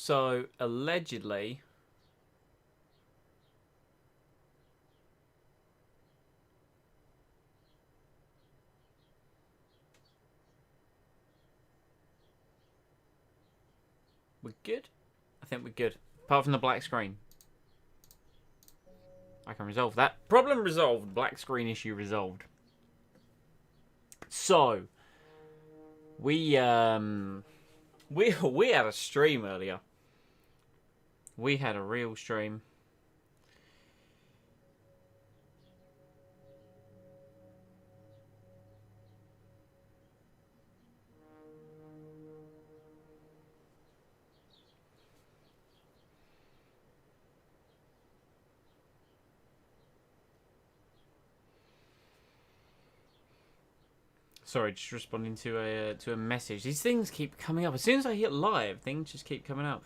So, allegedly... We're good? I think we're good. Apart from the black screen. I can resolve that. Problem resolved. Black screen issue resolved. So, we had a stream earlier. We had a real stream. Sorry, just responding to a message. These things keep coming up. As soon as I hit live, things just keep coming up.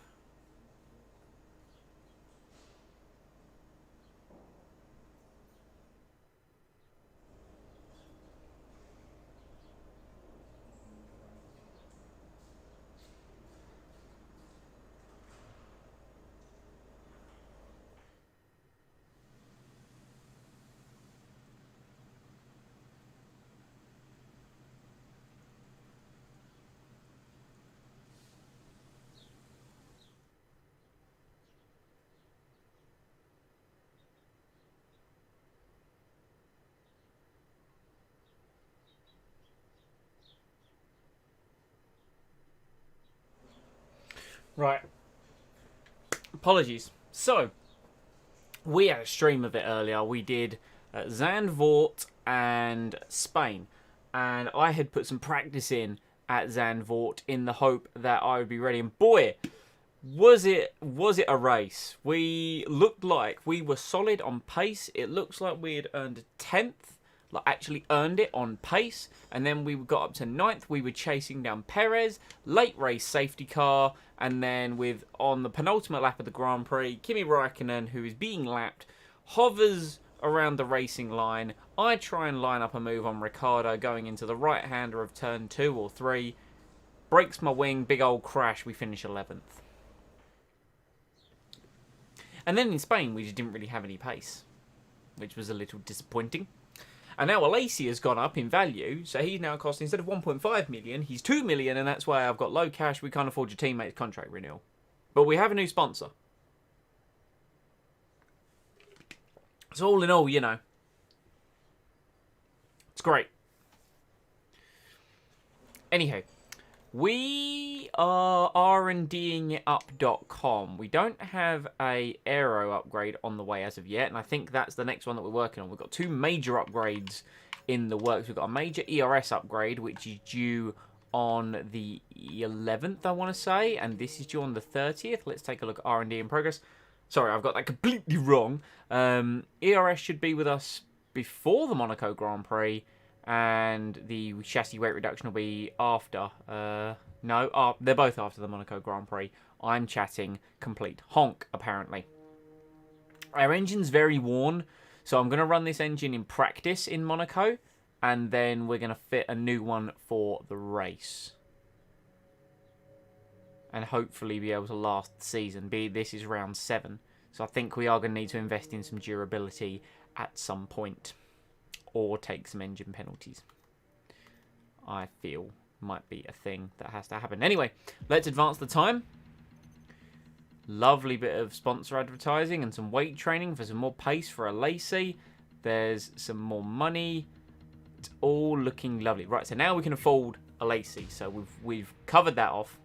Right. Apologies. So, we had a stream of it earlier. We did Zandvoort and Spain. And I had put some practice in at Zandvoort in the hope that I would be ready. And boy, was it a race. We looked like we were solid on pace. It looks like we had earned a 10th. Like actually earned it on pace. And then we got up to 9th. We were chasing down Perez. Late race safety car. And then on the penultimate lap of the Grand Prix, Kimi Räikkönen, who is being lapped, hovers around the racing line. I try and line up a move on Ricciardo going into the right-hander of turn 2 or 3. Breaks my wing, big old crash. We finish 11th. And then in Spain, we just didn't really have any pace, which was a little disappointing. And now Alesi has gone up in value, so he's now costing, instead of 1.5 million, he's 2 million, and that's why I've got low cash. We can't afford your teammate's contract renewal. But we have a new sponsor. So all in all, you know, it's great. Anyhow, we are R&Ding up.com. We don't have a aero upgrade on the way as of yet, and I think that's the next one that we're working on. We've got 2 major upgrades in the works. We've got a major ERS upgrade, which is due on the 11th, I want to say, and this is due on the 30th. Let's take a look at R&D in progress. Sorry, I've got that completely wrong. ERS should be with us before the Monaco Grand Prix, and the chassis weight reduction will be after. No, they're both after the Monaco Grand Prix. I'm chatting complete honk, apparently. Our engine's very worn, so I'm going to run this engine in practice in Monaco, and then we're going to fit a new one for the race. And hopefully be able to last the season. This is round 7, so I think we are going to need to invest in some durability at some point. Or take some engine penalties. I feel might be a thing that has to happen. Anyway, let's advance the time. Lovely bit of sponsor advertising and some weight training for some more pace for Alesi. There's some more money. It's all looking lovely. Right, so now we can afford Alesi. So we've covered that off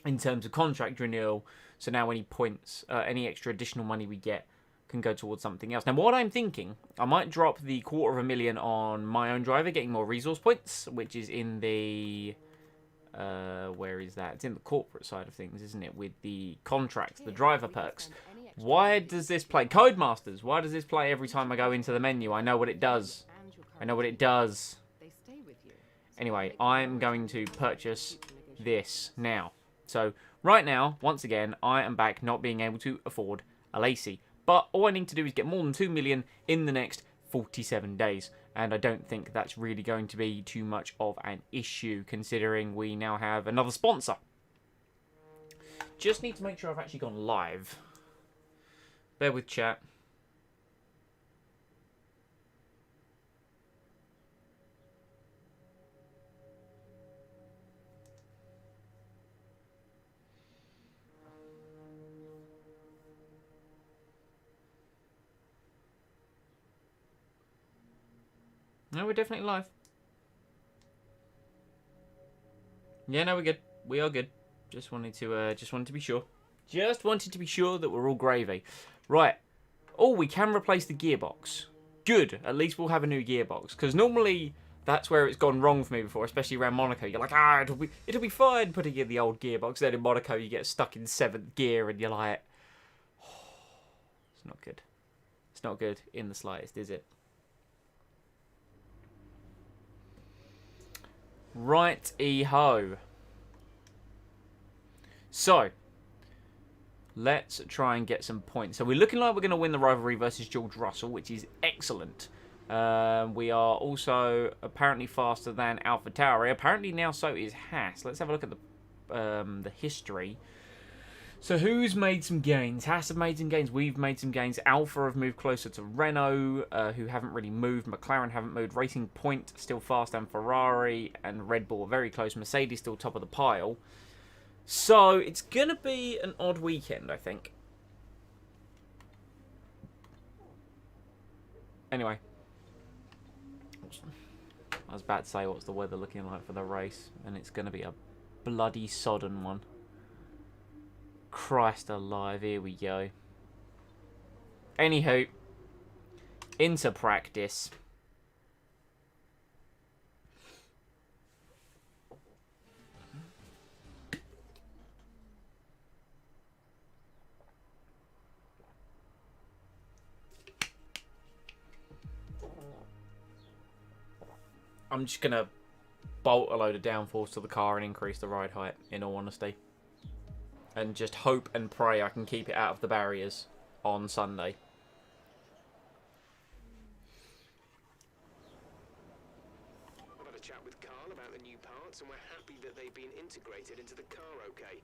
in terms of contract renewal. So now any points, any extra additional money we get can go towards something else. Now, what I'm thinking, I might drop the 250,000 on my own driver, getting more resource points, which is in the... where is that? It's in the corporate side of things, isn't it? With the contracts, the driver perks. Why does this play? Codemasters, why does this play every time I go into the menu? I know what it does. I know what it does. Anyway, I'm going to purchase this now. So, right now, once again, I am back not being able to afford Alesi. But all I need to do is get more than 2 million in the next 47 days. And I don't think that's really going to be too much of an issue, considering we now have another sponsor. Just need to make sure I've actually gone live. Bear with chat. No, we're definitely live. Yeah, no, we're good. We are good. Just wanted to be sure. Just wanted to be sure that we're all gravy. Right. Oh, we can replace the gearbox. Good. At least we'll have a new gearbox. Because normally that's where it's gone wrong for me before, especially around Monaco. You're like, it'll be fine putting in the old gearbox. Then in Monaco you get stuck in 7th gear and you're like, oh, it's not good. It's not good in the slightest, is it? Right-e-ho. So, let's try and get some points. So we're looking like we're going to win the rivalry versus George Russell, which is excellent. We are also apparently faster than AlphaTauri. Apparently now so is Haas. Let's have a look at the history. So who's made some gains? Haas have made some gains. We've made some gains. Alpha have moved closer to Renault, who haven't really moved. McLaren haven't moved. Racing Point still faster than Ferrari, and Red Bull are very close. Mercedes still top of the pile. So it's going to be an odd weekend, I think. Anyway. I was about to say what's the weather looking like for the race, and it's going to be a bloody sodden one. Christ alive, here we go. Anywho, into practice. I'm just going to bolt a load of downforce to the car and increase the ride height, in all honesty. And just hope and pray I can keep it out of the barriers on Sunday. I've had a chat with Carl about the new parts, and we're happy that they've been integrated into the car okay.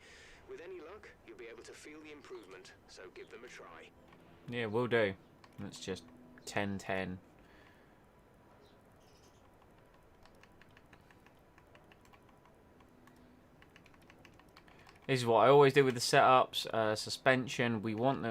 With any luck, you'll be able to feel the improvement, so give them a try. Yeah, we'll do. Let's just 10-10. This is what I always do with the setups. Suspension. We want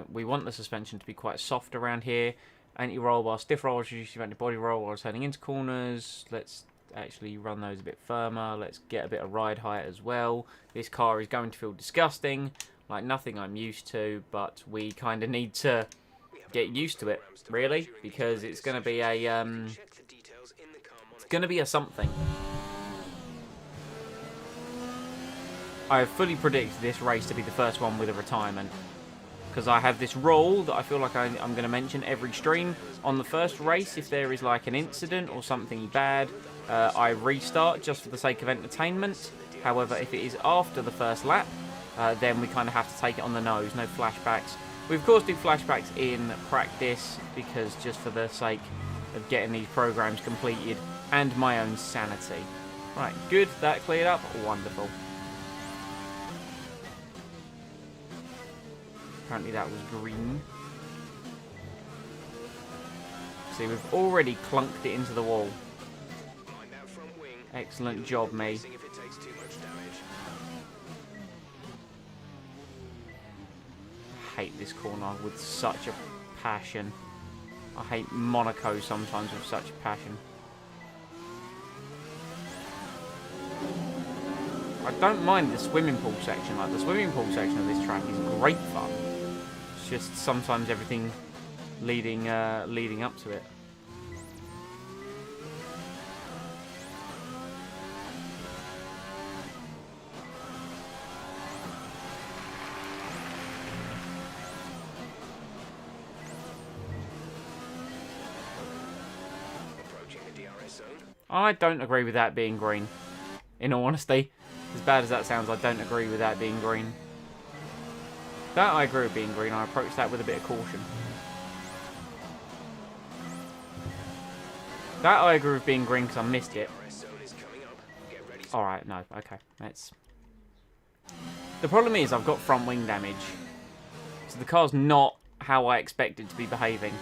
the suspension to be quite soft around here. Anti-roll bar, stiff roll, reduce your anti-body roll while turning into corners. Let's actually run those a bit firmer. Let's get a bit of ride height as well. This car is going to feel disgusting, like nothing I'm used to, but we kind of need to get used to it, really, because it's going to be a something. I fully predict this race to be the first one with a retirement, because I have this rule that I feel like I'm going to mention every stream. On the first race, if there is like an incident or something bad, I restart just for the sake of entertainment. However, if it is after the first lap, then we kind of have to take it on the nose, no flashbacks. We of course do flashbacks in practice, because just for the sake of getting these programs completed and my own sanity. Right, good, that cleared up, wonderful. Apparently that was green. See, we've already clunked it into the wall. Excellent job, me. I hate this corner with such a passion. I hate Monaco sometimes with such passion. I don't mind the swimming pool section. Like, the swimming pool section of this track is great fun. It's just sometimes everything leading up to it. I don't agree with that being green. In all honesty, as bad as that sounds, I don't agree with that being green. That I agree with being green. I approach that with a bit of caution. That I agree with being green because I missed it. Alright, no, okay. Let's The problem is I've got front wing damage. So the car's not how I expect it to be behaving.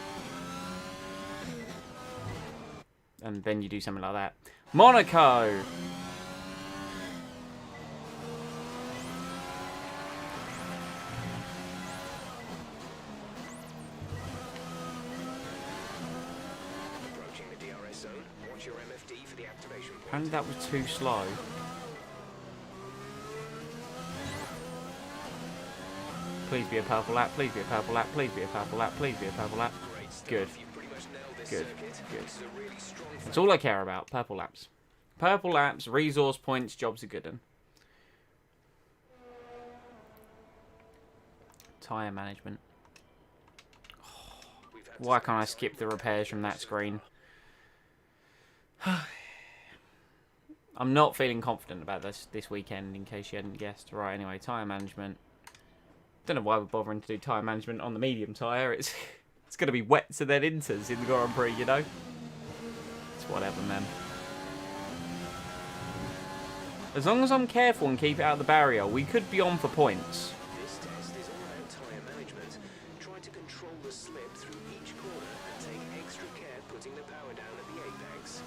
And then you do something like that. Monaco! Approaching the DRS zone. Watch your MFD for the activation point. Apparently that was too slow. Please be a purple lap, please be a purple lap, please be a purple lap, please be a purple lap. Great stuff. Good. You've pretty much nailed this Good. circuit. Good. This is a really strong That's all I care about, purple laps. Purple laps, resource points, jobs are good. Tyre management. Why can't I skip the repairs from that screen? I'm not feeling confident about this weekend, in case you hadn't guessed. Right, anyway, tyre management. Don't know why we're bothering to do tyre management on the medium tyre. It's going to be wets and then inters in the Grand Prix, you know? It's whatever, man. As long as I'm careful and keep it out of the barrier, we could be on for points. This test is all about tyre management. Try to control the slip through each corner and take extra care putting the power down at the apex.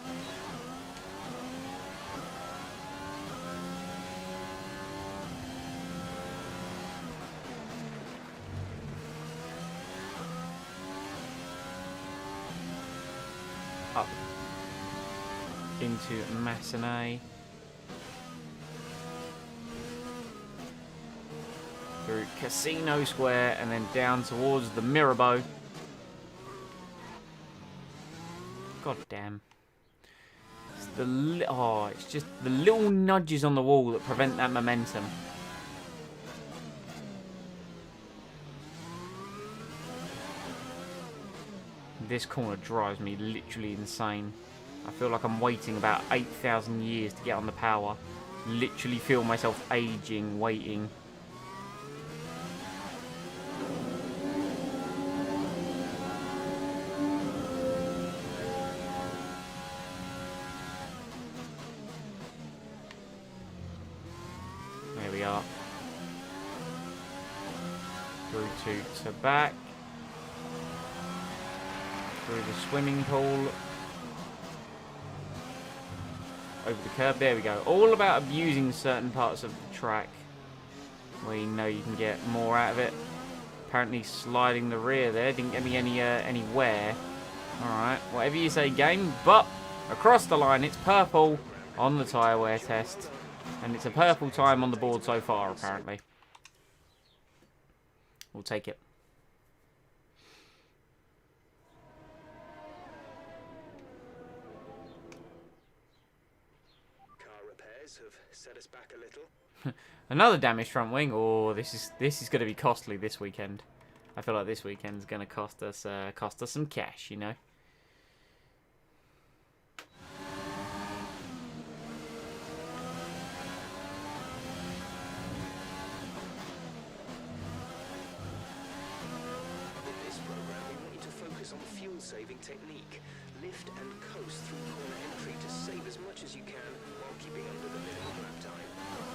Up into Massenet. Through Casino Square and then down towards the Mirabeau. God damn. It's just the little nudges on the wall that prevent that momentum. This corner drives me literally insane. I feel like I'm waiting about 8,000 years to get on the power. Literally feel myself aging, waiting. There we are. Through to back. Through the swimming pool. Over the curb. There we go. All about abusing certain parts of the track where you know you can get more out of it. Apparently sliding the rear there didn't get me any wear. Alright, whatever you say, game. But across the line, it's purple on the tyre wear test. And it's a purple time on the board so far, apparently. We'll take it. Have set us back a little. Another damaged front wing. Oh, this is going to be costly this weekend. I feel like this weekend's going to cost us some cash, you know. In this program, we want you to focus on fuel-saving technique. Lift and coast through corner entry to save as much as you can while keeping under the minimum lap time.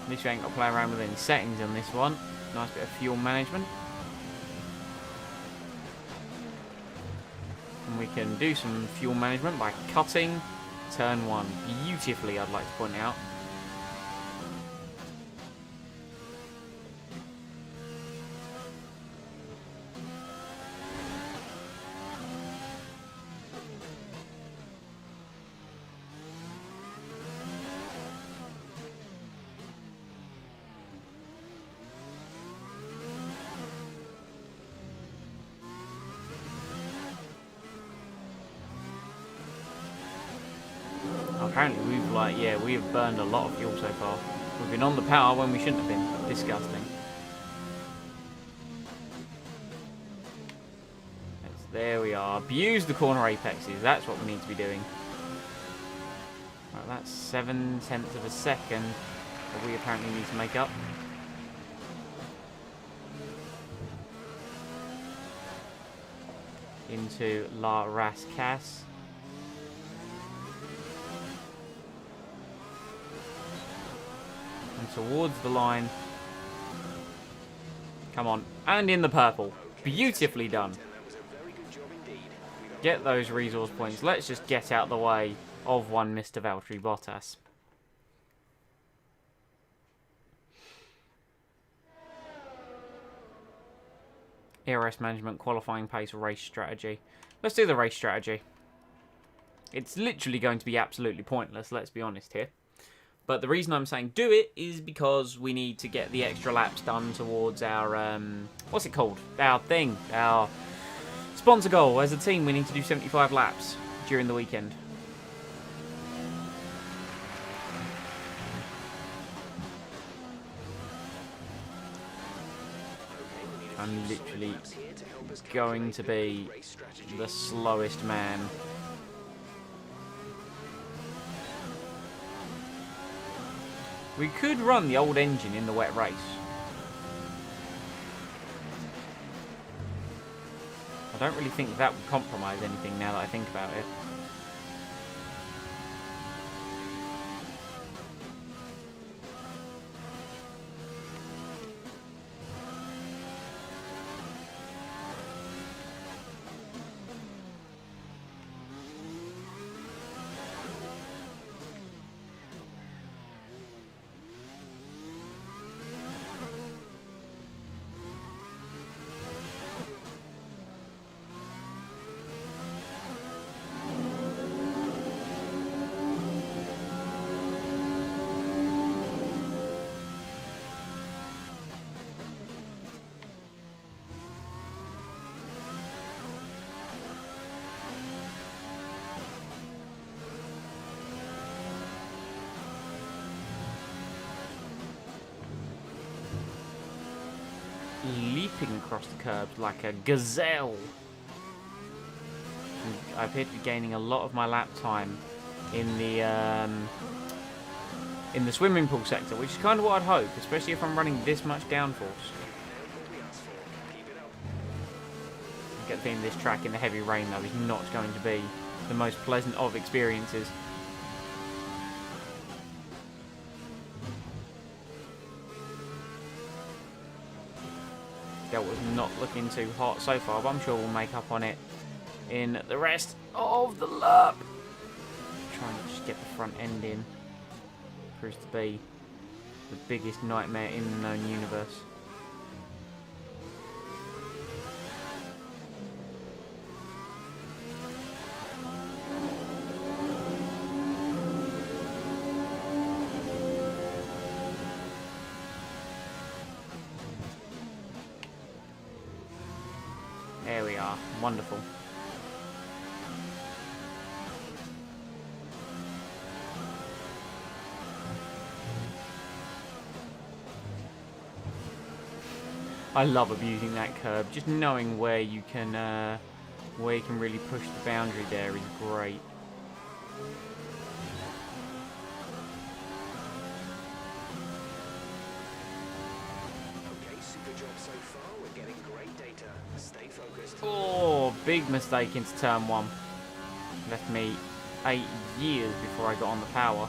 At least you ain't got to play around with any settings on this one. Nice bit of fuel management. And we can do some fuel management by cutting turn 1 beautifully, I'd like to point out. Apparently we have burned a lot of fuel so far. We've been on the power when we shouldn't have been. Disgusting. There we are. Abuse the corner apexes. That's what we need to be doing. Right, that's 0.7 of a second that we apparently need to make up. Into La Rascasse. And towards the line. Come on. And in the purple. Beautifully done. And that was a very good job indeed. We got Get those resource points. Let's just get out the way of one Mr. Valtteri Bottas. ERS management, qualifying pace, race strategy. Let's do the race strategy. It's literally going to be absolutely pointless, let's be honest here. But the reason I'm saying do it is because we need to get the extra laps done towards our, what's it called? Our thing, our sponsor goal. As a team, we need to do 75 laps during the weekend. I'm literally going to be the slowest man. We could run the old engine in the wet race. I don't really think that would compromise anything now that I think about it. Leaping across the curbs like a gazelle. And I appear to be gaining a lot of my lap time in the swimming pool sector, which is kind of what I'd hope, especially if I'm running this much downforce. I get the feeling this track in the heavy rain though is not going to be the most pleasant of experiences. That was not looking too hot so far, but I'm sure we'll make up on it in the rest of the lap. Trying to just get the front end in. Proves to be the biggest nightmare in the known universe. There we are. Wonderful. I love abusing that curb. Just knowing where you can really push the boundary there is great. okay. Super job so far. We're getting great data. Stay focused. Oh, big mistake into turn one. Left me 8 years before I got on the power.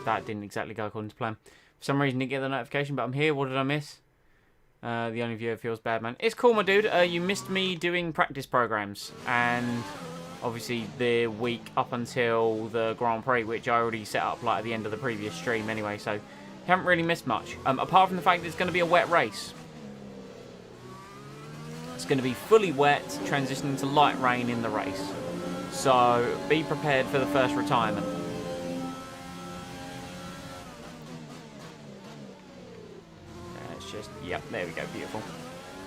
That didn't exactly go according to plan. For some reason, didn't get the notification, but I'm here. What did I miss? The only viewer feels bad, man. It's cool, my dude. You missed me doing practice programs, and obviously the week up until the Grand Prix, which I already set up like at the end of the previous stream anyway, so you haven't really missed much. Apart from the fact that it's going to be a wet race. It's going to be fully wet, transitioning to light rain in the race. So be prepared for the first retirement. Yep, there we go, beautiful.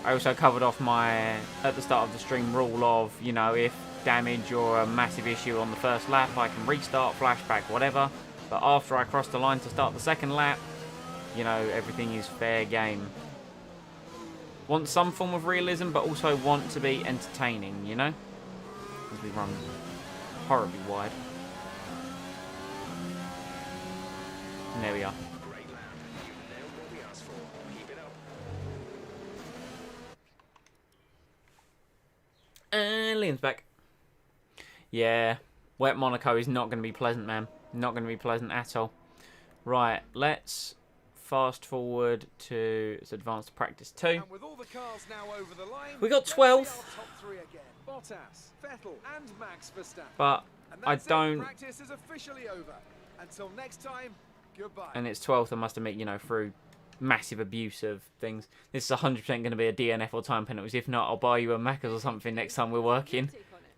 I also covered off my, at the start of the stream, rule of, you know, if damage or a massive issue on the first lap, I can restart, flashback, whatever. But after I cross the line to start the second lap, you know, everything is fair game. Want some form of realism, but also want to be entertaining, you know? because we run horribly wide. And there we are. Great lap. You nailed what we asked for. Keep it up. And Liam's back. Yeah, wet Monaco is not going to be pleasant, man. Not going to be pleasant at all. Right, let's fast forward to advanced practice 2. And with all the cars now over the line, We got let's see 12th. our top 3 again. Bottas, Vettel, and Max Verstappen. But And I that's it. don't... Practice is officially over. Until next time, goodbye. And it's 12th, I must admit, you know, through massive abuse of things. This is 100% going to be a DNF or time penalties. If not, I'll buy you a Macca's or something next time we're working.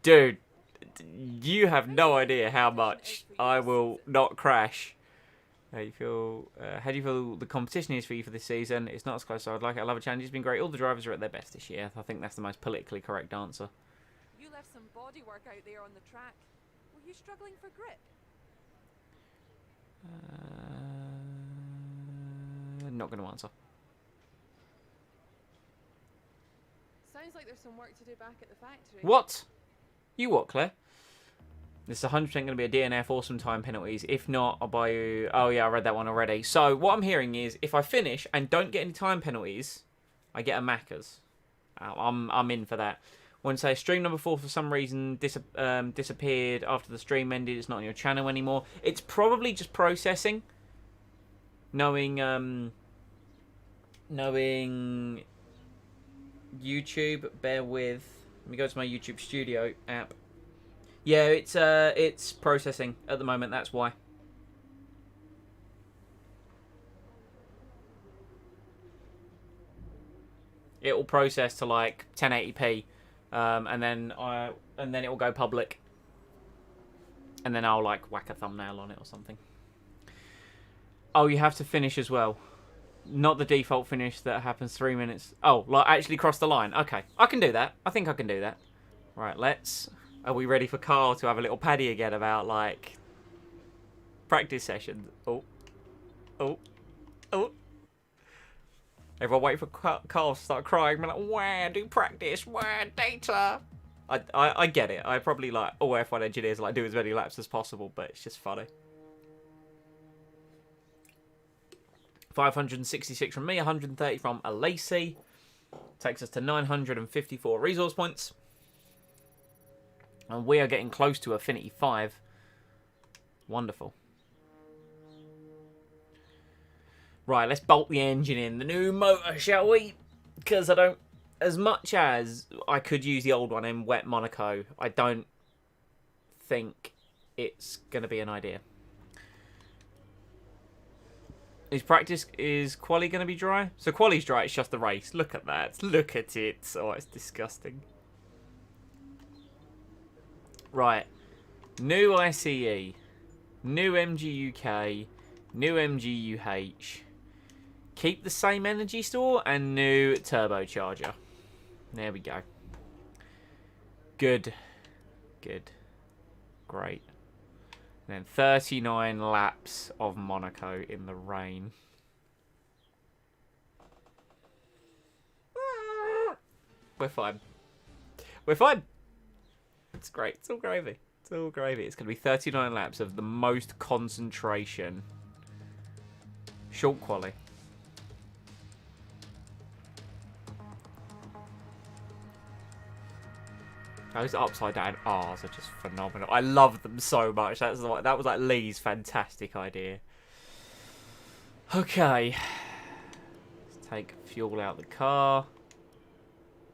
Dude, you have no idea how much I will not crash. How do you feel the competition is for you for this season? It's not as close as I'd like it. I love a challenge. It's been great. All the drivers are at their best this year. I think that's the most politically correct answer. You left some body work out there on the track. Were you struggling for grip? Not going to answer. Sounds like there's some work to do back at the factory. What? You what, Claire? This is 100% going to be a DNF or some time penalties. If not, I'll buy you... Oh, yeah, I read that one already. So, what I'm hearing is, if I finish and don't get any time penalties, I get a Macca's. I'm in for that. I want to say stream number 4 for some reason disappeared after the stream ended. It's not on your channel anymore. It's probably just processing. Knowing YouTube, bear with. Let me go to my YouTube Studio app. Yeah, it's processing at the moment. That's why. It will process to like 1080p, and then it will go public, and then I'll like whack a thumbnail on it or something. Oh, you have to finish as well. Not the default finish that happens 3 minutes. Oh, like actually cross the line. Okay, I can do that. I think I can do that. Right, let's... Are we ready for Carl to have a little paddy again about, like, practice sessions? Oh. Oh. Oh. Everyone wait for Carl to start crying. Be like, where do practice? Where data? I get it. I probably, like, all F1 engineers, like, do as many laps as possible, but it's just funny. 566 from me, 130 from Alacy. Takes us to 954 resource points. And we are getting close to Affinity 5. Wonderful. Right, let's bolt the engine in. The new motor, shall we? Because I don't... As much as I could use the old one in wet Monaco, I don't think it's going to be an idea. Is quali going to be dry? So quali's dry, it's just the race. Look at that. Look at it. Oh, it's disgusting. Right. New ICE. New MGUK. New MGUH. Keep the same energy store and new turbocharger. There we go. Good. Good. Great. And then 39 laps of Monaco in the rain. We're fine. We're fine. It's great. It's all gravy. It's all gravy. It's going to be 39 laps of the most concentration. Short quali. Those upside down R's are just phenomenal. I love them so much. That was like Lee's fantastic idea. Okay. Let's take fuel out the car.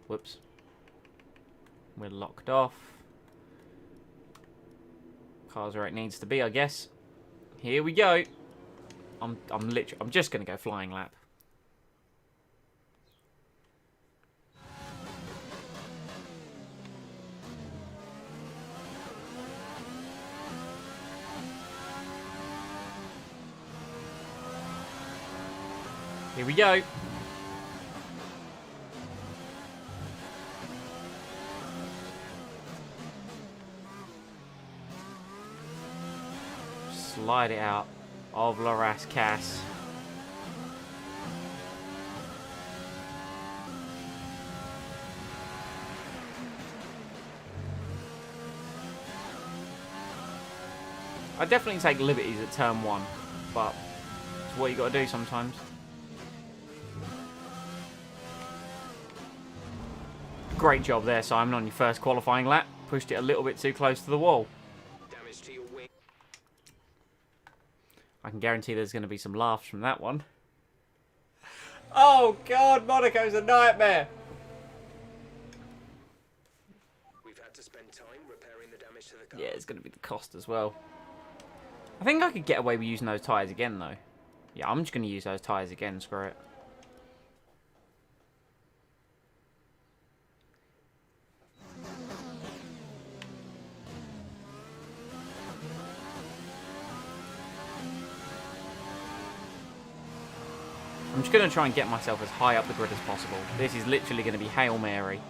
Whoops. We're locked off. Car's where it needs to be, I guess. Here we go. I'm just gonna go flying lap. Here we go. Slide it out of La Rascasse. I definitely take liberties at turn 1, but it's what you got to do sometimes. Great job there, Simon, on your first qualifying lap. Pushed it a little bit too close to the wall. Damage to your wing. I can guarantee there's going to be some laughs from that one. Oh, God, Monaco's a nightmare. We've had to spend time repairing the damage to the car. Yeah, it's going to be the cost as well. I think I could get away with using those tyres again, though. Yeah, I'm just going to use those tyres again, screw it. I'm just going to try and get myself as high up the grid as possible. This is literally going to be Hail Mary.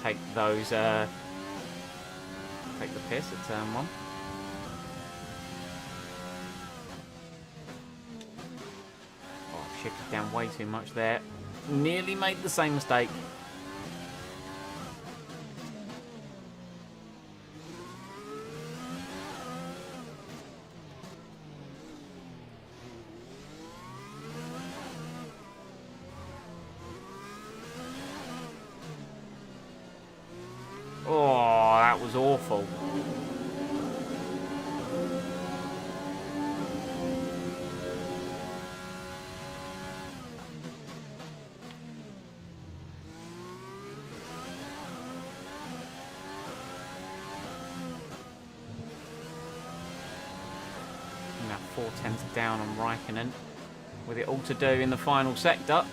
Take those, take the piss at turn 1. Shifted down way too much there. Nearly made the same mistake. Oh, that was awful. Now 4/10 down on Raikkonen, with it all to do in the final sector.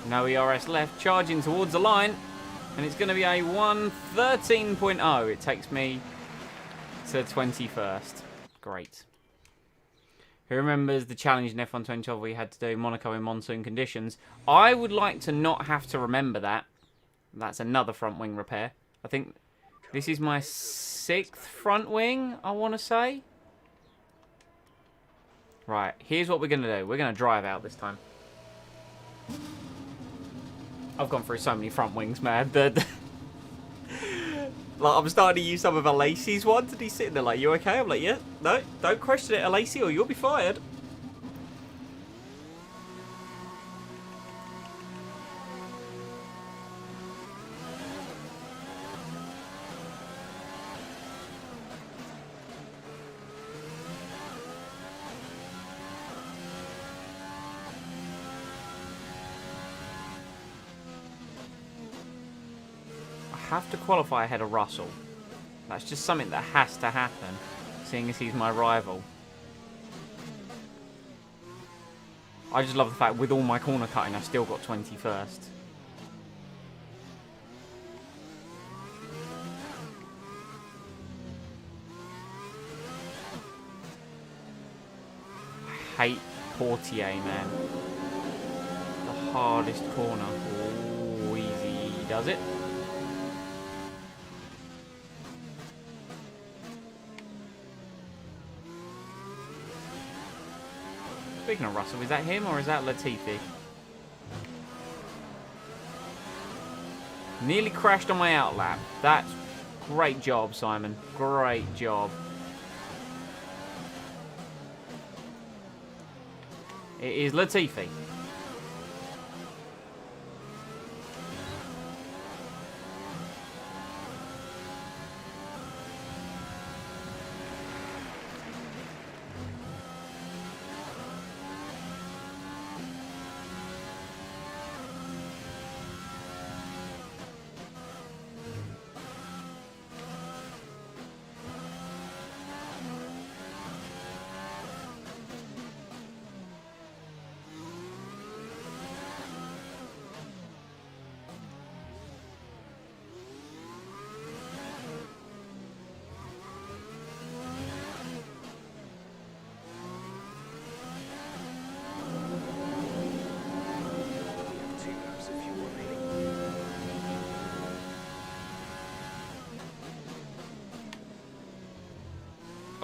No ERS left, charging towards the line, and it's going to be a 1:13.0. It takes me to 21st. Great. Who remembers the challenge in F1 2012 we had to do Monaco in monsoon conditions? I would like to not have to remember that. That's another front wing repair. I think this is my 6th front wing, I want to say. Right, here's what we're going to do. We're going to drive out this time. I've gone through so many front wings, man. Like, I'm starting to use some of Alesi's ones, and he's sitting there like, you okay? I'm like, yeah, no, don't question it, Alesi, or you'll be fired. Have to qualify ahead of Russell. That's just something that has to happen, seeing as he's my rival. I just love the fact with all my corner cutting, I still got 21st. I hate Portier, man. The hardest corner. Oh, easy does it. Speaking of Russell, is that him or is that Latifi? Nearly crashed on my outlap. That's great job, Simon. Great job. It is Latifi.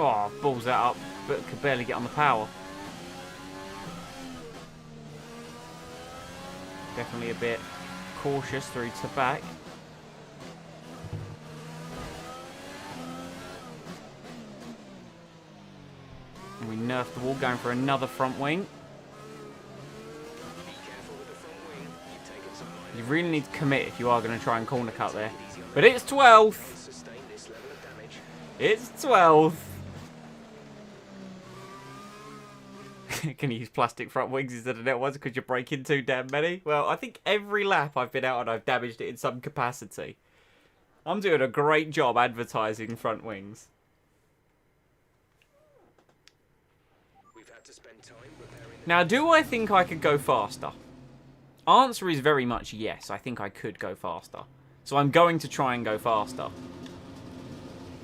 Oh, balls that up, but could barely get on the power. Definitely a bit cautious through to back. And we nerfed the wall, going for another front wing. You really need to commit if you are going to try and corner cut there. But it's 12th. It's 12th. Can you use plastic front wings instead of net ones because you're breaking too damn many? Well, I think every lap I've been out and I've damaged it in some capacity. I'm doing a great job advertising front wings. Now, do I think I could go faster? Answer is very much yes. I think I could go faster. So I'm going to try and go faster.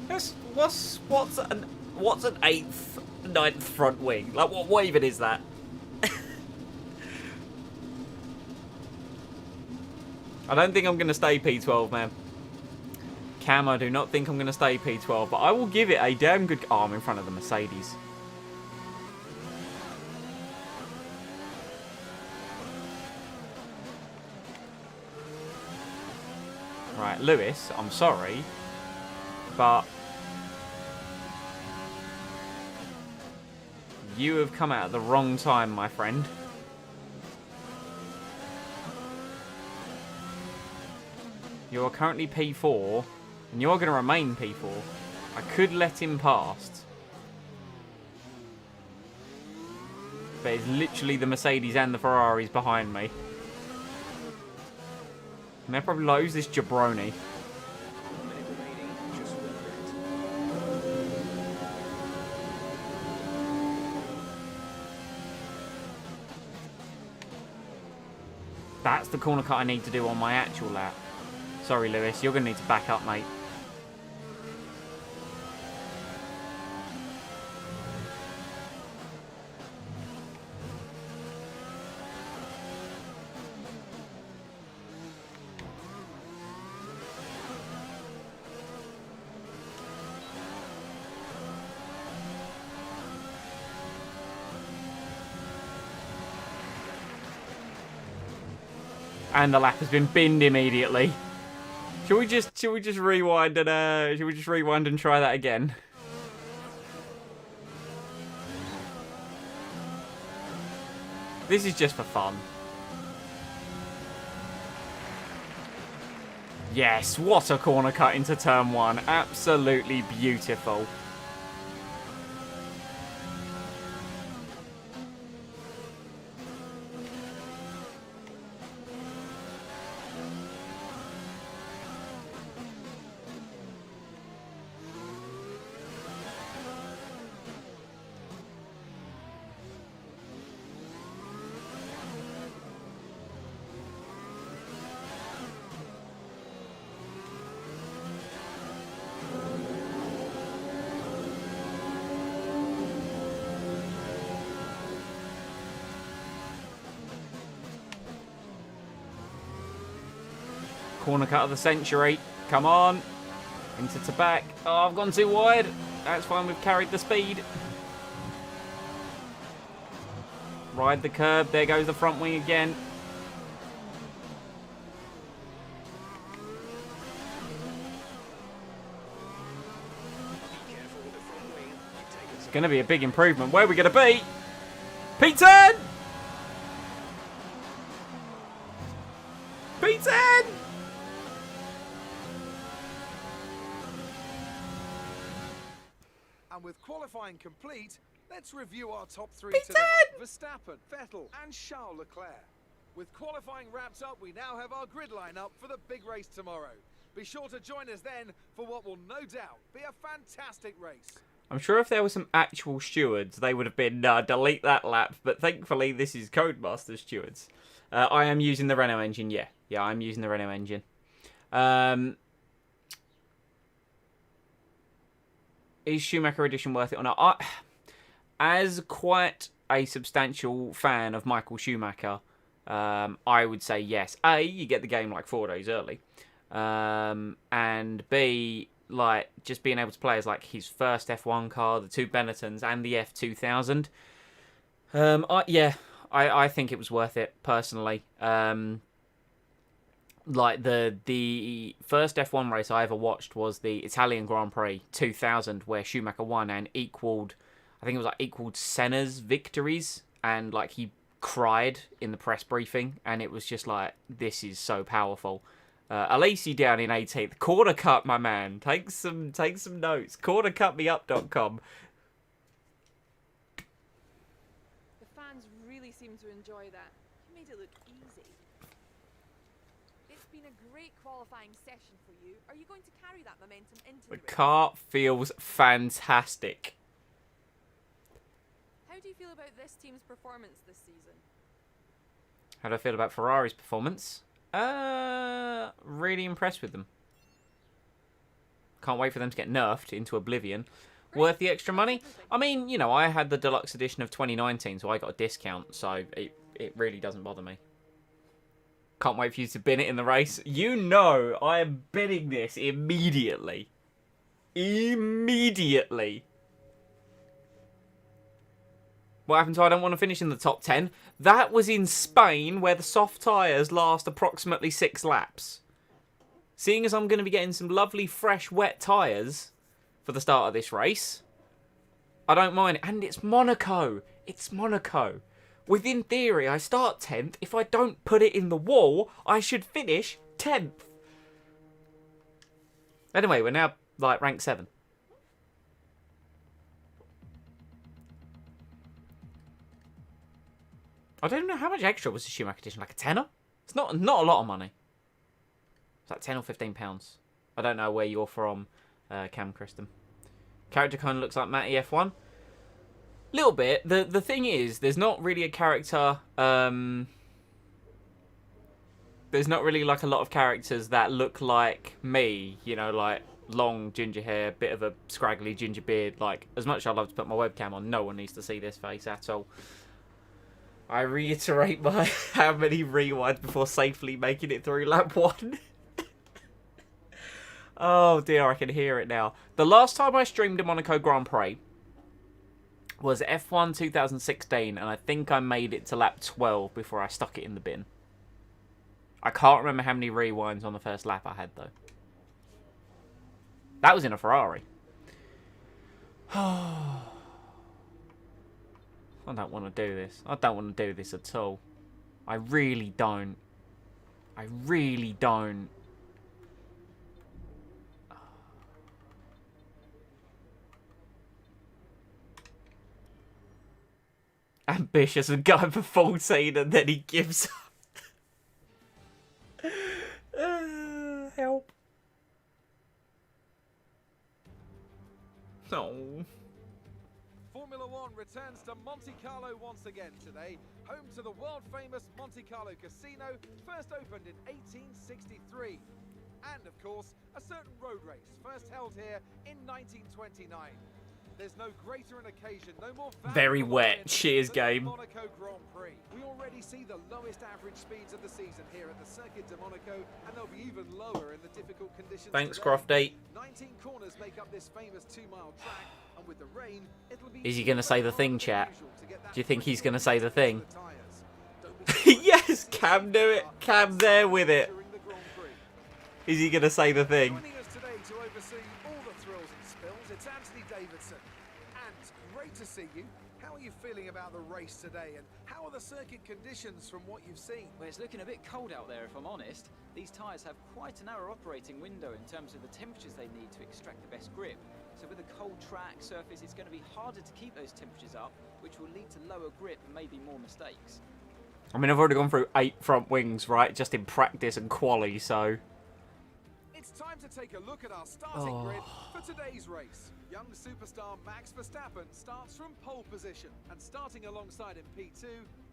What's an 8th, 9th front wing? Like, what even is that? I don't think I'm going to stay P12, man. Cam, I do not think I'm going to stay P12, but I will give it a damn good... Oh, I'm in front of the Mercedes. Right, Lewis, I'm sorry, but you have come out at the wrong time, my friend. You are currently P4, and you're going to remain P4. I could let him past, but it's literally the Mercedes and the Ferraris behind me. And they're probably like, who's this jabroni? That's the corner cut I need to do on my actual lap. Sorry, Lewis, you're going to need to back up, mate. And the lap has been binned immediately. Should we just rewind and try that again? This is just for fun. Yes, what a corner cut into turn 1. Absolutely beautiful. Corner cut of the century. Come on. Into to back. Oh, I've gone too wide. That's fine. We've carried the speed. Ride the curb. There goes the front wing again. It's going to be a big improvement. Where are we going to be? P10! P10! And with qualifying complete, let's review our top 3 P10! today. Verstappen, Vettel and Charles Leclerc. With qualifying wrapped up, we now have our grid lineup for the big race tomorrow. Be sure to join us then for what will no doubt be a fantastic race. I'm sure if there were some actual stewards, they would have been, delete that lap. But thankfully, this is Codemasters stewards. I am using the Renault engine, yeah. Yeah, I'm using the Renault engine. Is Schumacher Edition worth it or not? As quite a substantial fan of Michael Schumacher, I would say yes. A, you get the game like 4 days early. And B, like just being able to play as like his first F1 car, the 2 Benettons, and the F2000. I think it was worth it personally. Like the first F1 race I ever watched was the Italian Grand Prix 2000, where Schumacher won and equaled Senna's victories, and like he cried in the press briefing, and it was just like, this is so powerful. Alesi down in 18th. Corner cut, my man. Take some notes. Cornercutmeup.com. The fans really seem to enjoy that. You made it look easy. It's been a great qualifying session for you. Are you going to carry that momentum into the The race? car feels fantastic. How do you feel about this team's performance this season? How do I feel about Ferrari's performance? Really impressed with them. Can't wait for them to get nerfed into oblivion. Great. Worth the extra money? I mean, you know, I had the deluxe edition of 2019, so I got a discount, so it really doesn't bother me. Can't wait for you to bin it in the race. You know I am binning this immediately. Immediately. What happened to I don't want to finish in the top 10? That was in Spain, where the soft tyres last approximately 6 laps. Seeing as I'm going to be getting some lovely, fresh, wet tyres for the start of this race, I don't mind. And it's Monaco. It's Monaco. Within theory, I start 10th. If I don't put it in the wall, I should finish 10th. Anyway, we're now, like, rank 7. I don't know how much extra was the Schumacher edition, like a tenner? It's not a lot of money. It's like 10 or 15 pounds. I don't know where you're from, Cam Christen. Character kind of looks like Matty F1. Little bit. The thing is, there's not really a character. There's not really like a lot of characters that look like me. You know, like long ginger hair, bit of a scraggly ginger beard. Like, as much as I love to put my webcam on, no one needs to see this face at all. I reiterate my how many rewinds before safely making it through lap 1. Oh dear, I can hear it now. The last time I streamed a Monaco Grand Prix was F1 2016, and I think I made it to lap 12 before I stuck it in the bin. I can't remember how many rewinds on the first lap I had, though. That was in a Ferrari. I don't want to do this. I don't want to do this at all. I really don't. I really don't. Ambitious and going for 14 and then he gives up. Help. No. Formula One returns to Monte Carlo once again today, home to the world-famous Monte Carlo Casino, first opened in 1863. And, of course, a certain road race, first held here in 1929. There's no greater an occasion, no more very wet. Cheers, game. Monaco Grand Prix. We already see the lowest average speeds of the season here at the Circuit de Monaco, and they'll be even lower in the difficult conditions. Thanks, today. Crofty. 19 corners make up this famous 2-mile track, and with the rain, it'll be. Is he going to say the thing, chat? Do you think he's going to say the thing? Yes, Yes, Cam do it. Cam there with it. Is he going to say the thing? Joining us today to oversee all the thrills and spills, it's Anthony Davidson. And great to see you. How are you feeling about the race today, and how are the circuit conditions from what you've seen? Well, it's looking a bit cold out there, if I'm honest. These tyres have quite a narrow operating window in terms of the temperatures they need to extract the best grip. So with a cold track surface, it's going to be harder to keep those temperatures up, which will lead to lower grip and maybe more mistakes. I mean, I've already gone through 8 front wings, right? Just in practice and quali, so... It's time to take a look at our starting grid for today's race. Young superstar Max Verstappen starts from pole position, and starting alongside him P2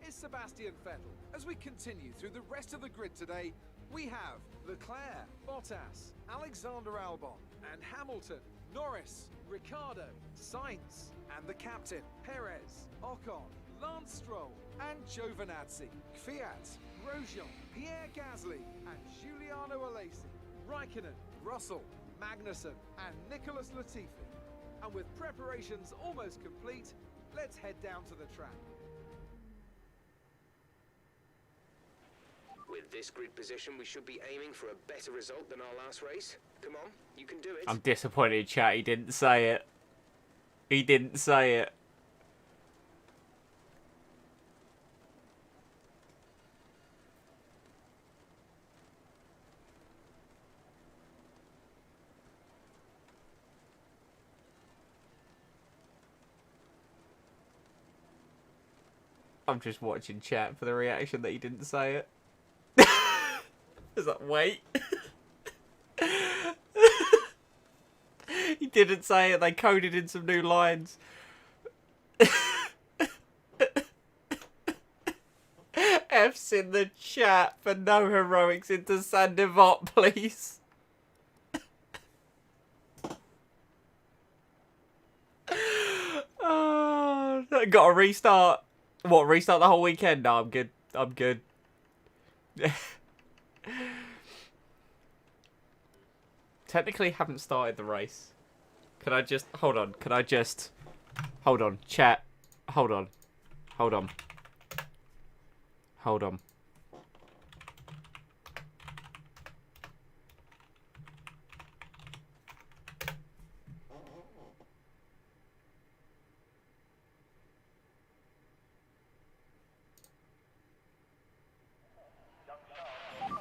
is Sebastian Vettel. As we continue through the rest of the grid today, we have Leclerc, Bottas, Alexander Albon, and Hamilton, Norris, Ricciardo, Sainz, and the captain, Perez, Ocon, Lance Stroll, and Giovinazzi, Kvyat, Grosjean, Pierre Gasly, and Giuliano Alesi, Raikkonen, Russell, Magnussen and Nicholas Latifi. And with preparations almost complete, let's head down to the track. With this grid position, we should be aiming for a better result than our last race. Come on, you can do it. I'm disappointed, chat. He didn't say it. He didn't say it. I'm just watching chat for the reaction that he didn't say it. Is that wait? He didn't say it. They coded in some new lines. F's in the chat for no heroics into Sandivot, please. Oh, got to restart. What, restart the whole weekend? No, I'm good. I'm good. Technically haven't started the race. Can I just... Hold on. Can I just... Hold on. Chat. Hold on. Hold on. Hold on.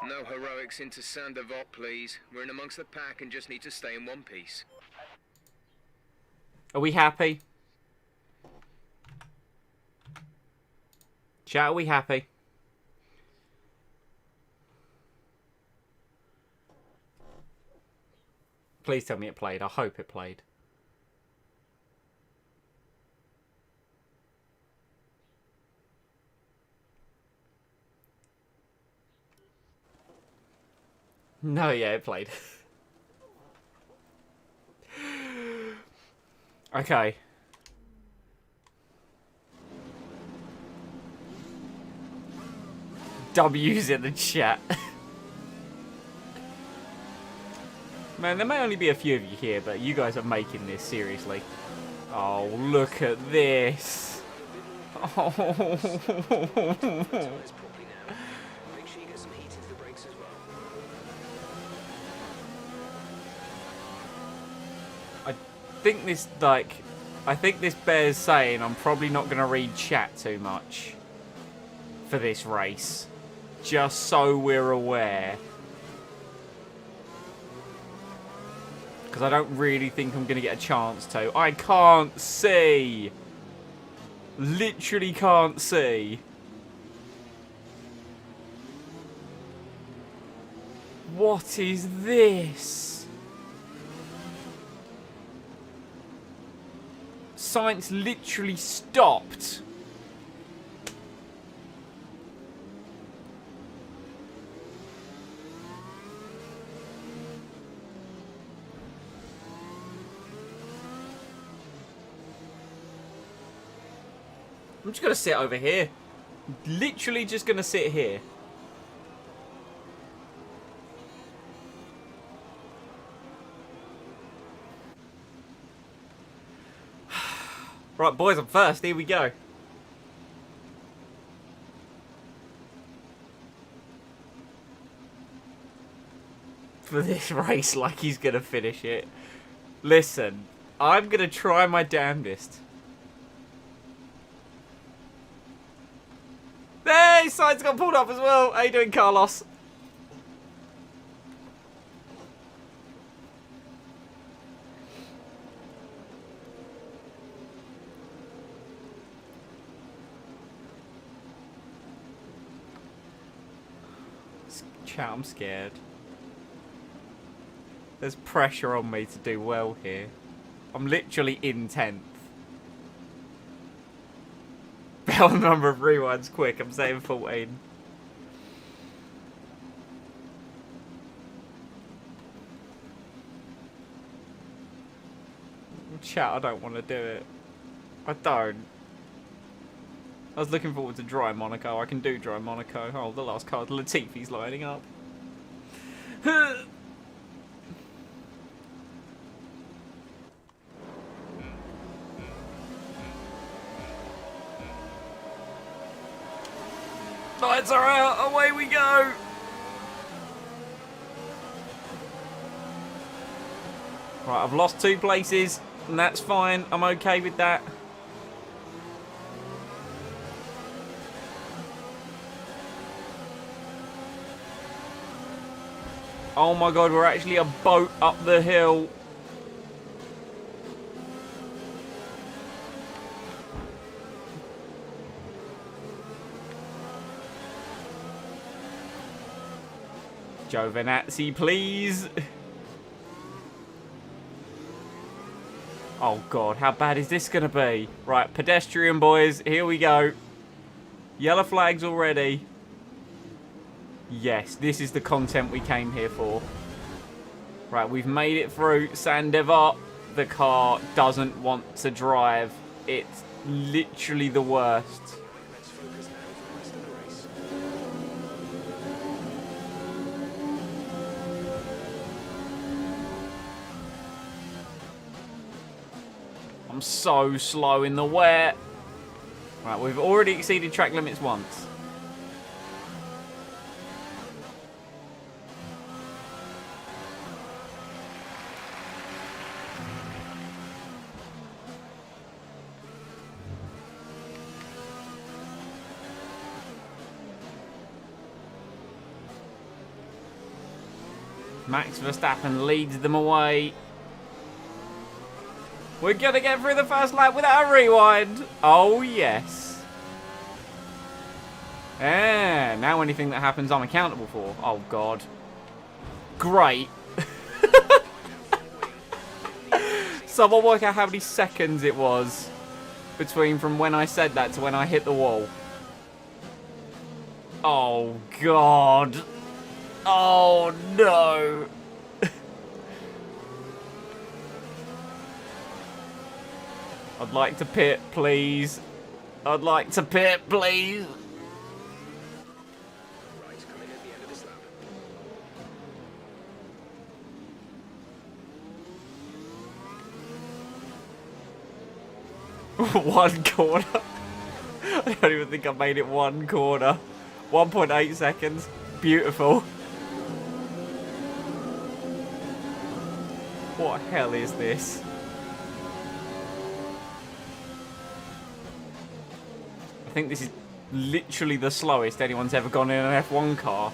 No heroics into Sandivot, please. We're in amongst the pack and just need to stay in one piece. Are we happy? Chat, are we happy? Please tell me it played. I hope it played. No, yeah, it played. Okay. W's in the chat. Man, there may only be a few of you here, but you guys are making this seriously. Oh, look at this. Oh. I think this bears saying I'm probably not going to read chat too much for this race. Just so we're aware. Because I don't really think I'm going to get a chance to. I can't see. Literally can't see. What is this? Science literally stopped. I'm just going to sit over here. Literally just going to sit here. Right, boys, I'm first. Here we go. For this race, like he's going to finish it. Listen, I'm going to try my damnedest. Hey, side's got pulled up as well. How you doing, Carlos? Chat, I'm scared. There's pressure on me to do well here. I'm literally in 10th. Bell number of rewinds quick. I'm saying 14. Chat, I don't want to do it. I don't. I was looking forward to dry Monaco. I can do dry Monaco. Oh, the last card. Latifi's lining up. Lights are out. Away we go. Right, I've lost 2 places, and that's fine. I'm okay with that. Oh my god, we're actually a boat up the hill. Giovinazzi, please. Oh god, how bad is this going to be? Right, pedestrian boys, here we go. Yellow flags already. Yes, this is the content we came here for. Right, we've made it through Sandevar. The car doesn't want to drive. It's literally the worst. Let's focus now for the rest of the race. I'm so slow in the wet. Right, we've already exceeded track limits once. Max Verstappen leads them away. We're going to get through the first lap without a rewind. Oh, yes. Now anything that happens I'm accountable for. Oh, God. Great. Someone work out how many seconds it was between from when I said that to when I hit the wall. Oh, God. Oh, no. I'd like to pit, please. I'd like to pit, please. Right, coming at the end of this lap. One corner. I don't even think I made it one corner. 1.8 seconds. Beautiful. What hell is this? I think this is literally the slowest anyone's ever gone in an F1 car.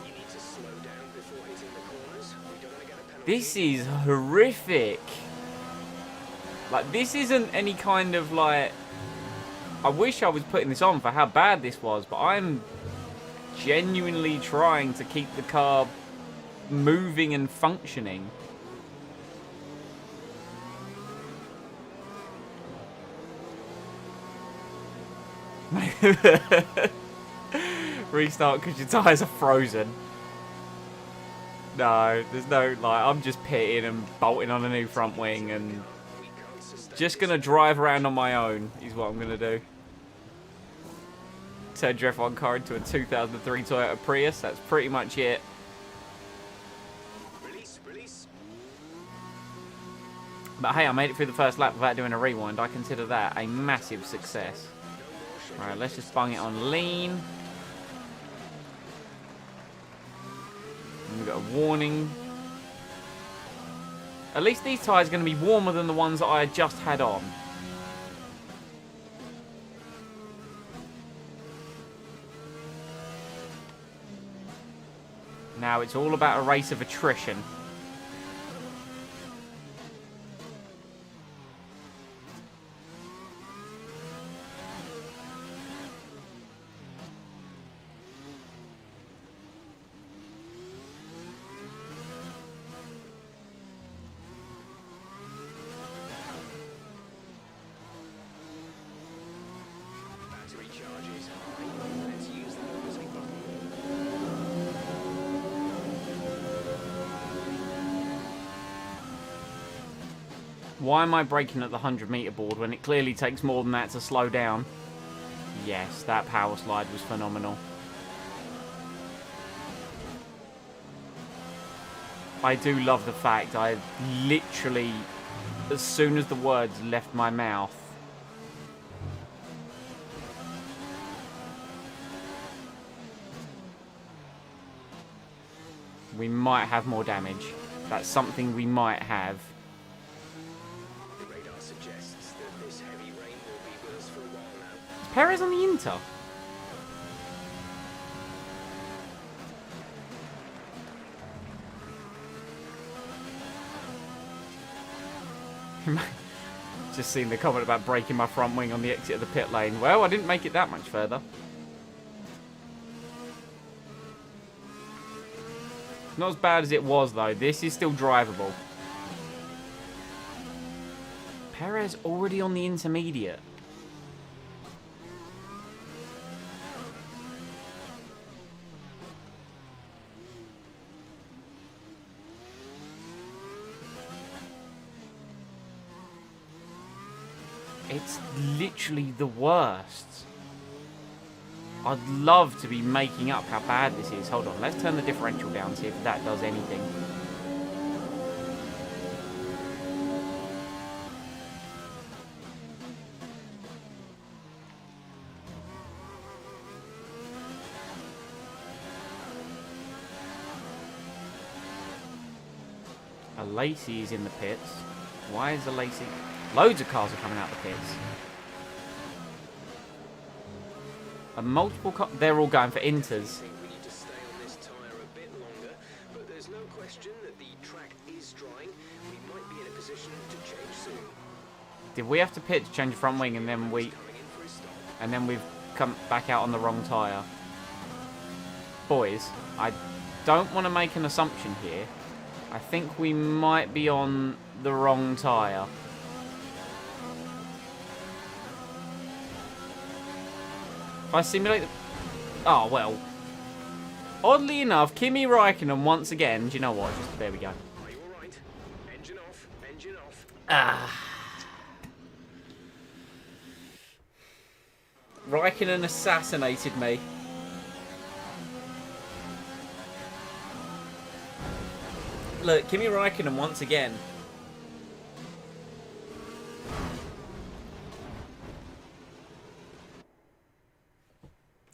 You need to slow down before hitting the corners. We don't want to get a penalty. This is horrific. Like, this isn't any kind of, like... I wish I was putting this on for how bad this was, but I'm genuinely trying to keep the car moving and functioning. Restart because your tyres are frozen. No, there's no, like, I'm just pitting and bolting on a new front wing and just going to drive around on my own is what I'm going to do. Turn your F1 car into a 2003 Toyota Prius. That's pretty much it. Release, release. But hey, I made it through the first lap without doing a rewind. I consider that a massive success. Alright, let's just bung it on lean. And we've got a warning. At least these tyres are going to be warmer than the ones that I just had on. Now it's all about a race of attrition. Battery charge is high. Let's use the reversing button. Why am I braking at the 100-meter board when it clearly takes more than that to slow down? Yes, that power slide was phenomenal. I do love the fact I literally, as soon as the words left my mouth, We might have more damage. That's something we might have. The radar suggests that this heavy rain will be with us for a while now. Is Perez on the Inter? Just seen the comment about breaking my front wing on the exit of the pit lane. Well, I didn't make it that much further. Not as bad as it was, though. This is still drivable. Perez already on the intermediate. It's literally the worst. I'd love to be making up how bad this is. Hold on, let's turn the differential down, see if that does anything. A Lacey is in the pits. Why is a Lacey... Loads of cars are coming out of the pits. And multiple cars... They're all going for inters. I think we need to stay on this tyre a bit longer, but there's no question that the track is drying. We might be in a position to change soon. Did we have to pit to change the front wing and then we... Coming in for a stop. And then we've come back out on the wrong tyre? Boys, I don't want to make an assumption here. I think we might be on the wrong tyre. If I simulate the... Oh, well. Oddly enough, Kimi Räikkönen once again... Do you know what? Just, there we go. Are you alright? Engine off, engine off. Ah. Räikkönen assassinated me. Look, Kimi Räikkönen once again.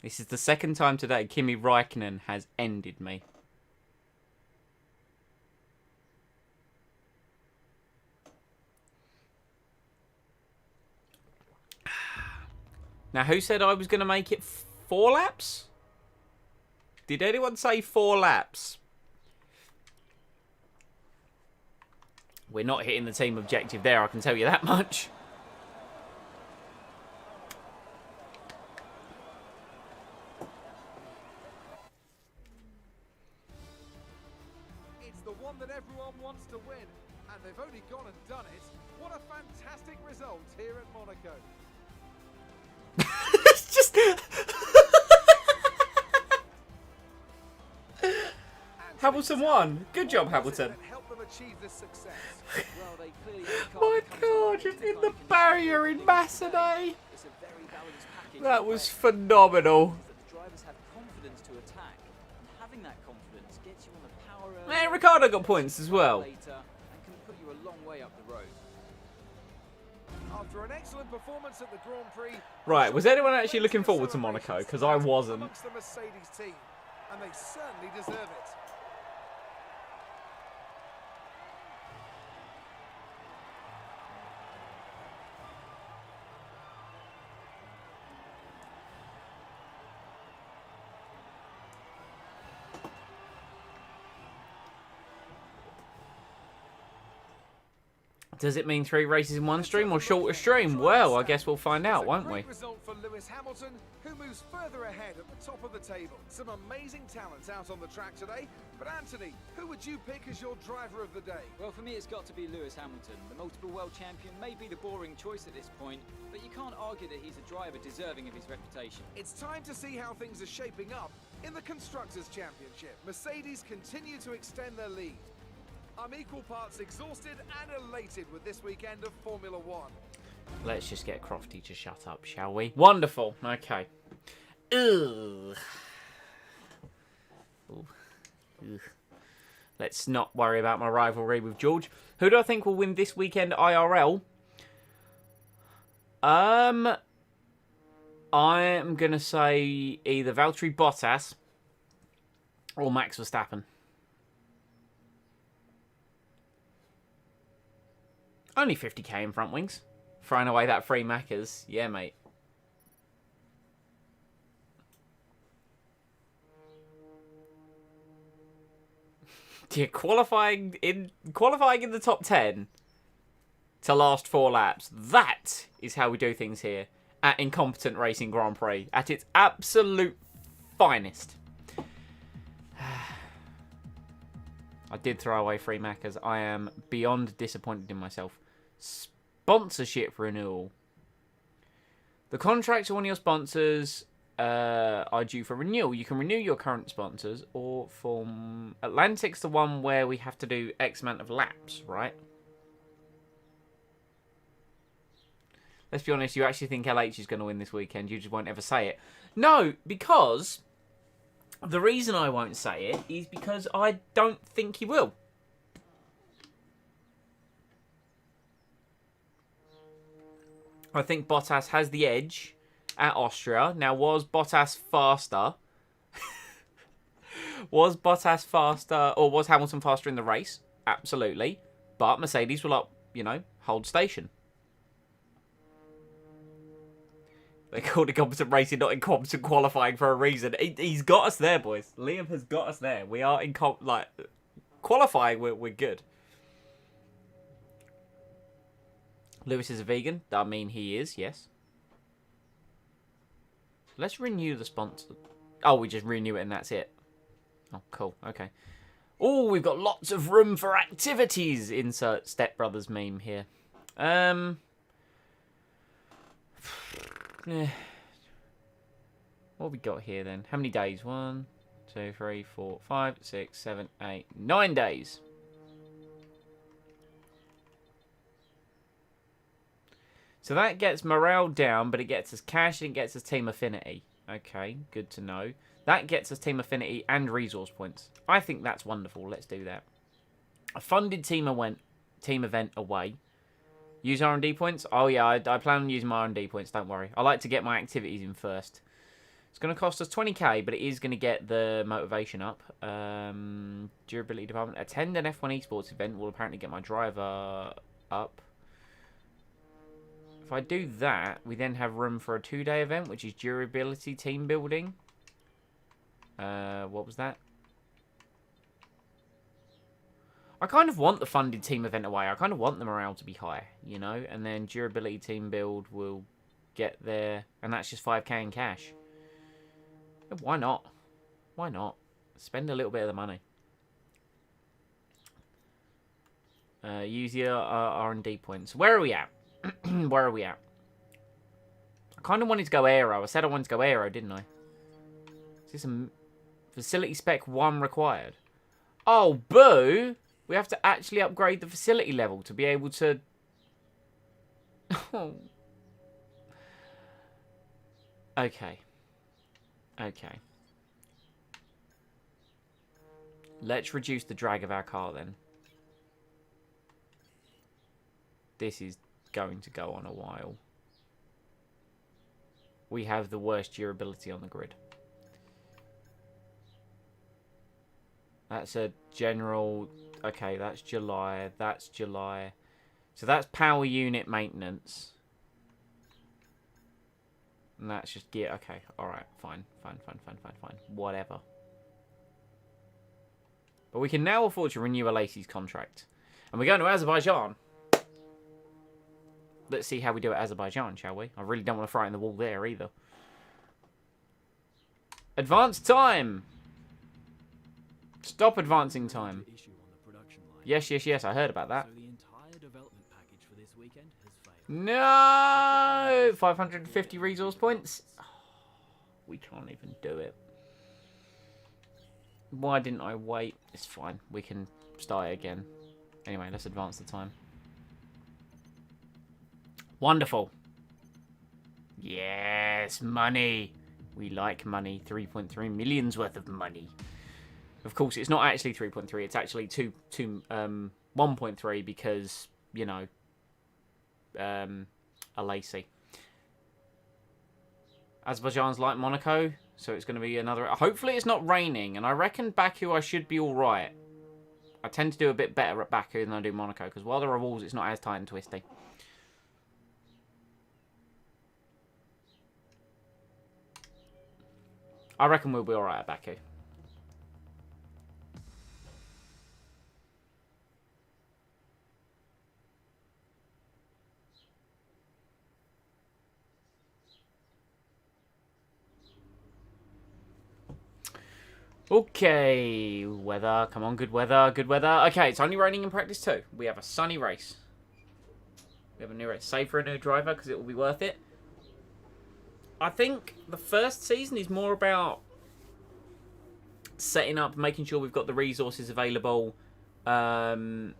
This is the second time today Kimi Räikkönen has ended me. Now, who said I was going to make it 4 laps? Did anyone say 4 laps? We're not hitting the team objective there, I can tell you that much. It's the one that everyone wants to win, and they've only gone and done it. What a fantastic result here at Monaco. It's just... Hamilton won. Good job, Hamilton. Help them achieve this success. Well, they clearly can't My become God, so just in the convincing barrier in Macedon. It's a very balanced package. That was phenomenal. That the drivers have confidence to attack, and having that confidence gets you on the power Hey, Ricardo got points as well. later and can put you a long way up the road. After an excellent performance at the Grand Prix. Right, was anyone actually looking forward to Monaco? Because I wasn't. Amongst the Mercedes team, and they certainly deserve it. Does it mean 3 races in one stream or shorter stream? Well, I guess we'll find out, won't we? Great result for Lewis Hamilton, who moves further ahead at the top of the table. Some amazing talents out on the track today. But Anthony, who would you pick as your driver of the day? Well, for me, it's got to be Lewis Hamilton. The multiple world champion may be the boring choice at this point, but you can't argue that he's a driver deserving of his reputation. It's time to see how things are shaping up in the Constructors' Championship. Mercedes continue to extend their lead. I'm equal parts exhausted and elated with this weekend of Formula One. Let's just get Crofty to shut up, shall we? Wonderful. Okay. Ugh. Ooh. Ugh. Let's not worry about my rivalry with George. Who do I think will win this weekend IRL? I'm going to say either Valtteri Bottas or Max Verstappen. Only 50k in front wings. Throwing away that free Macca's. Yeah, mate. Yeah, qualifying in the top 10 to last 4 laps. That is how we do things here at Incompetent Racing Grand Prix. At its absolute finest. I did throw away free Macca's. I am beyond disappointed in myself. Sponsorship renewal. The contracts of one of your sponsors are due for renewal. You can renew your current sponsors, or from Atlantic's the one where we have to do X amount of laps, right? Let's be honest, you actually think LH is going to win this weekend. You just won't ever say it. No, because the reason I won't say it is because I don't think he will. I think Bottas has the edge at Austria. Now, was Bottas faster? Was Bottas faster, or was Hamilton faster in the race? Absolutely. But Mercedes will hold station. They called it competent racing, not incompetent qualifying for a reason. He's got us there, boys. Liam has got us there. We are qualifying. We're good. Lewis is a vegan. I mean, he is, yes. Let's renew the sponsor. Oh, we just renew it and that's it. Oh, cool. Okay. Oh, we've got lots of room for activities. Insert Step Brothers meme here. What have we got here then? How many days? 1, 2, 3, 4, 5, 6, 7, 8, 9 days. So that gets morale down, but it gets us cash and it gets us team affinity. Okay, good to know. That gets us team affinity and resource points. I think that's wonderful. Let's do that. A funded team event away. Use R&D points? Oh yeah, I plan on using my R&D points, don't worry. I like to get my activities in first. It's going to cost us 20k, but it is going to get the motivation up. Durability department. Attend an F1 esports event will apparently get my driver up. If I do that, we then have room for a 2-day event, which is durability team building. What was that? I kind of want the funded team event away. I kind of want the morale to be high, you know? And then durability team build will get there. And that's just 5k in cash. Why not? Why not? Spend a little bit of the money. Use your R&D points. Where are we at? Where are we at? I kind of wanted to go aero. I said I wanted to go aero, didn't I? Is this a facility spec 1 required? Oh, boo! We have to actually upgrade the facility level to be able to... Okay. Okay. Let's reduce the drag of our car then. This is going to go on a while. We have the worst durability on the grid. That's a general... Okay, that's July. That's July. So that's power unit maintenance. And that's just gear. Okay, alright. Fine. Whatever. But we can now afford to renew Alesi's contract. And we're going to Azerbaijan. Let's see how we do at Azerbaijan, shall we? I really don't want to throw it in the wall there either. Advance time! Stop advancing time. Yes, I heard about that. No! 550 resource points? Oh, we can't even do it. Why didn't I wait? It's fine. We can start it again. Anyway, let's advance the time. Wonderful. Yes, money. We like money. 3.3 million's worth of money. Of course, it's not actually 3.3. It's actually 1.3 because, you know, Alesi. Azerbaijan's like Monaco, so it's going to be another... Hopefully it's not raining, and I reckon Baku I should be alright. I tend to do a bit better at Baku than I do Monaco, because while there are walls, it's not as tight and twisty. I reckon we'll be alright at Baku. Okay, weather, come on, good weather, good weather. Okay, it's only raining in practice too. We have a sunny race. We have a new race. Save for a new driver because it will be worth it. I think the first season is more about setting up, making sure we've got the resources available to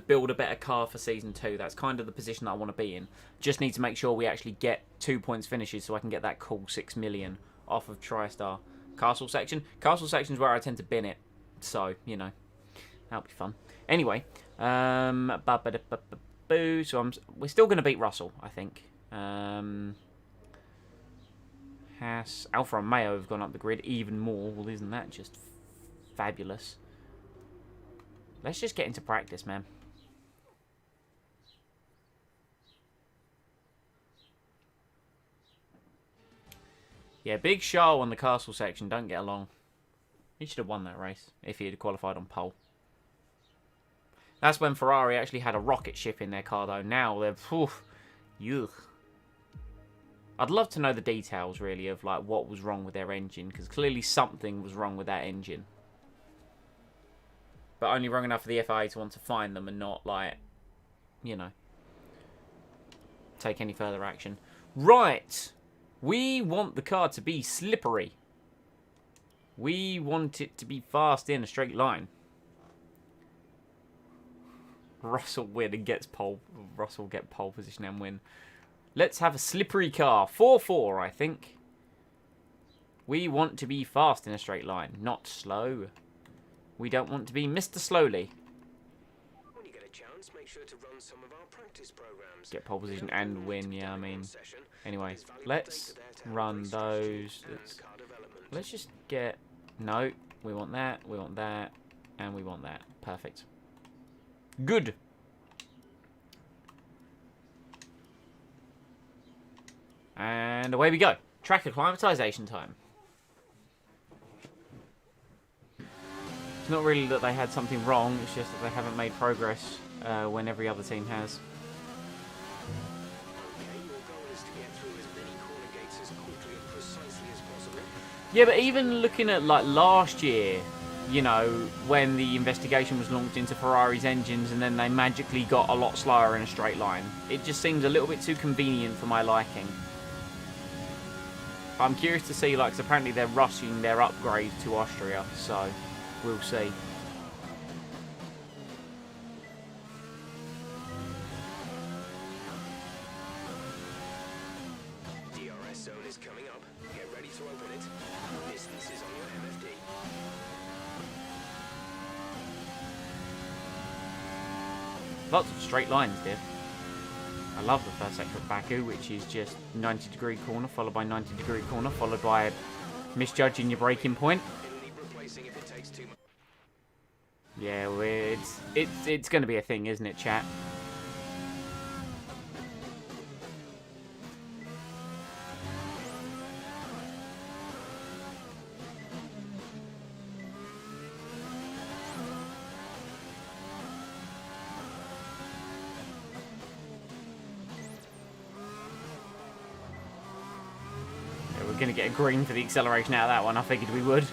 build a better car for season 2. That's kind of the position that I want to be in. Just need to make sure we actually get 2 points finishes so I can get that cool 6 million off of TriStar. Castle section. Castle section is where I tend to bin it. So, you know, that'll be fun. Anyway, so we're still going to beat Russell, I think. Haas, Alfa Romeo have gone up the grid even more. Well, isn't that just fabulous? Let's just get into practice, man. Yeah, Big Charles on the castle section don't get along. He should have won that race if he had qualified on pole. That's when Ferrari actually had a rocket ship in their car, though. Now they're... Yuck. I'd love to know the details, really, of like what was wrong with their engine, because clearly something was wrong with that engine. But only wrong enough for the FIA to want to find them and not, like, you know, take any further action. Right. We want the car to be slippery. We want it to be fast in a straight line. Russell win and gets pole. Russell get pole position and win. Let's have a slippery car. 4-4, I think. We want to be fast in a straight line, not slow. We don't want to be Mr. Slowly. When you get a chance, make sure to run some of our practice programs. Get pole position and win, yeah, I mean. Anyway, let's run those. Let's just get... No, we want that, and we want that. Perfect. Good. And away we go. Track acclimatization time. It's not really that they had something wrong, it's just that they haven't made progress when every other team has. Yeah, but even looking at like last year, you know, when the investigation was launched into Ferrari's engines and then they magically got a lot slower in a straight line, it just seems a little bit too convenient for my liking. But I'm curious to see, like, 'cause apparently they're rushing their upgrade to Austria, so we'll see. DRS zone is coming up. Get ready to open it. Distance is on your MFD. Lots of straight lines, dude. I love the first sector of Baku, which is just 90-degree corner, followed by 90-degree corner, followed by misjudging your braking point. Yeah, well, it's going to be a thing, isn't it, chat? We're going to get a green for the acceleration out of that one. I figured we would.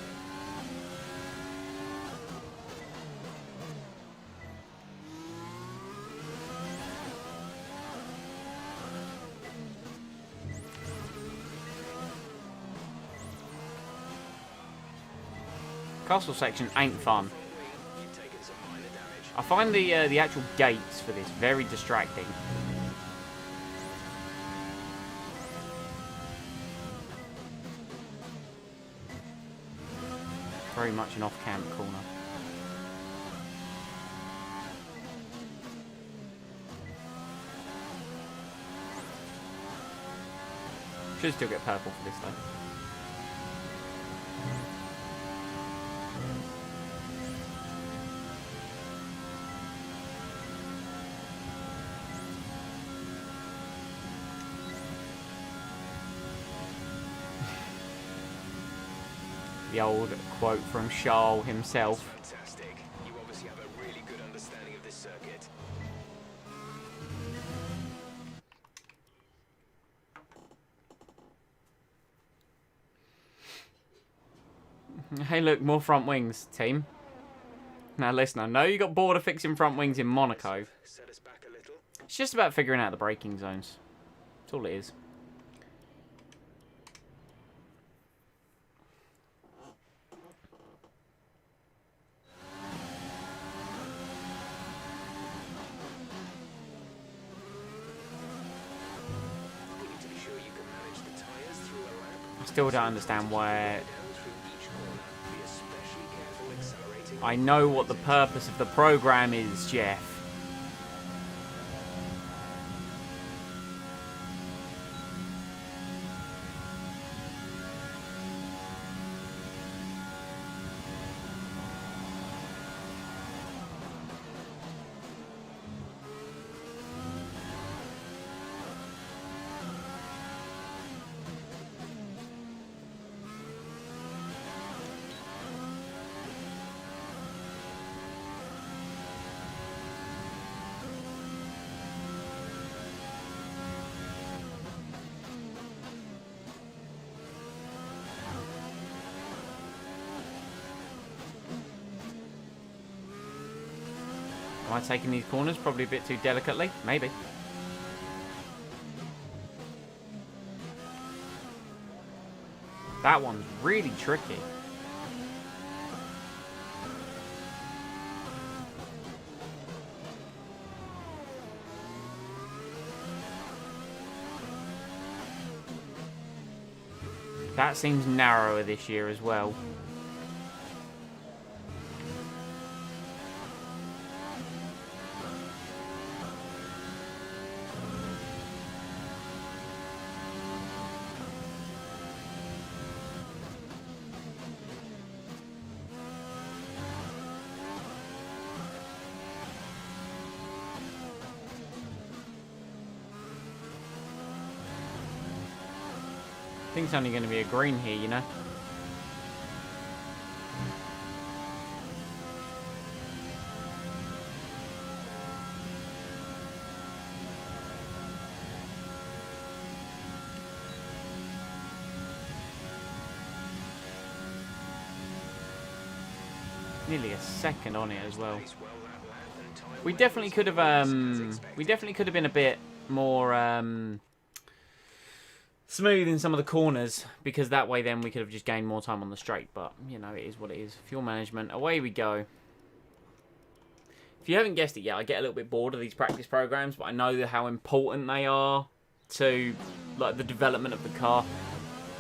Castle section ain't fun. I find the actual gates for this very distracting. Very much an off-camp corner. Should still get purple for this though. The old quote from Charles himself. Fantastic. You obviously have a really good understanding of this circuit. Hey, look, more front wings, team. Now, listen, I know you got bored of fixing front wings in Monaco. Set us back a little. It's just about figuring out the braking zones. That's all it is. We need to be sure you can manage the tires through a lap. I still don't understand why. Down through each corner. Be especially careful accelerating. I know what the purpose of the program is, Jeff. Am I taking these corners probably a bit too delicately? Maybe. That one's really tricky. That seems narrower this year as well. I think it's only going to be a green here, you know. Nearly a second on it as well. We definitely could have been a bit more smooth in some of the corners, because that way then we could have just gained more time on the straight. But you know, it is what it is. Fuel management, away we go. If you haven't guessed it yet, I get a little bit bored of these practice programs, but I know how important they are to like the development of the car.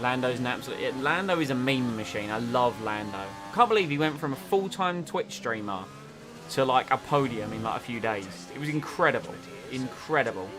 Lando's an absolute... Lando is a meme machine. I love Lando. Can't believe he went from a full-time Twitch streamer to like a podium in like a few days. It was incredible. Incredible.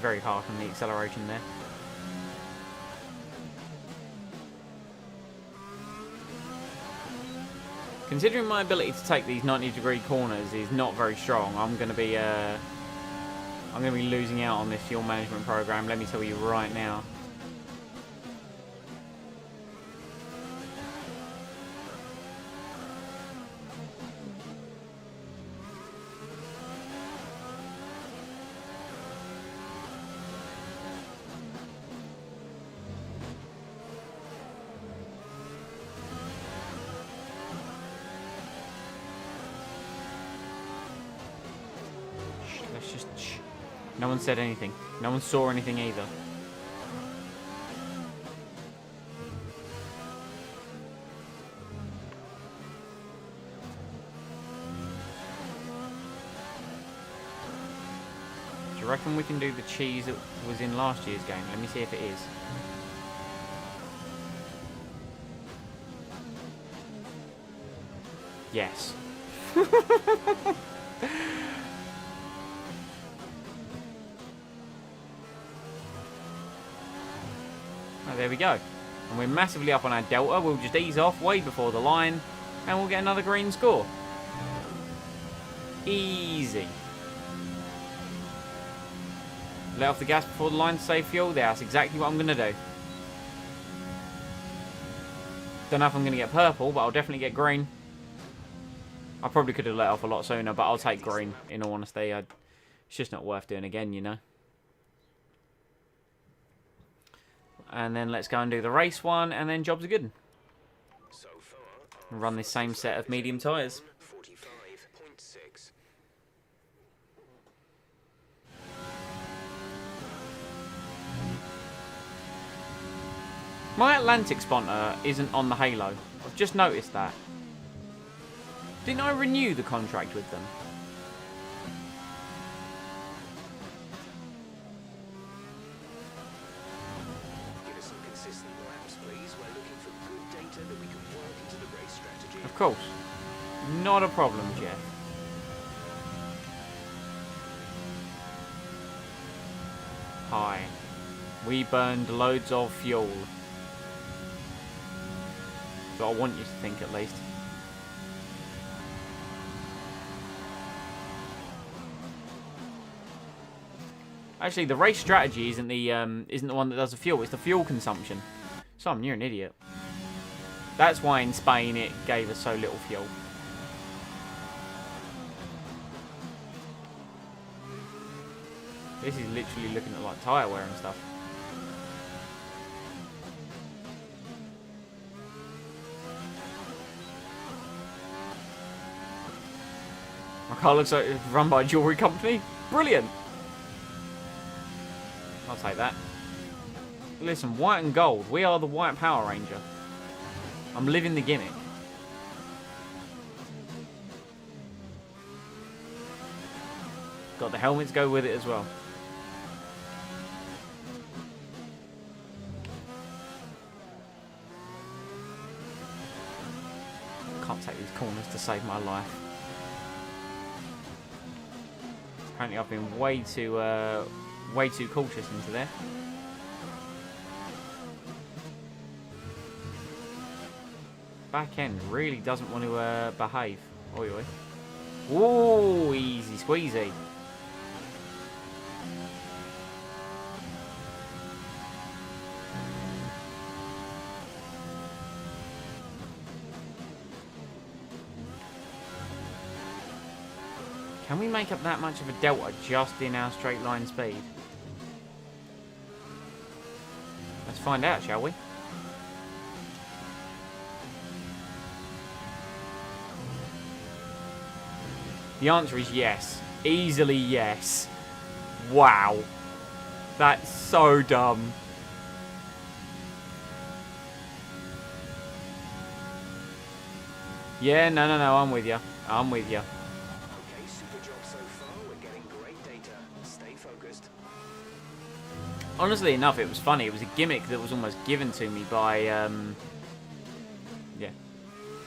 Very hard on the acceleration there. Considering my ability to take these 90-degree corners is not very strong, I'm going to be losing out on this fuel management program. Let me tell you right now. No one said anything. No one saw anything either. Do you reckon we can do the cheese that was in last year's game? Let me see if it is. Yes. Oh, there we go. And we're massively up on our delta. We'll just ease off way before the line, and we'll get another green score. Easy. Let off the gas before the line to save fuel. That's exactly what I'm going to do. Don't know if I'm going to get purple, but I'll definitely get green. I probably could have let off a lot sooner, but I'll take green, in all honesty. It's just not worth doing again, you know. And then let's go and do the race one, and then jobs are good. So far, Run this same set of medium tyres. 45.6. My Atlantic sponsor isn't on the Halo. I've just noticed that. Didn't I renew the contract with them? Give us some consistent laps, please. We're looking for good data that we can work into the race strategy. Of course. Not a problem, Jeff. Hi. We burned loads of fuel. But I want you to think, at least. Actually, the race strategy isn't the one that does the fuel. It's the fuel consumption. Simon, you're an idiot. That's why in Spain it gave us so little fuel. This is literally looking at like tyre wear and stuff. My car looks like it's run by a jewellery company. Brilliant. I'll take that. Listen, white and gold. We are the White Power Ranger. I'm living the gimmick. Got the helmet to go with it as well. Can't take these corners to save my life. Apparently I've been way too cautious into there. Back end really doesn't want to behave. Oi, oi. Ooh, easy squeezy. Can we make up that much of a delta just in our straight line speed? Let's find out, shall we? The answer is yes. Easily yes. Wow. That's so dumb. Yeah, no, I'm with you. I'm with you. Okay, super job so far. We're getting great data. Stay focused. Honestly enough, it was funny. It was a gimmick that was almost given to me by,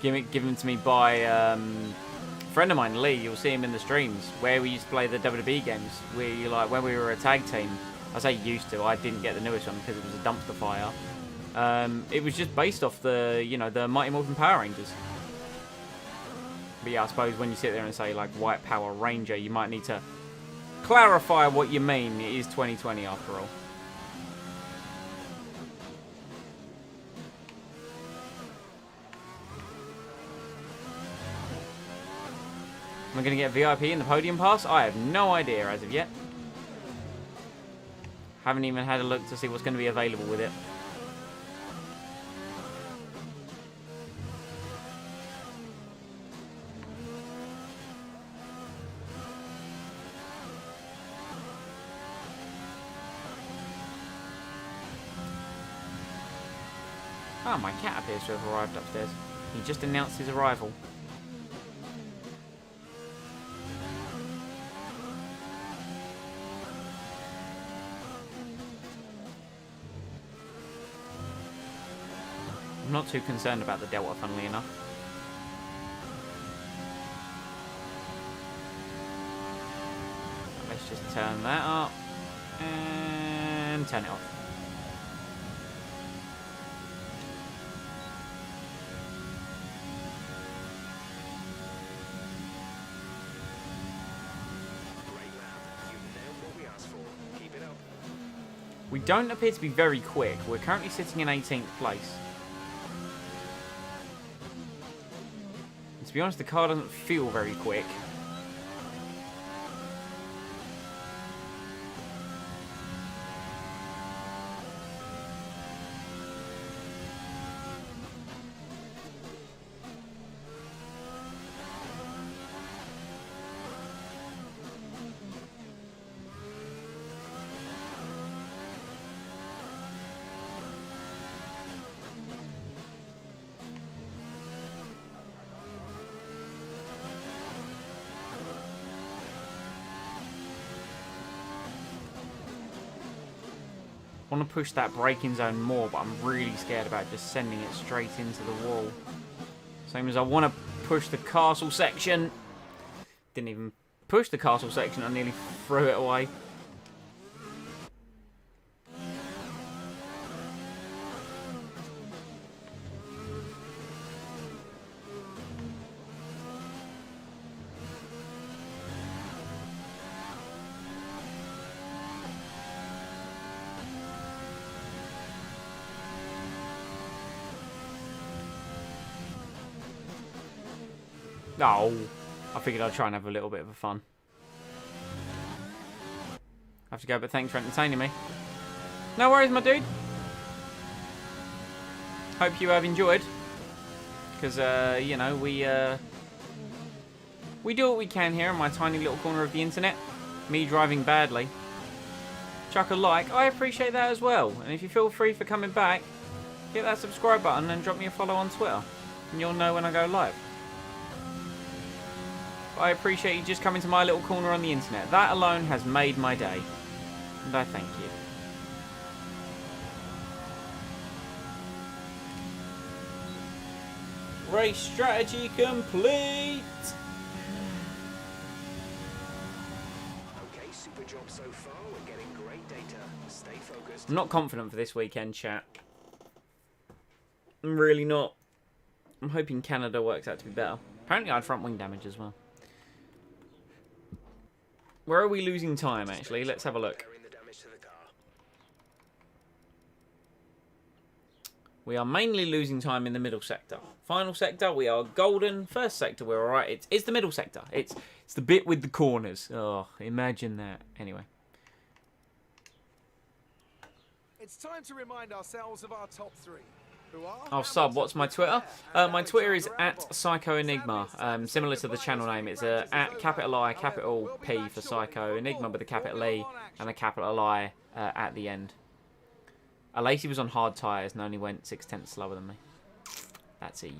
gimmick given to me by, a friend of mine, Lee. You'll see him in the streams where we used to play the WWE games. Like when we were a tag team. I say used to. I didn't get the newest one because it was a dumpster fire. It was just based off the, the Mighty Morphin Power Rangers. But yeah, I suppose when you sit there and say like White Power Ranger, you might need to clarify what you mean. It is 2020 after all. Am I going to get VIP in the podium pass? I have no idea as of yet. Haven't even had a look to see what's going to be available with it. Oh, my cat appears to have arrived upstairs. He just announced his arrival. I'm not too concerned about the delta, funnily enough. let's just turn that up and turn it off. We don't appear to be very quick. We're currently sitting in 18th place. And to be honest, the car doesn't feel very quick. I want to push that braking zone more, but I'm really scared about just sending it straight into the wall. Same as I want to push the castle section. Didn't even push the castle section, I nearly threw it away. Oh, I figured I'd try and have a little bit of a fun. I have to go, but thanks for entertaining me. No worries, my dude. Hope you have enjoyed. Because, you know, we do what we can here in my tiny little corner of the internet. Me driving badly. Chuck a like. I appreciate that as well. And if you feel free for coming back, hit that subscribe button and drop me a follow on Twitter. And you'll know when I go live. I appreciate you just coming to my little corner on the internet. That alone has made my day. And I thank you. Race strategy complete! Okay, super job so far. We're getting great data. Stay focused. I'm not confident for this weekend, chat. I'm really not. I'm hoping Canada works out to be better. Apparently I had front wing damage as well. Where are we losing time, actually? Let's have a look. We are mainly losing time in the middle sector. Final sector, we are golden. First sector, we're alright. It's the middle sector. It's the bit with the corners. Oh, imagine that. Anyway. It's time to remind ourselves of our top three. Oh, sub, what's my Twitter? My Twitter is @PsychoEnigma. Similar to the channel name, it's at capital I, capital P for Psycho, Enigma with a capital E and a capital I at the end. Lacey was on hard tyres and only went 6/10 slower than me. That's a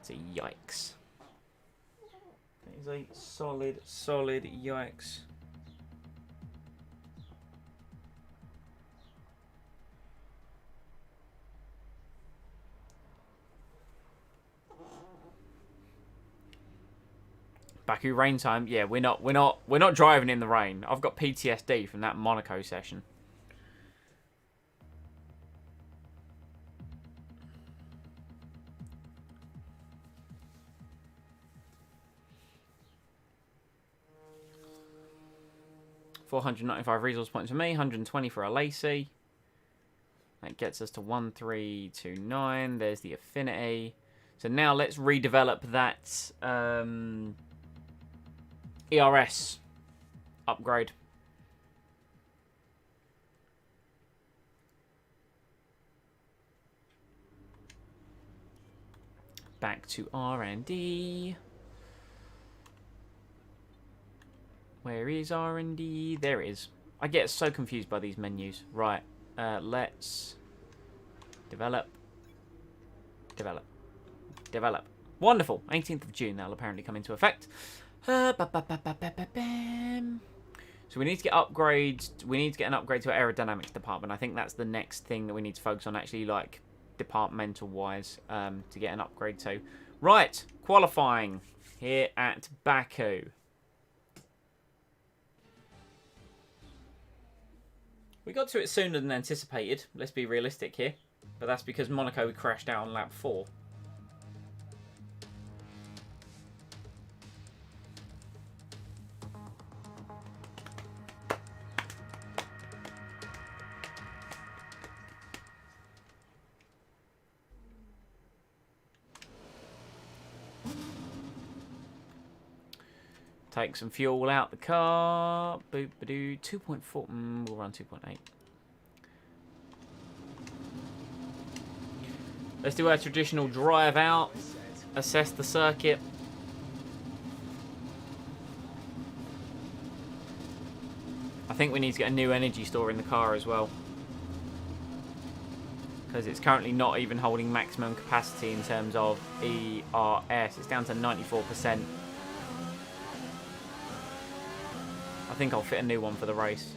yikes. That is a solid yikes. Baku rain time. Yeah, we're not driving in the rain. I've got PTSD from that Monaco session. $495 resource points for me, 120 for a Lacey. That gets us to 1329. There's the affinity. So now let's redevelop that ERS upgrade. Back to R&D. Where is R&D? There it is. I get so confused by these menus. Right. Let's develop. Wonderful. 18th of June, that'll apparently come into effect. So we need to get upgrades. We need to get an upgrade to our aerodynamics department. I think that's the next thing that we need to focus on, actually, like departmental wise, to get an upgrade to. Right, qualifying here at Baku. We got to it sooner than anticipated. Let's be realistic here. But that's because Monaco crashed out on lap 4. Take some fuel out the car. Boop ba doo. 2.4. We'll run 2.8. Let's do our traditional drive out. Assess the circuit. I think we need to get a new energy store in the car as well, because it's currently not even holding maximum capacity in terms of ERS. It's down to 94%. I think I'll fit a new one for the race.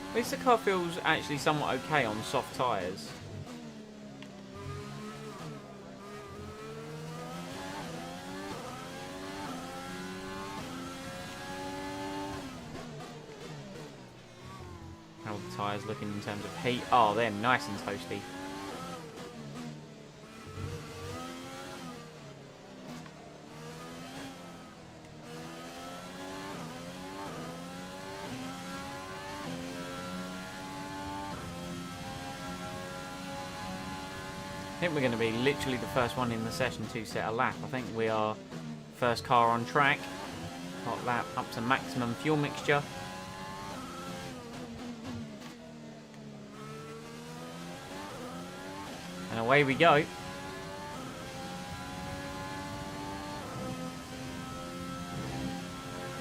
At least the car feels actually somewhat okay on soft tyres. How are the tyres looking in terms of heat? Oh, they're nice and toasty. I think we're going to be literally the first one in the session to set a lap. I think we are first car on track. Hot lap up to maximum fuel mixture. And away we go.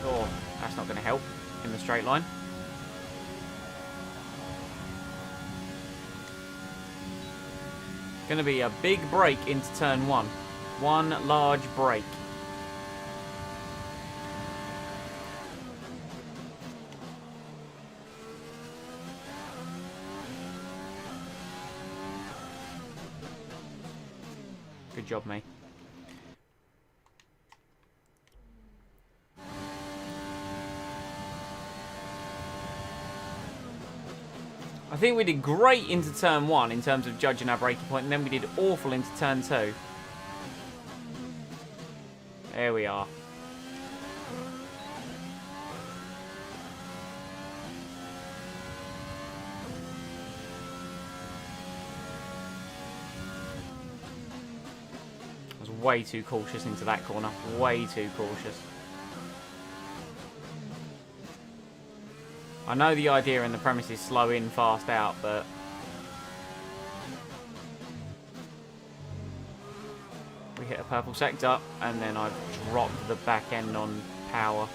Oh, that's not going to help in the straight line. Going to be a big break into turn 1. One large break. Good job, mate. I think we did great into turn 1 in terms of judging our braking point, and then we did awful into turn 2. There we are. I was way too cautious into that corner. Way too cautious. I know the idea and the premise is slow in, fast out, but we hit a purple sector and then I've dropped the back end on power.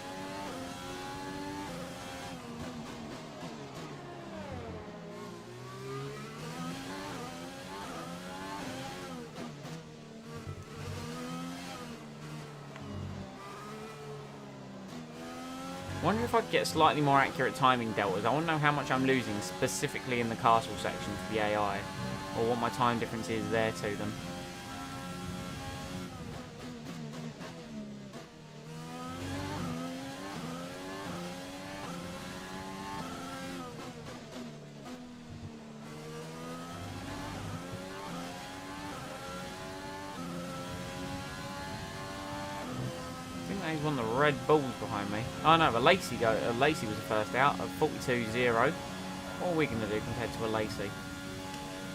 I wonder if I could get slightly more accurate timing deltas. I want to know how much I'm losing specifically in the castle section to the AI, or what my time difference is there to them. He's one of the Red Bulls behind me. Oh no, but Lacey was the first out at 42.0. What are we going to do compared to a Lacey?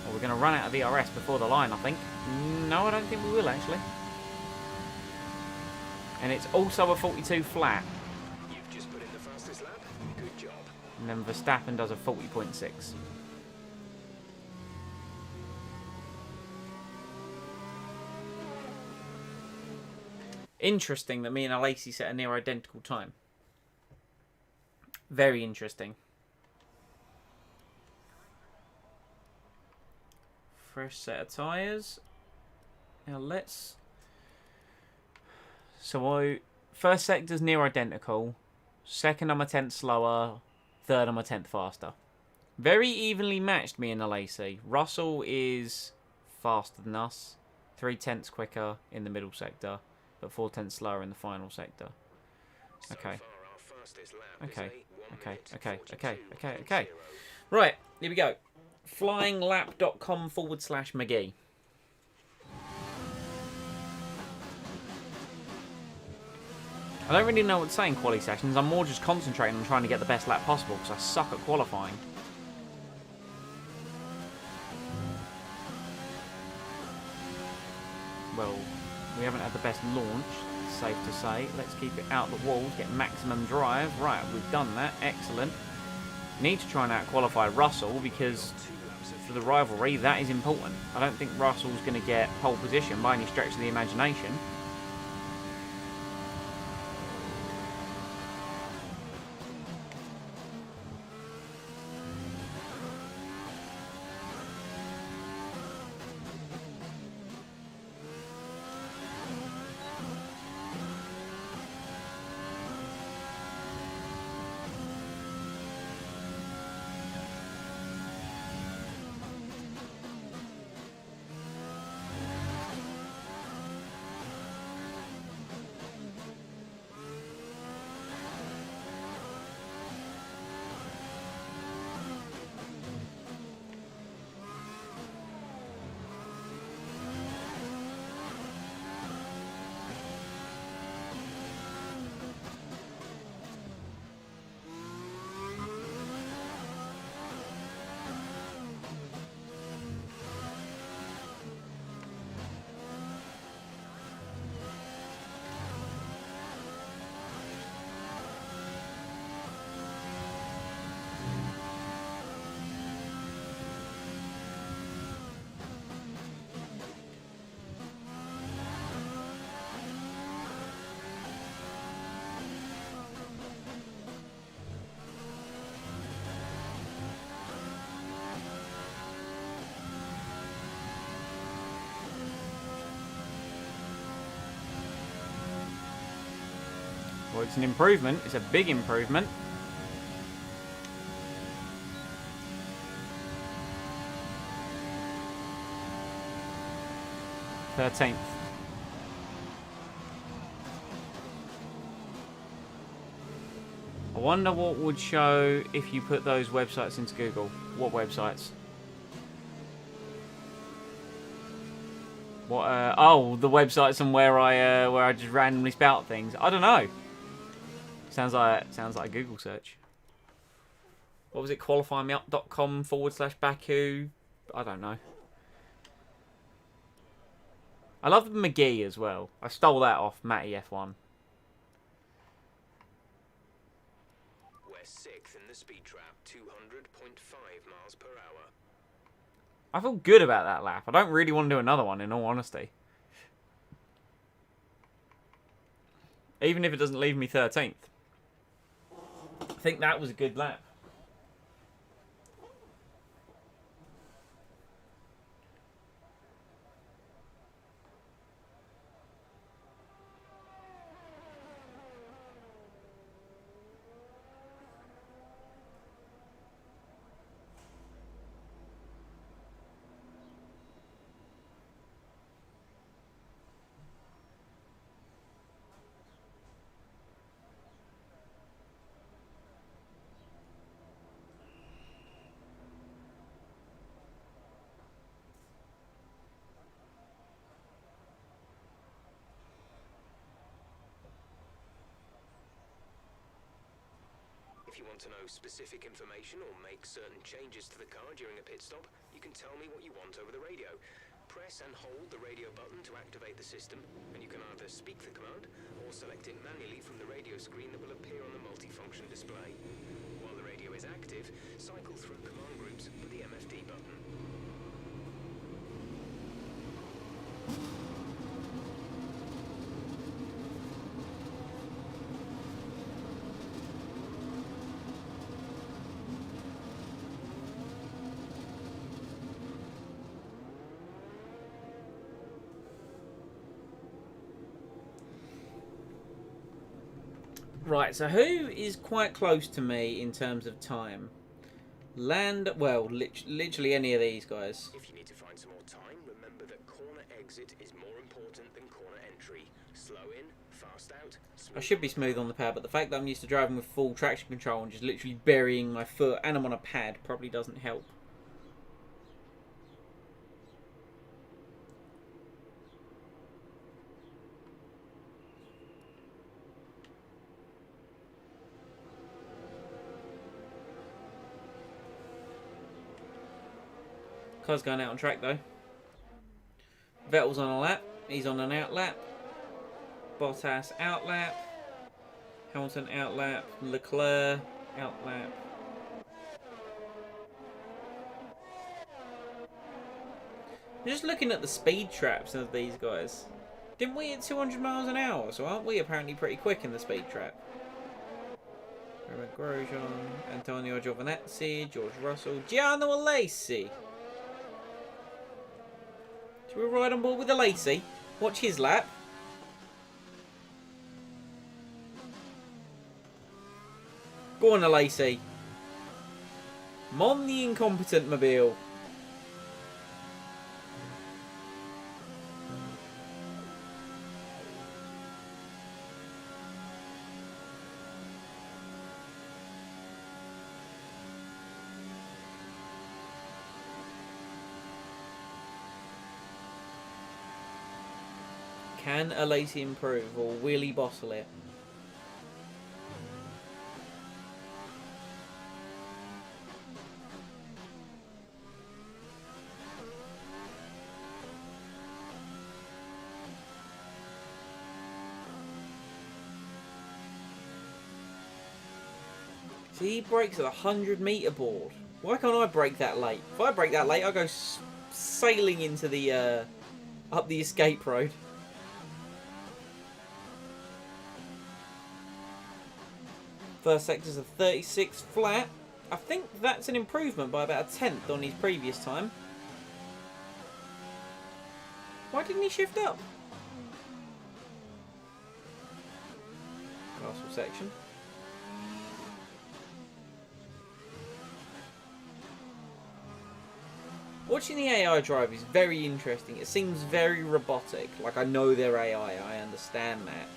Well, we're going to run out of ERS before the line, I think. No, I don't think we will, actually. And it's also a 42 flat. You've just put in the fastest lap. Good job. And then Verstappen does a 40.6. Interesting that me and Lacey set a near identical time. Very interesting. Fresh set of tyres. Now let's So first sector's near identical. Second, I'm a tenth slower. Third, I'm a tenth faster. Very evenly matched, me and the Lacey. Russell is faster than us. 3/10 quicker in the middle sector, but 4/10 slower in the final sector. Okay. Okay. Right, here we go. flyinglap.com/McGee. I don't really know what to say in quali sessions. I'm more just concentrating on trying to get the best lap possible because I suck at qualifying. Well, we haven't had the best launch, safe to say. Let's keep it out the walls, get maximum drive. Right, we've done that. Excellent. Need to try and out-qualify Russell because for the rivalry, that is important. I don't think Russell's going to get pole position by any stretch of the imagination. Well, it's an improvement. It's a big improvement. "13th. I wonder what would show if you put those websites into Google. What websites? What? Oh, the websites and where I just randomly spout things. I don't know. Sounds like a Google search. What was it? qualifymeup.com/Baku. I don't know. I love McGee as well. I stole that off Matty F1. We're 6th in the speed trap, 200.5 miles per hour. I feel good about that lap. I don't really want to do another one, in all honesty. Even if it doesn't leave me 13th. I think that was a good lap. If you want to know specific information or make certain changes to the car during a pit stop, you can tell me what you want over the radio. Press and hold the radio button to activate the system, and you can either speak the command or select it manually from the radio screen that will appear on the multifunction display. While the radio is active, cycle through command groups with the MFD button. Right, so who is quite close to me in terms of time? Land, well, literally any of these guys. If you need to find some more time, remember that corner exit is more important than corner entry. Slow in, fast out. I should be smooth on the pad, but the fact that I'm used to driving with full traction control and just literally burying my foot and I'm on a pad probably doesn't help. Car's going out on track though. Vettel's on a lap. He's on an out lap. Bottas out lap. Hamilton out lap. Leclerc out lap. Just looking at the speed traps of these guys. Didn't we hit 200 miles an hour? So aren't we apparently pretty quick in the speed trap? Grosjean, Antonio Giovinazzi, George Russell, Gianni Alesi. Should we ride on board with Alesi? Watch his lap. Go on, Alesi. Mon the incompetent mobile. Can Alesi improve or will he bottle it? See, he breaks at the 100-metre board. Why can't I break that late? If I break that late, I go sailing into the up the escape road. First sector's a 36 flat. I think that's an improvement by about a tenth on his previous time. Why didn't he shift up? Castle section. Watching the AI drive is very interesting. It seems very robotic. Like, I know they're AI, I understand that.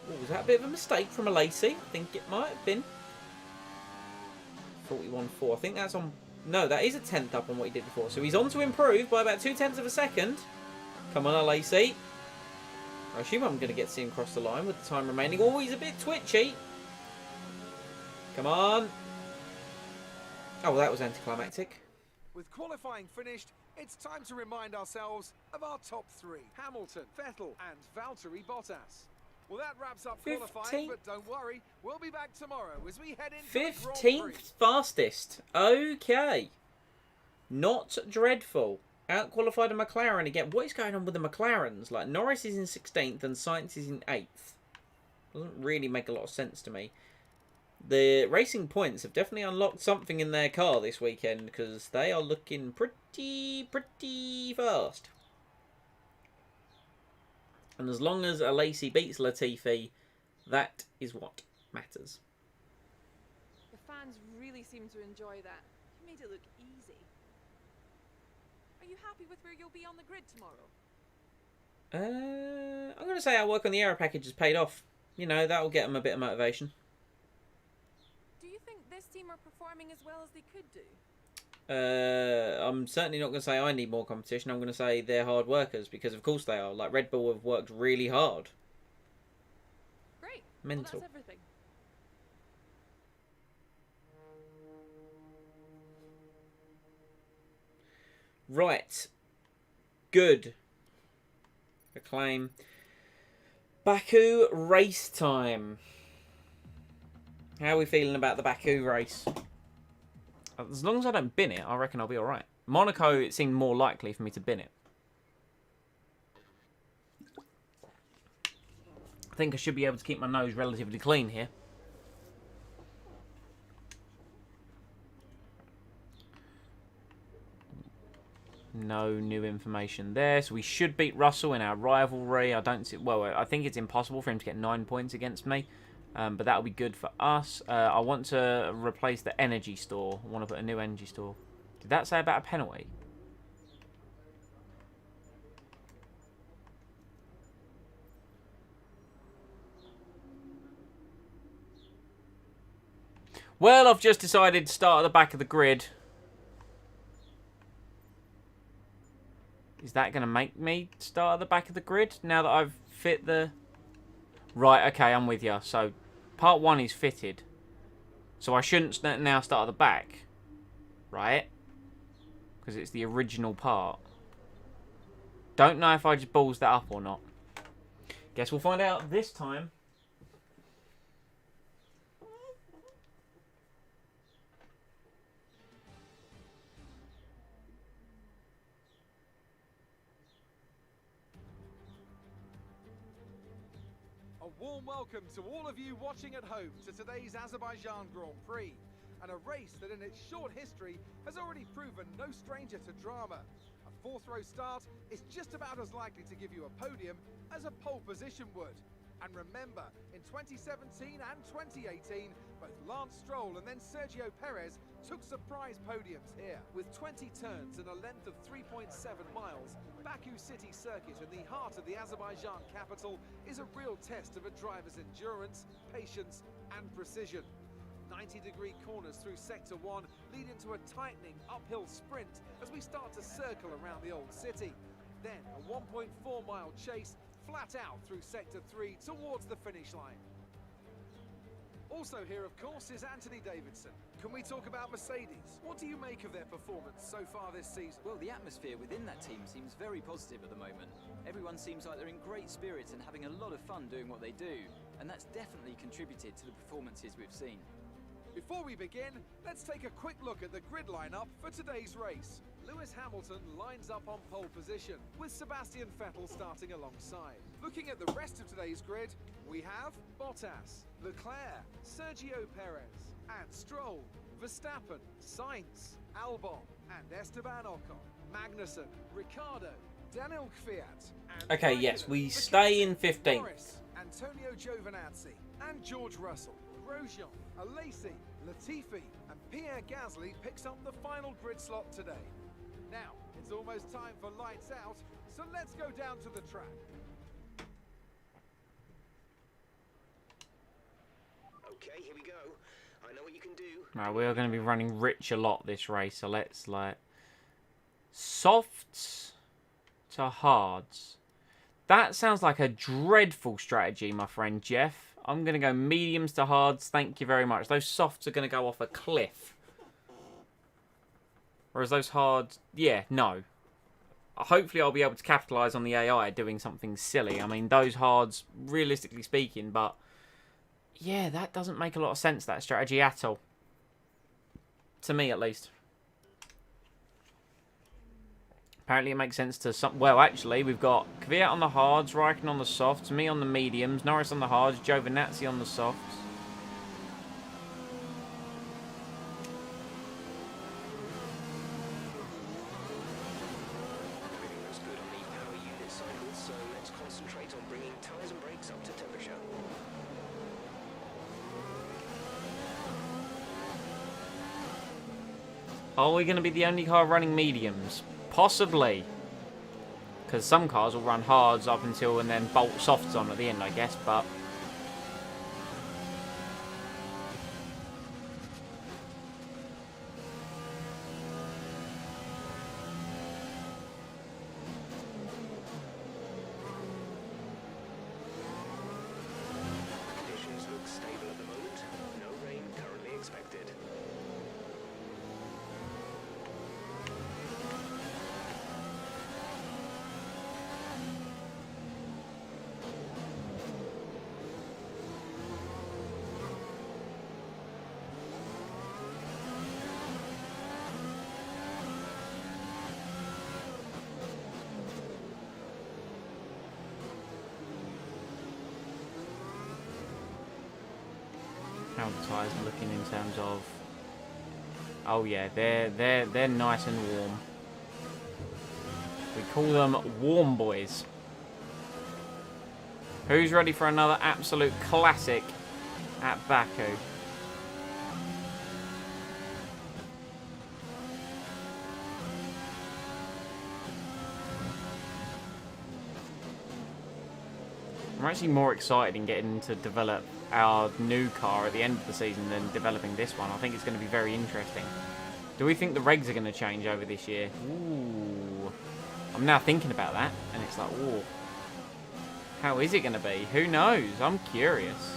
Oh, was that a bit of a mistake from Alesi? I think it might have been. 41.4. I think that's on... No, that is a tenth up on what he did before. So he's on to improve by about 0.2 of a second. Come on, Alesi. I assume I'm going to get to see him cross the line with the time remaining. Oh, he's a bit twitchy. Come on. Oh, well, that was anticlimactic. With qualifying finished, it's time to remind ourselves of our top three. Hamilton, Vettel and Valtteri Bottas. Well, that wraps up qualifying, but don't worry, we'll be back tomorrow as we head into the Grand Prix. 15th fastest. Okay. Not dreadful. Out-qualified a McLaren again. What is going on with the McLarens? Like, Norris is in 16th and Sainz is in 8th. Doesn't really make a lot of sense to me. The Racing Points have definitely unlocked something in their car this weekend because they are looking pretty fast. And as long as Alesi beats Latifi, that is what matters. The fans really seem to enjoy that. You made it look easy. Are you happy with where you'll be on the grid tomorrow? I'm going to say our work on the aero package has paid off. You know, that'll get them a bit of motivation. Do you think this team are performing as well as they could do? I'm certainly not going to say I need more competition. I'm going to say they're hard workers because of course they are. Like, Red Bull have worked really hard. Great. Mental. Well, that's everything. Right. Good. Acclaim. Baku race time. How are we feeling about the Baku race? As long as I don't bin it, I reckon I'll be alright. Monaco, it seemed more likely for me to bin it. I think I should be able to keep my nose relatively clean here. new information there. So we should beat Russell in our rivalry. I don't see... Well, I think it's impossible for him to get 9 points against me. But that'll be good for us. I want to replace the energy store. I want to put a new energy store. Did that say about a penalty? Well, I've just decided to start at the back of the grid. Is that going to make me start at the back of the grid now that I've fit the... Right, okay, I'm with you. So, part 1 is fitted. So I shouldn't now start at the back. Right? Because it's the original part. Don't know if I just balls that up or not. Guess we'll find out this time. A warm welcome to all of you watching at home to today's Azerbaijan Grand Prix, and a race that in its short history has already proven no stranger to drama. A fourth row start is just about as likely to give you a podium as a pole position would. And remember, in 2017 and 2018, both Lance Stroll and then Sergio Perez took surprise podiums here. With 20 turns and a length of 3.7 miles, Baku City Circuit in the heart of the Azerbaijan capital is a real test of a driver's endurance, patience and precision. 90-degree corners through Sector 1 lead into a tightening uphill sprint as we start to circle around the old city. Then a 1.4-mile chase flat out through Sector 3 towards the finish line. Also here, of course, is Anthony Davidson. Can we talk about Mercedes? What do you make of their performance so far this season? Well, the atmosphere within that team seems very positive at the moment. Everyone seems like they're in great spirits and having a lot of fun doing what they do, and that's definitely contributed to the performances we've seen. Before we begin, let's take a quick look at the grid lineup for today's race. Lewis Hamilton lines up on pole position, with Sebastian Vettel starting alongside. Looking at the rest of today's grid, we have Bottas, Leclerc, Sergio Perez, and Stroll, Verstappen, Sainz, Albon, and Esteban Ocon, Magnussen, Ricciardo, Daniel Kvyat, and Okay, Raikkonen, yes, we stay in 15th. Norris, Antonio Giovinazzi, and George Russell. Grosjean, Alesi, Latifi, and Pierre Gasly picks up the final grid slot today. Now, it's almost time for lights out, so let's go down to the track. Okay, here we go. I know what you can do. Right, we are going to be running rich a lot this race, so let's like softs to hards. That sounds like a dreadful strategy, my friend Jeff. I'm going to go mediums to hards. Thank you very much. Those softs are going to go off a cliff. Whereas those hards, yeah, no. Hopefully I'll be able to capitalise on the AI doing something silly. I mean, those hards, realistically speaking, but yeah, that doesn't make a lot of sense, that strategy at all. To me, at least. Apparently it makes sense to some... Well, actually, we've got Kvyat on the hards, Raikkonen on the softs, me on the mediums, Norris on the hards, Giovinazzi on the softs. Everything looks good on the power unit cycle, so let's concentrate on bringing tyres and brakes up to temperature. Are we going to be the only car running mediums? Possibly. Because some cars will run hards up until and then bolt softs on at the end, I guess, but... Conditions look stable at the moment. No rain currently expected. How the tyres are looking in terms of... Oh yeah, they're nice and warm. We call them warm boys. Who's ready for another absolute classic at Baku? I'm actually more excited in getting to develop our new car at the end of the season than developing this one. I think it's going to be very interesting. Do we think the regs are going to change over this year? Ooh. I'm now thinking about that, and it's like, ooh. How is it going to be? Who knows? I'm curious.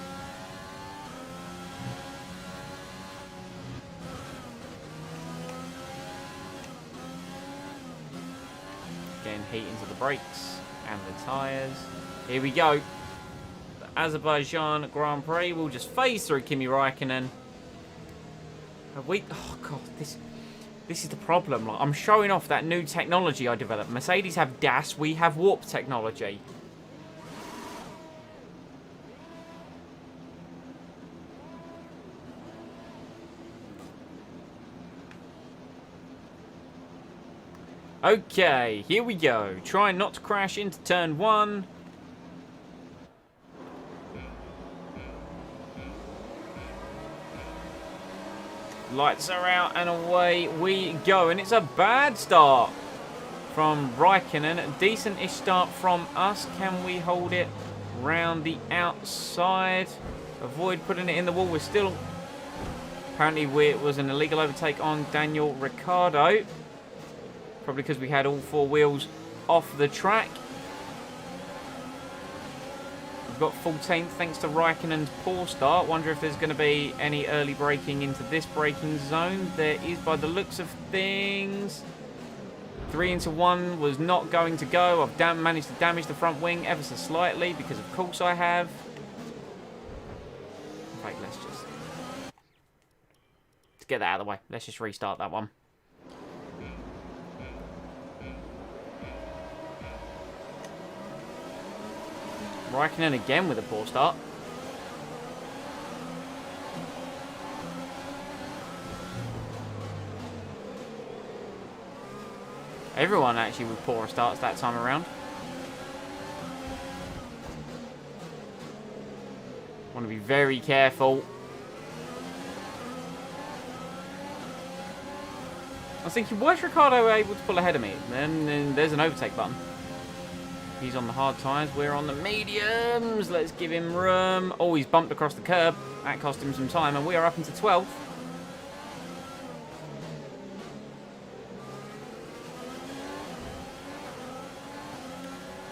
Getting heat into the brakes and the tyres. Here we go. The Azerbaijan Grand Prix will just phase through Kimi Raikkonen. Have we... Oh, God. This is the problem. Like, I'm showing off that new technology I developed. Mercedes have DAS. We have warp technology. Okay, here we go. Trying not to crash into turn 1. Lights are out and away we go. And it's a bad start from Raikkonen. A decent-ish start from us. Can we hold it round the outside? Avoid putting it in the wall. We're still... Apparently it was an illegal overtake on Daniel Ricciardo. Probably because we had all 4 wheels off the track. We've got 14th thanks to Raikkonen's poor start. Wonder if there's going to be any early braking into this braking zone. There is by the looks of things. 3 into 1 was not going to go. I've managed to damage the front wing ever so slightly because of course I have. In fact, let's just get that out of the way. Let's just restart that one. Raikkonen again with a poor start. Everyone actually with poorer starts that time around. Want to be very careful. I was thinking, why is Ricciardo able to pull ahead of me? Then there's an overtake button. He's on the hard tyres. We're on the mediums. Let's give him room. Oh, he's bumped across the curb. That cost him some time. And we are up into 12th.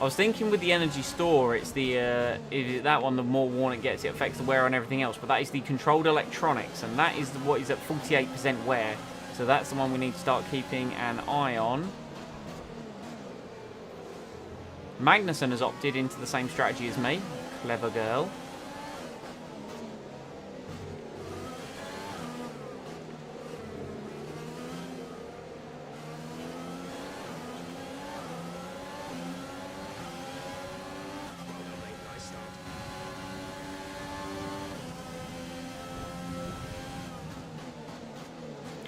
I was thinking with the energy store, it's the that one, the more worn it gets, it affects the wear and everything else. But that is the controlled electronics. And that is what is at 48% wear. So that's the one we need to start keeping an eye on. Magnussen has opted into the same strategy as me. Clever girl.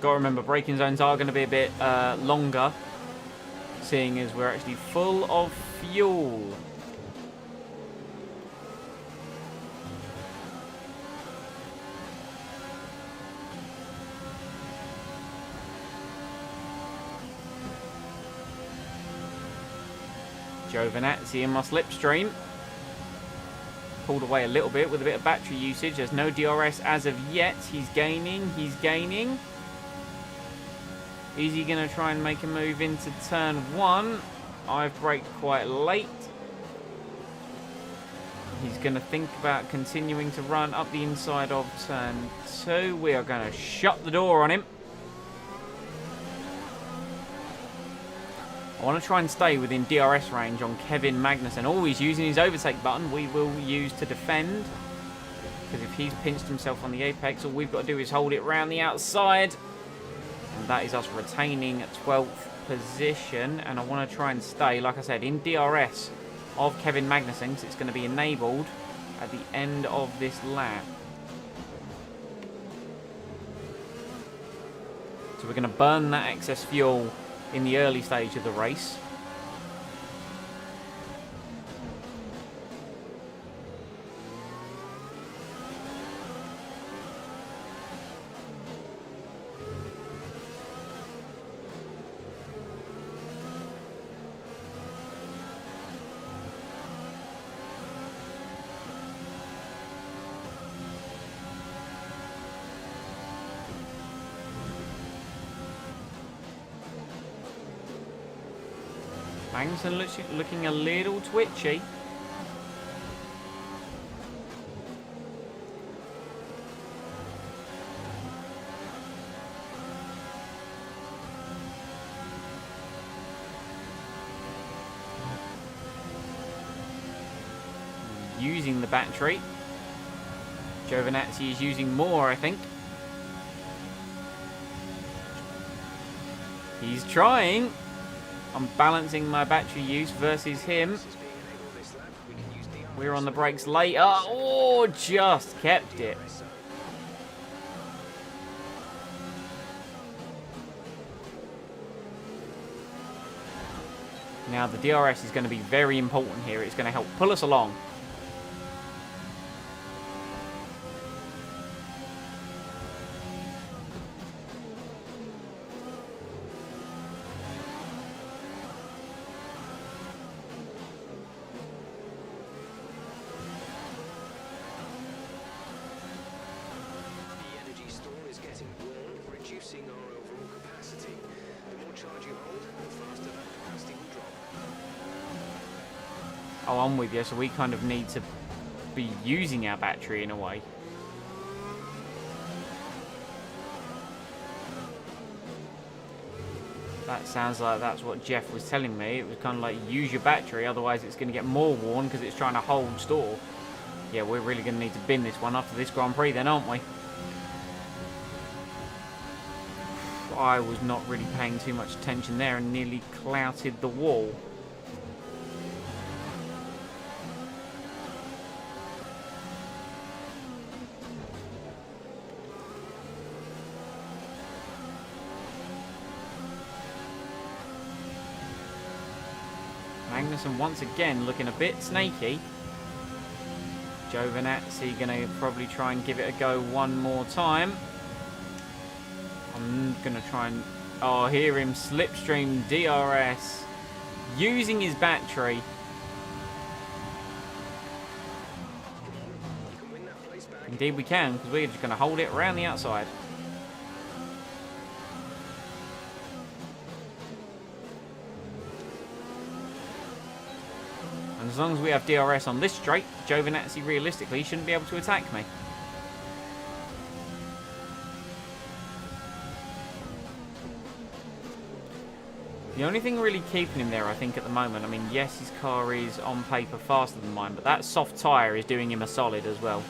Got to remember, braking zones are going to be a bit longer, seeing as we're actually full of fuel. Giovinazzi in my slipstream. Pulled away a little bit with a bit of battery usage. There's no DRS as of yet. He's gaining. He's gaining. Is he going to try and make a move into turn 1? I've braked quite late. He's going to think about continuing to run up the inside of turn 2. We are going to shut the door on him. I want to try and stay within DRS range on Kevin Magnussen. Oh, he's using his overtake button. We will use to defend. Because if he's pinched himself on the apex, all we've got to do is hold it round the outside. And that is us retaining 12th position. And I want to try and stay, like I said, in DRS of Kevin Magnussen, because it's going to be enabled at the end of this lap. So we're going to burn that excess fuel in the early stage of the race. Magnussen looking a little twitchy. Using the battery. Giovinazzi is using more, I think. He's trying. I'm balancing my battery use versus him. We're on the brakes later. Oh, just kept it. Now the DRS is going to be very important here. It's going to help pull us along. Reducing our overall capacity. The more charge you hold, the faster that capacity will drop. Oh, I'm with you. So we kind of need to be using our battery in a way. That sounds like that's what Jeff was telling me. It was kind of like use your battery, otherwise it's going to get more worn because it's trying to hold store. Yeah, we're really going to need to bin this one after this Grand Prix then, aren't we? I was not really paying too much attention there and nearly clouted the wall. Magnussen once again looking a bit snaky. Giovinazzi going to probably try and give it a go one more time. I'm going to try and... Oh, hear him slipstream DRS. Using his battery. Indeed we can, because we're just going to hold it around the outside. And as long as we have DRS on this straight, Giovinazzi realistically shouldn't be able to attack me. The only thing really keeping him there, I think, at the moment, I mean, yes, his car is on paper faster than mine, but that soft tyre is doing him a solid as well.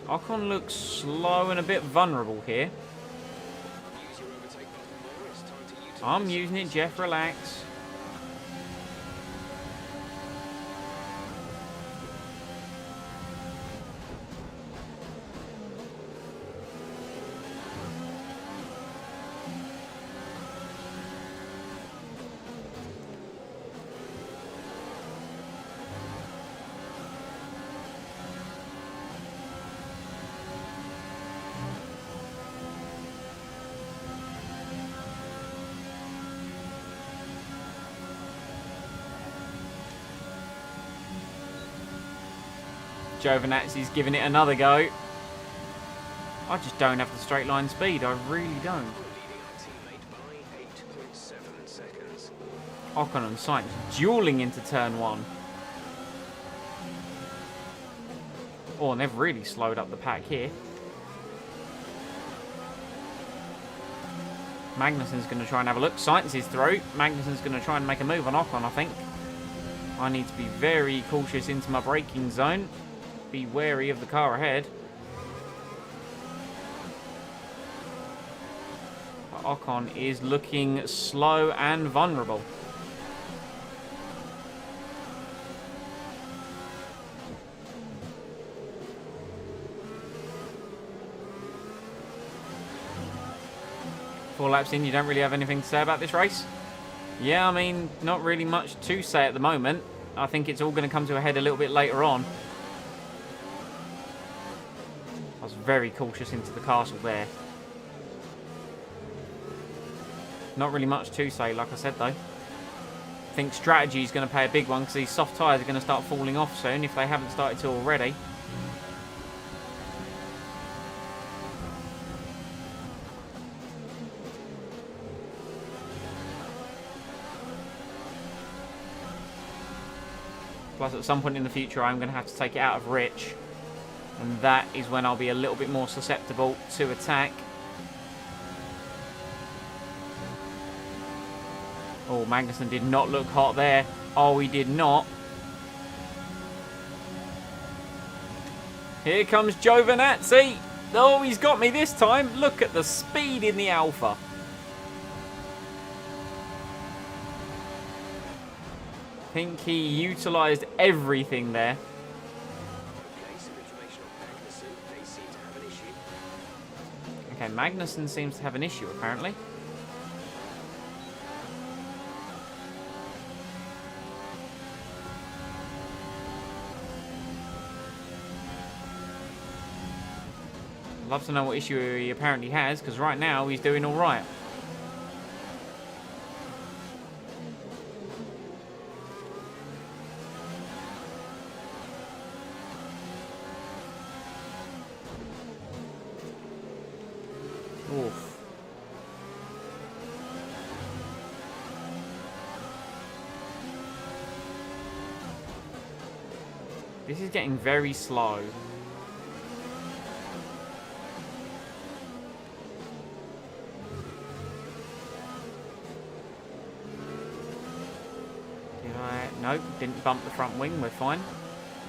Ocon looks slow and a bit vulnerable here. I'm using it, Jeff, relax. Giovinazzi's giving it another go. I just don't have the straight line speed. I really don't. Ocon and Sainz dueling into turn one. Oh, and they've really slowed up the pack here. Magnussen's going to try and have a look. Sainz is through. Magnussen's going to try and make a move on Ocon, I think. I need to be very cautious into my braking zone. Be wary of the car ahead. Ocon is looking slow and vulnerable. Four laps in, you don't really have anything to say about this race? Yeah, I mean, not really much to say at the moment. I think it's all going to come to a head a little bit later on. very cautious into the castle there. Not really much to say, like I said, though. I think strategy is going to play a big one because these soft tyres are going to start falling off soon if they haven't started to already. Plus, at some point in the future, I'm going to have to take it out of Rich. And that is when I'll be a little bit more susceptible to attack. Oh, Magnussen did not look hot there. Oh, he did not. Here comes Giovinazzi. Oh, he's got me this time. Look at the speed in the Alpha. I think he utilised everything there. Okay, Magnussen seems to have an issue apparently. I'd love to know what issue he apparently has, because right now he's doing all right. Oof. This is getting very slow. Nope, didn't bump the front wing, we're fine.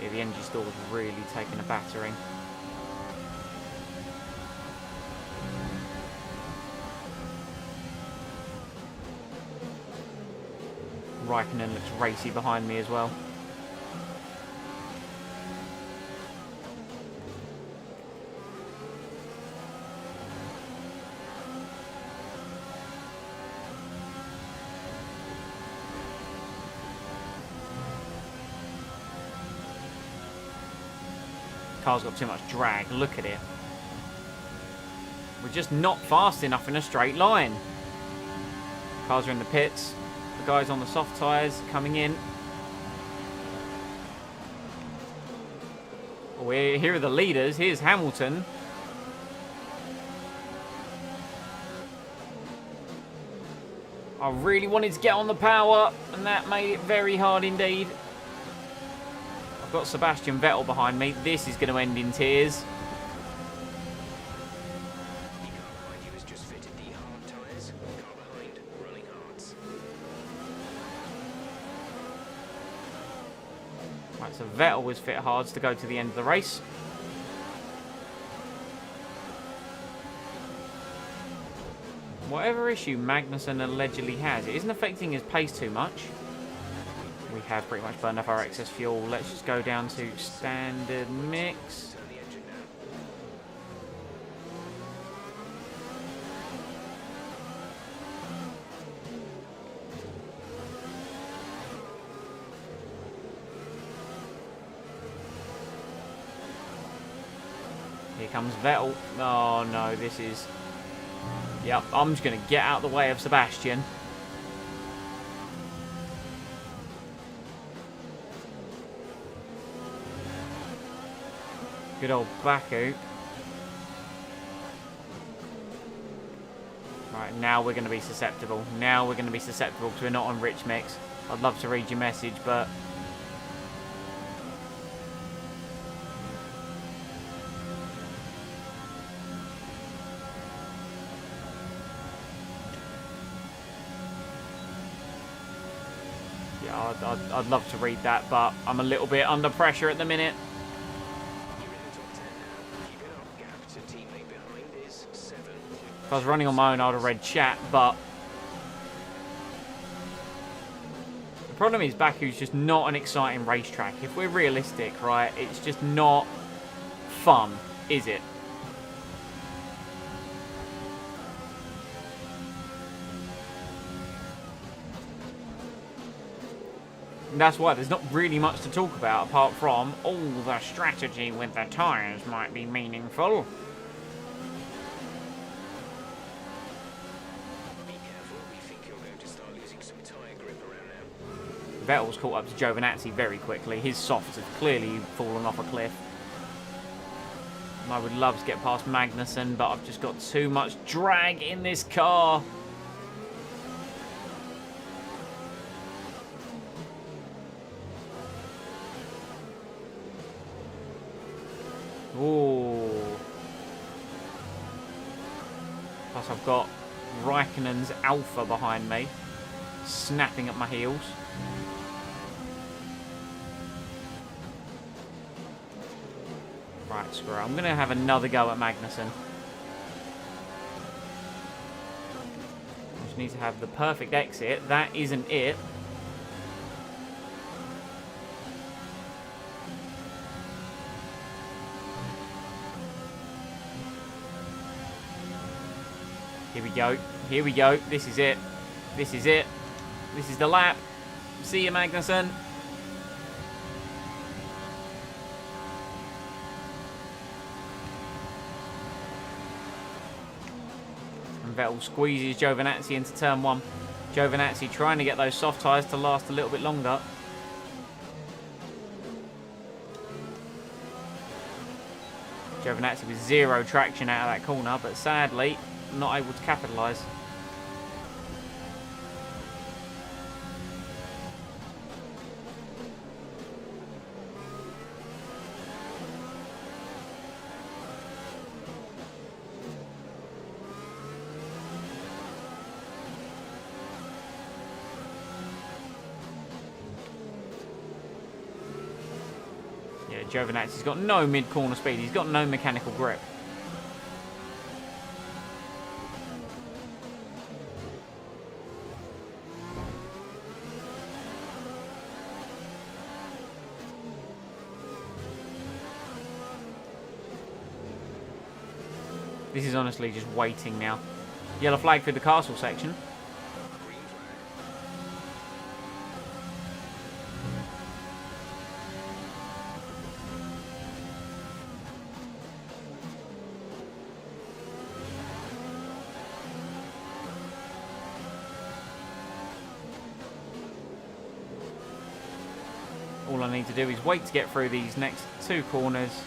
Yeah, the energy store was really taking a battering. Raikkonen looks racy behind me as well. Car's got too much drag, look at it. We're just not fast enough in a straight line. Cars are in the pits. The guys on the soft tyres coming in. Oh, here are the leaders. Here's Hamilton. I really wanted to get on the power, and that made it very hard indeed. I've got Sebastian Vettel behind me. This is going to end in tears. Right, so Vettel was fit hards to go to the end of the race. Whatever issue Magnussen allegedly has, it isn't affecting his pace too much. We have pretty much burned up our excess fuel. Let's just go down to standard mix. Here comes Vettel. Oh no, this is... Yep, I'm just going to get out of the way of Sebastian. Good old Baku. Right, now we're going to be susceptible. Now we're going to be susceptible because we're not on rich mix. I'd love to read your message, but... yeah, I'd love to read that, but I'm a little bit under pressure at the minute. If I was running on my own, I would have read chat, but... the problem is Baku's just not an exciting racetrack. If we're realistic, right, it's just not fun, is it? And that's why there's not really much to talk about apart from, oh, the strategy with the tyres might be meaningful. Vettel's caught up to Giovinazzi very quickly. His softs have clearly fallen off a cliff. And I would love to get past Magnussen, but I've just got too much drag in this car. Ooh. Plus I've got Raikkonen's Alpha behind me, snapping at my heels. Right, screw it. I'm going to have another go at Magnussen. Just need to have the perfect exit. That isn't it. Here we go. Here we go. This is it. This is it. This is the lap. See you, Magnussen. And Vettel squeezes Giovinazzi into turn 1. Giovinazzi trying to get those soft tyres to last a little bit longer. Giovinazzi with 0 traction out of that corner, but sadly not able to capitalise. Yeah, Giovinazzi's got no mid-corner speed. He's got no mechanical grip. This is honestly just waiting now. Yellow flag through the castle section. All I need to do is wait to get through these next 2 corners.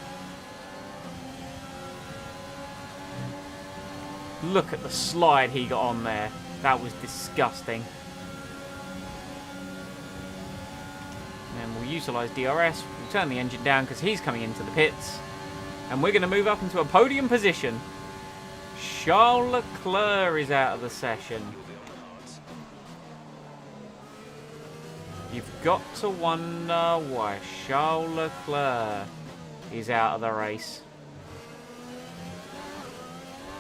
Look at the slide he got on there. That was disgusting. And we'll utilise DRS. We'll turn the engine down because he's coming into the pits. And we're going to move up into a podium position. Charles Leclerc is out of the session. You've got to wonder why Charles Leclerc is out of the race.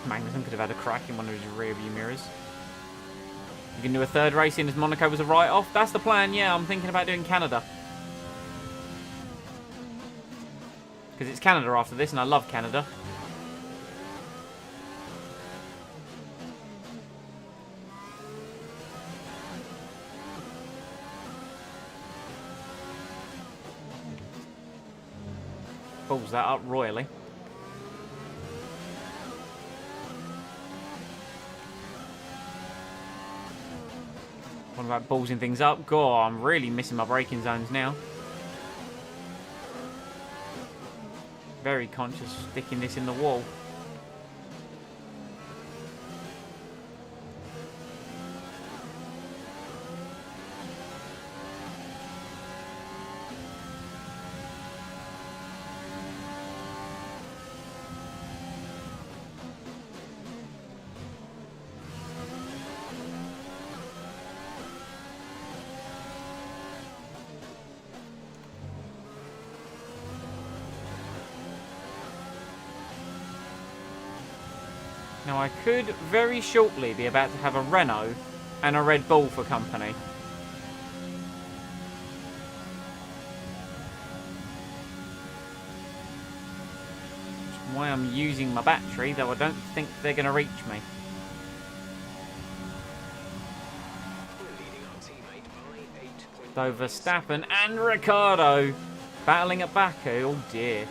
Magnussen could have had a crack in one of his rear view mirrors. You can do a 3rd race in as Monaco was a write-off. That's the plan, yeah. I'm thinking about doing Canada. Because it's Canada after this, and I love Canada. Balls that up royally. What about ballsing things up? God, I'm really missing my braking zones now. Very conscious of sticking this in the wall. Now I could very shortly be about to have a Renault and a Red Bull for company. That's why I'm using my battery, though I don't think they're going to reach me. Though Verstappen and Ricciardo battling at Baku, oh dear.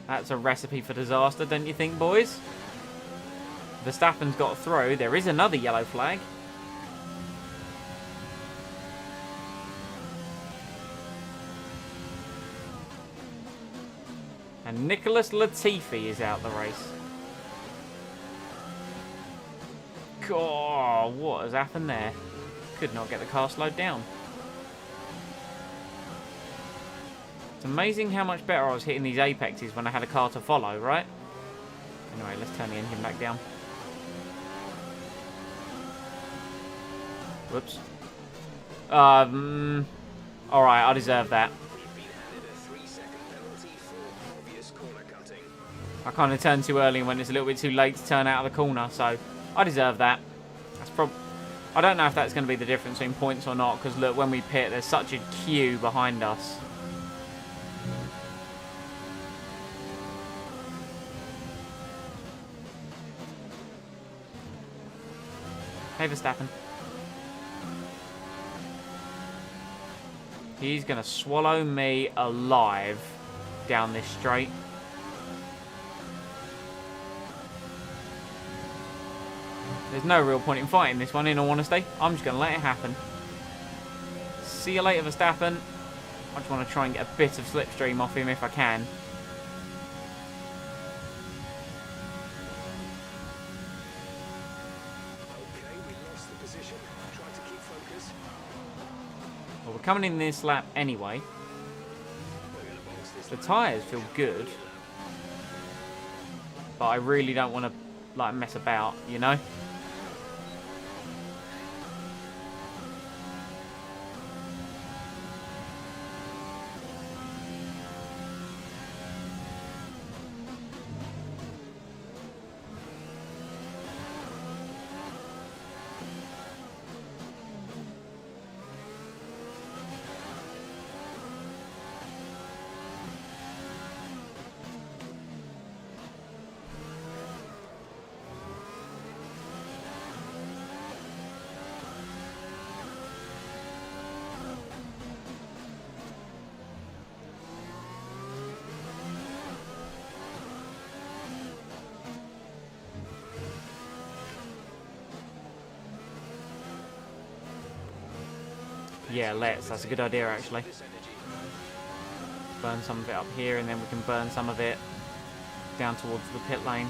That's a recipe for disaster, don't you think, boys? Verstappen's got through. There is another yellow flag. And Nicholas Latifi is out the race. God, what has happened there? Could not get the car slowed down. It's amazing how much better I was hitting these apexes when I had a car to follow, right? Anyway, let's turn the engine back down. Whoops. Alright, I deserve that. You've been handed a 3-second penalty for obvious corner cutting. I kind of turned too early and when it's a little bit too late to turn out of the corner, so I deserve that. That's I don't know if that's going to be the difference between points or not, because look, when we pit, there's such a queue behind us. Hey, Verstappen. He's going to swallow me alive down this straight. There's no real point in fighting this one, in all honesty. I'm just going to let it happen. See you later, Verstappen. I just want to try and get a bit of slipstream off him if I can. Okay, we lost the position. Try to keep focus. Well, we're coming in this lap anyway. We're going to box this The lap. tyres feel good. But I really don't want to like mess about, you know? Yeah, let's. That's a good idea, actually. This energy. Burn some of it up here, and then we can burn some of it down towards the pit lane.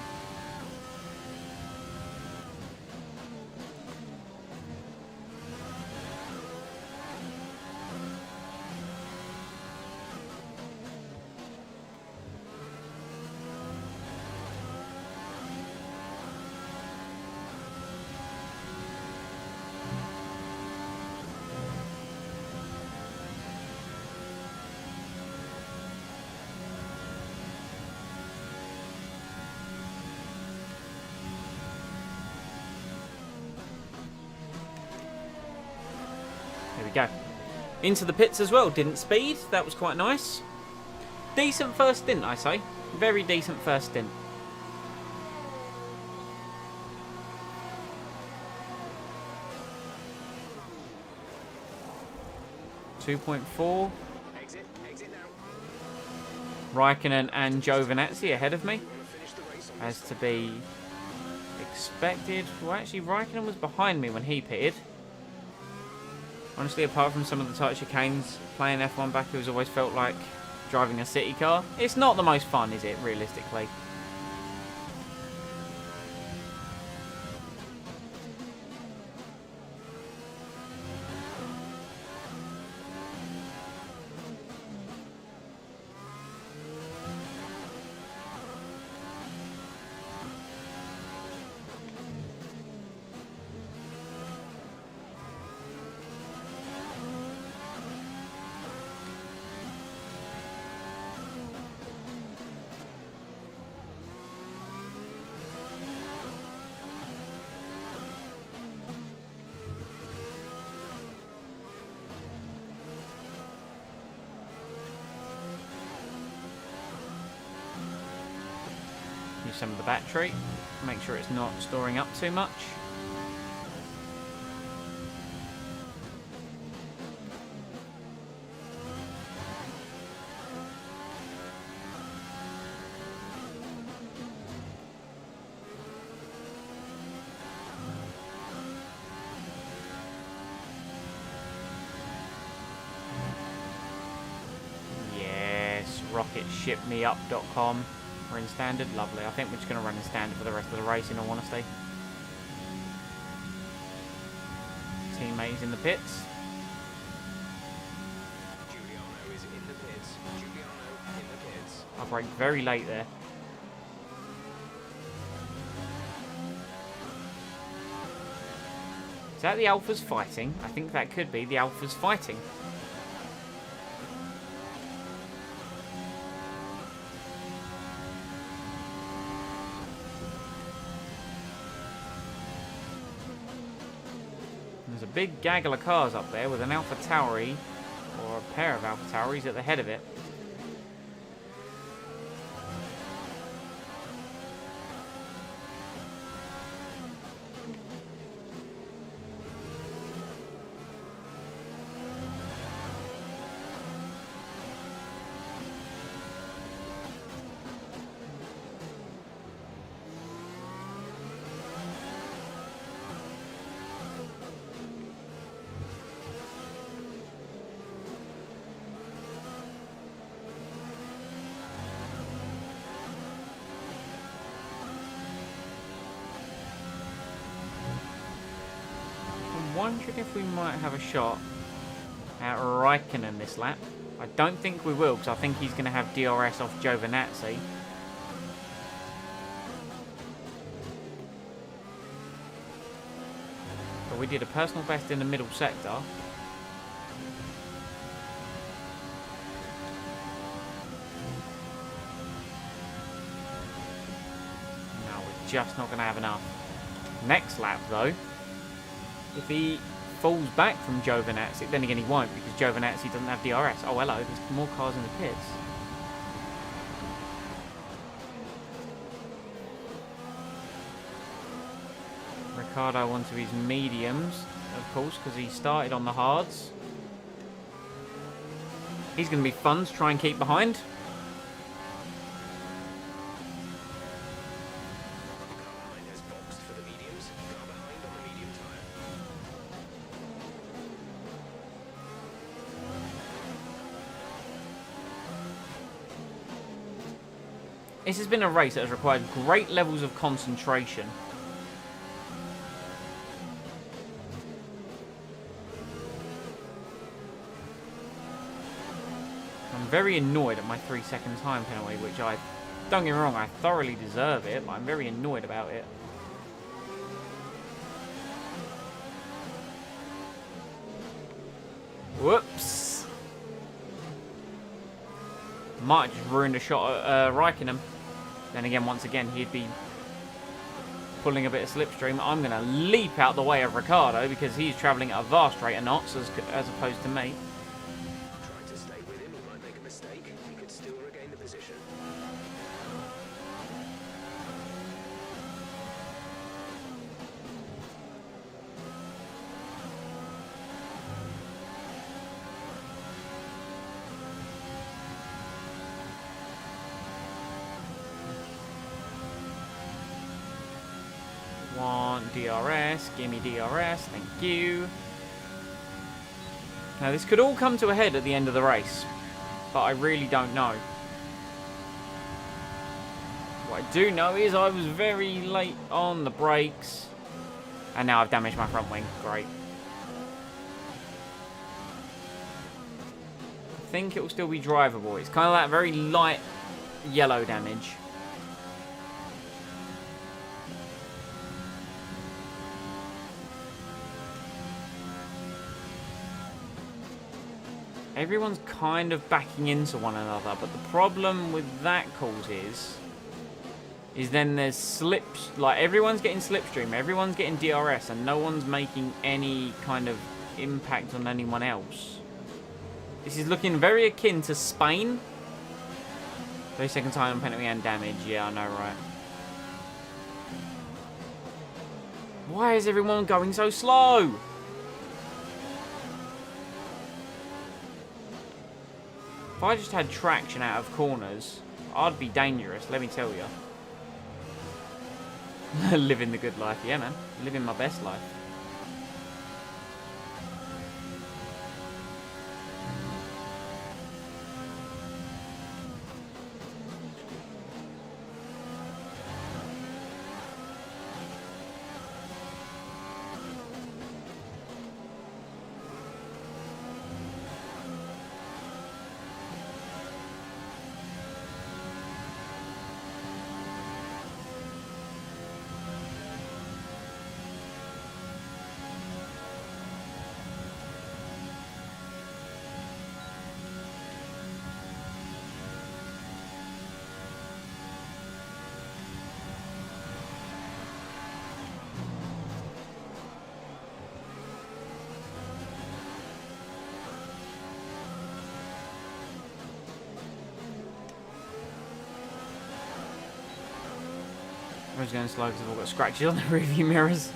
There we go. Into the pits as well. Didn't speed. That was quite nice. Decent first stint, I say. Very decent first stint. .4. Exit now. Raikkonen and Giovinazzi ahead of me, Finish the race on as to be expected. Well, actually, Raikkonen was behind me when he pitted. Honestly, apart from some of the tight chicanes, playing F1 Baku has always felt like driving a city car. It's not the most fun, is it, realistically? Use some of the battery, make sure it's not storing up too much. Yes, rocket shipmeup.com. We're in standard. Lovely. I think we're just going to run in standard for the rest of the race, in all honesty. Teammates in the pits. Giuliano is in the pits. Giuliano in the pits. I braked very late there. Is that the Alphas fighting? I think that could be the Alphas fighting. There's a big gaggle of cars up there with an Alpha Tauri, or a pair of Alpha Tauris at the head of it. Wondering if we might have a shot at Raikkonen this lap. I don't think we will, because I think he's going to have DRS off Giovinazzi. But we did a personal best in the middle sector. No, we're just not going to have enough. Next lap, though. If he falls back from Giovinazzi, then again he won't, because Giovinazzi doesn't have DRS. Oh, hello, there's more cars in the pits. Ricciardo onto his mediums, of course, because he started on the hards. He's going to be fun to try and keep behind. This has been a race that has required great levels of concentration. I'm very annoyed at my 3-second time penalty, which don't get me wrong, I thoroughly deserve it, but I'm very annoyed about it. Whoops. Might have just ruined a shot at Raikkonen. Then again, once again, he'd be pulling a bit of slipstream. I'm going to leap out the way of Ricciardo because he's travelling at a vast rate of knots as opposed to me. Trying to stay with him, he might make a mistake. He could still regain the position. Want DRS, gimme DRS, thank you. Now this could all come to a head at the end of the race, but I really don't know. What I do know is I was very late on the brakes, and now I've damaged my front wing. Great. I think it will still be drivable. It's kind of that very light yellow damage. Everyone's kind of backing into one another, but the problem with that cause is then there's slips, like everyone's getting slipstream, everyone's getting DRS, and no one's making any kind of impact on anyone else. This is looking very akin to Spain. 30-second time penalty and damage, yeah, I know, right. Why is everyone going so slow? If I just had traction out of corners, I'd be dangerous, let me tell you. Living the good life, yeah man. Living my best life. I'm just going slow because I've all got scratches on the rearview mirrors.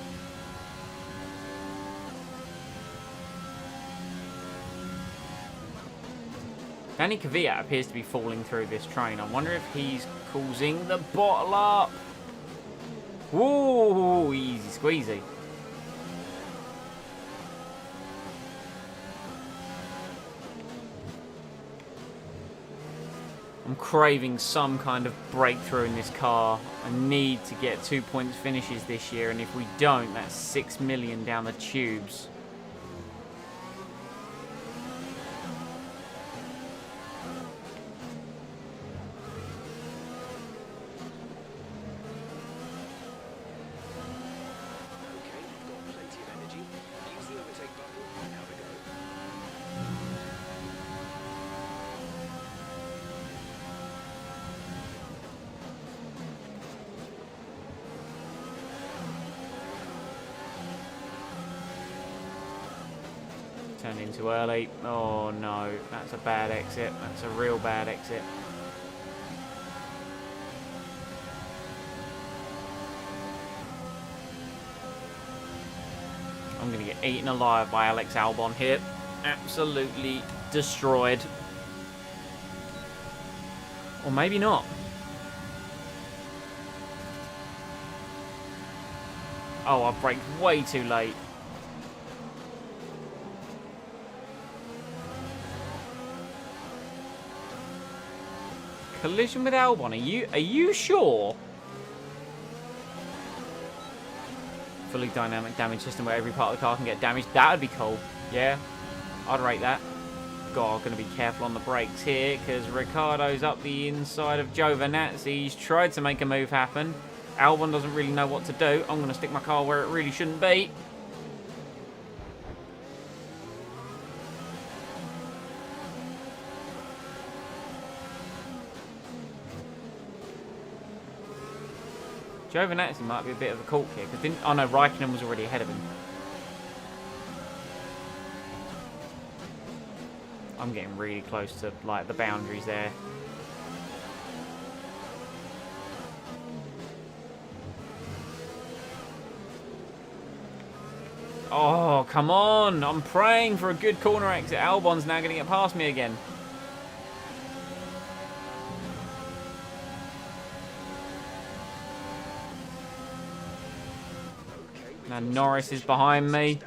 Danny Kvyat appears to be falling through this train. I wonder if he's causing the bottle up. Whoa, easy squeezy. I'm craving some kind of breakthrough in this car. I need to get 2 points finishes this year, and if we don't, that's 6 million down the tubes. Turned in too early. Oh no, that's a bad exit. That's a real bad exit. I'm going to get eaten alive by Alex Albon here. Absolutely destroyed. Or maybe not. Oh, I braked way too late. Collision with Albon. Are you sure? Fully dynamic damage system where every part of the car can get damaged. That would be cool. Yeah, I'd rate that. God, going to be careful on the brakes here because Ricciardo's up the inside of Giovinazzi. He's tried to make a move happen. Albon doesn't really know what to do. I'm going to stick my car where it really shouldn't be. Giovinazzi might be a bit of a cork here, because oh no, Raikkonen was already ahead of him. I'm getting really close to like the boundaries there. Oh, come on! I'm praying for a good corner exit. Albon's now going to get past me again. Now Norris is behind me.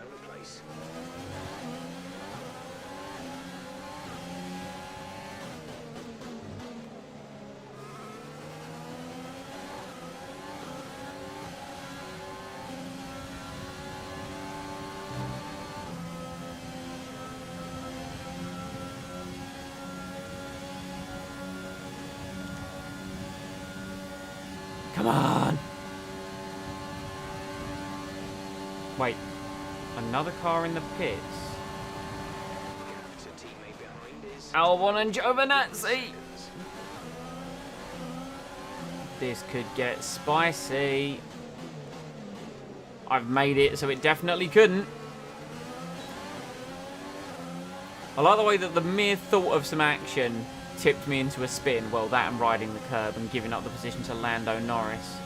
Come on! Wait, another car in the pits? Albon and Giovinazzi! This could get spicy. I've made it so it definitely couldn't. I like the way that the mere thought of some action tipped me into a spin. Well, that and riding the curb and giving up the position to Lando Norris.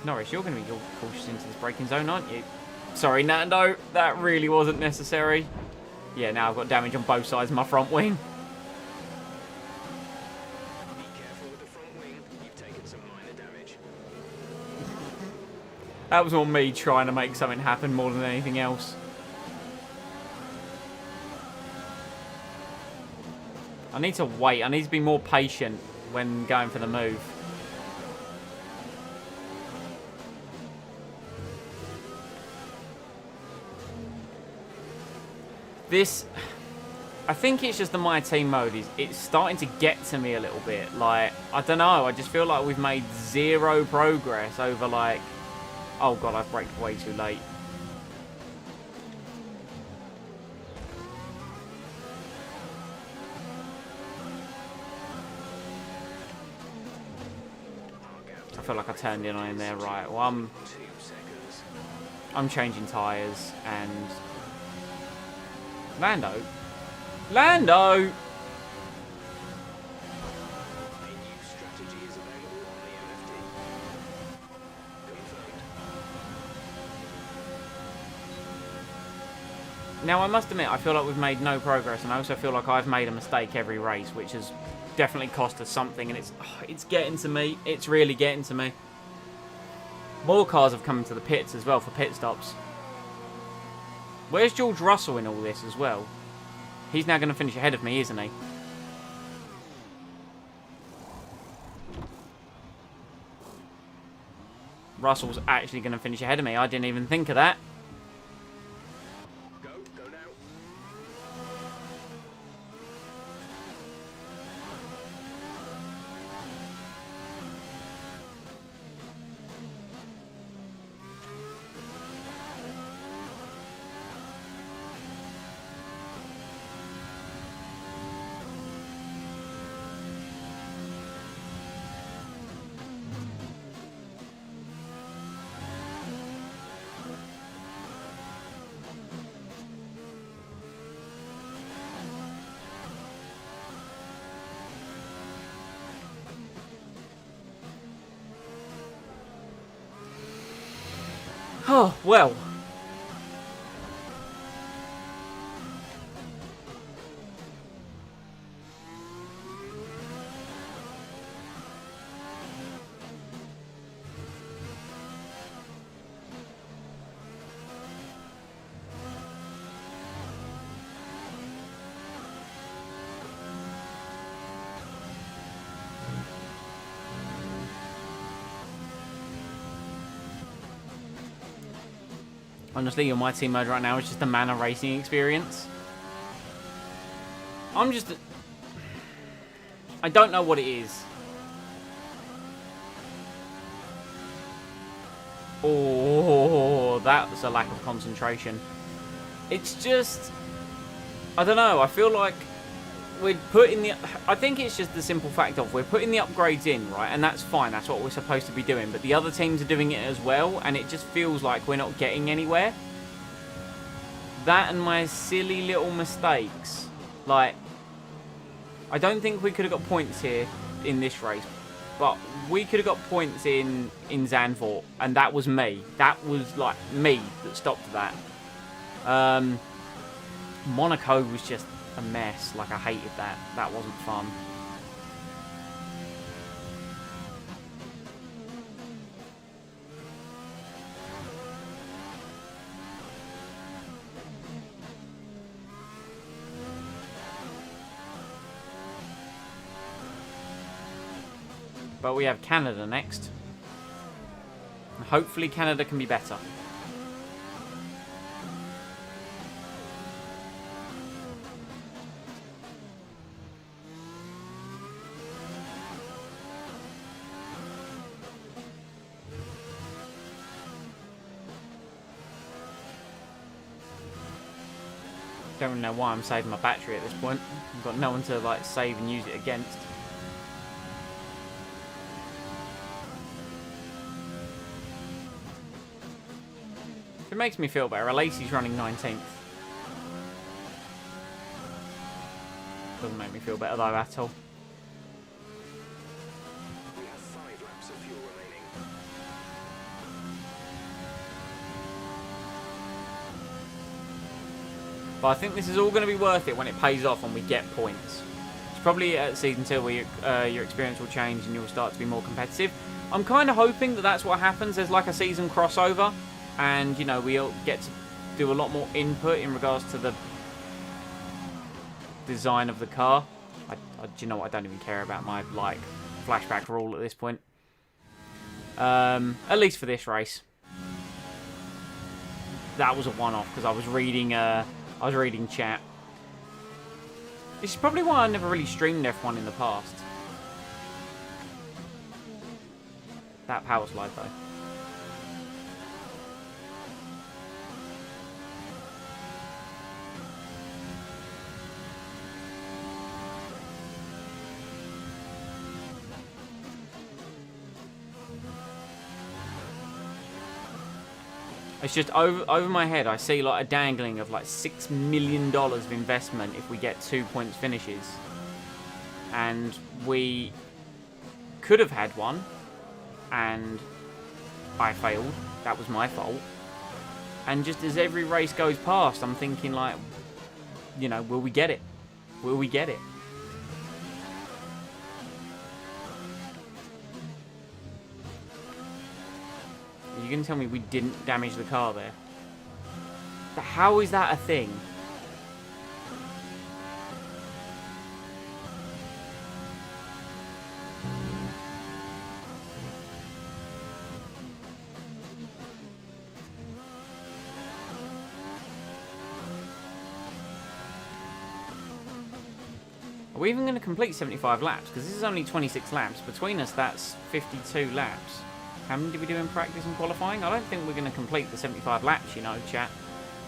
Norris, you're going to be cautious into this braking zone, aren't you? Sorry, Nando. That really wasn't necessary. Yeah, now I've got damage on both sides of my front wing. Be careful with the front wing. You've taken some minor damage. That was on me trying to make something happen more than anything else. I need to wait. I need to be more patient when going for the move. This, I think it's just the My Team mode. It's starting to get to me a little bit. Like, I don't know. I just feel like we've made zero progress over like, oh God, I've braked way too late. I feel like I turned in on him there, right? Well, I'm changing tyres and Lando? Now, I must admit, I feel like we've made no progress, and I also feel like I've made a mistake every race, which has definitely cost us something, and it's getting to me. It's really getting to me. More cars have come into the pits as well for pit stops. Where's George Russell in all this as well? He's now going to finish ahead of me, isn't he? Russell's actually going to finish ahead of me. I didn't even think of that. Go now. Oh, well. Honestly, your My Team mode right now is just a mana racing experience. I don't know what it is. Oh, that was a lack of concentration. It's just... I don't know, I feel like we're putting the... I think it's just the simple fact of we're putting the upgrades in, right? And that's fine, that's what we're supposed to be doing. But the other teams are doing it as well, and it just feels like we're not getting anywhere. That and my silly little mistakes. Like, I don't think we could have got points here in this race. But we could have got points in Zandvoort, and that was me. That was, like, me that stopped that. Monaco was just a mess. Like, I hated that. That wasn't fun. But we have Canada next. Hopefully Canada can be better. Don't really know why I'm saving my battery at this point. I've got no one to like save and use it against. It makes me feel better. Lacey's running 19th. Doesn't make me feel better though at all. We have 5 laps of fuel remaining. But I think this is all going to be worth it when it pays off and we get points. It's probably at season 2 where your experience will change and you'll start to be more competitive. I'm kind of hoping that that's what happens. There's like a season crossover. And, you know, we'll get to do a lot more input in regards to the design of the car. Do you know what? I don't even care about my, like, flashback rule at this point. At least for this race. That was a one-off because I was reading chat. This is probably why I never really streamed F1 in the past. That power slide, though. It's just over my head, I see like a dangling of like $6 million of investment if we get 2 points finishes. And we could have had one, and I failed. That was my fault. And just as every race goes past, I'm thinking like, you know, will we get it? Will we get it? You can tell me we didn't damage the car there. But how is that a thing? Are we even going to complete 75 laps? Because this is only 26 laps. Between us, that's 52 laps. How many did we do in practice and qualifying? I don't think we're going to complete the 75 laps, you know, chat,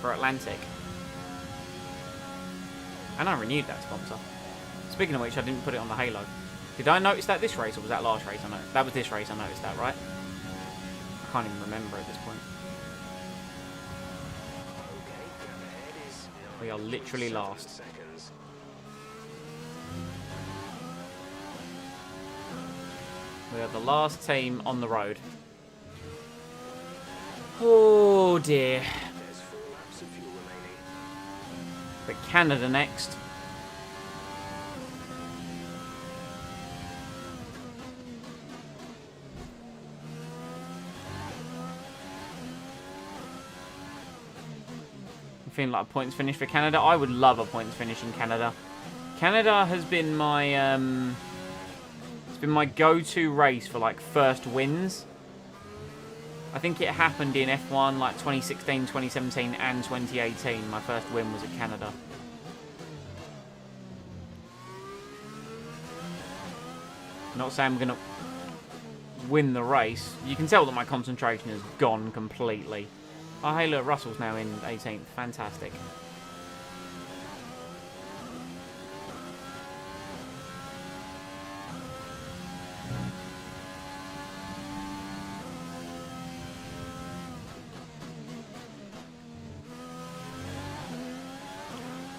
for Atlantic. And I renewed that sponsor. Speaking of which, I didn't put it on the Halo. Did I notice that this race, or was that last race? I know that was this race. I noticed that, right? I can't even remember at this point. We are literally last. We are the last team on the road. Oh dear. But Canada next. I'm feeling like a points finish for Canada. I would love a points finish in Canada. Canada has been my it's been my go-to race for like first wins. I think it happened in F1 like 2016, 2017 and 2018. My first win was at Canada. Not saying we're going to win the race. You can tell that my concentration has gone completely. Oh, hey, look, Russell's now in 18th. Fantastic.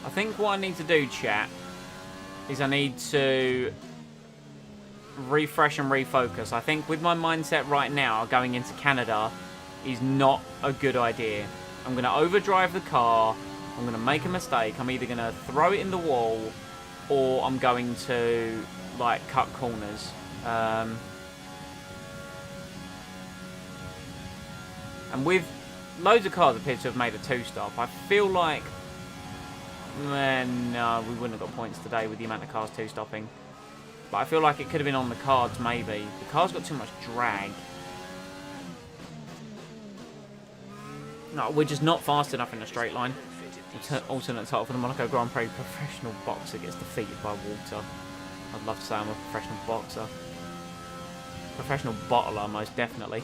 I think what I need to do, chat, is I need to refresh and refocus. I think with my mindset right now, going into Canada is not a good idea. I'm going to overdrive the car. I'm going to make a mistake. I'm either going to throw it in the wall or I'm going to, like, cut corners. And with loads of cars appear to have made a two-stop, I feel like... no, we wouldn't have got points today with the amount of cars two-stopping. But I feel like it could have been on the cards, maybe. The car's got too much drag. No, we're just not fast enough in a straight line. Alternate title for the Monaco Grand Prix. Professional boxer gets defeated by water. I'd love to say I'm a professional boxer. Professional bottler, most definitely.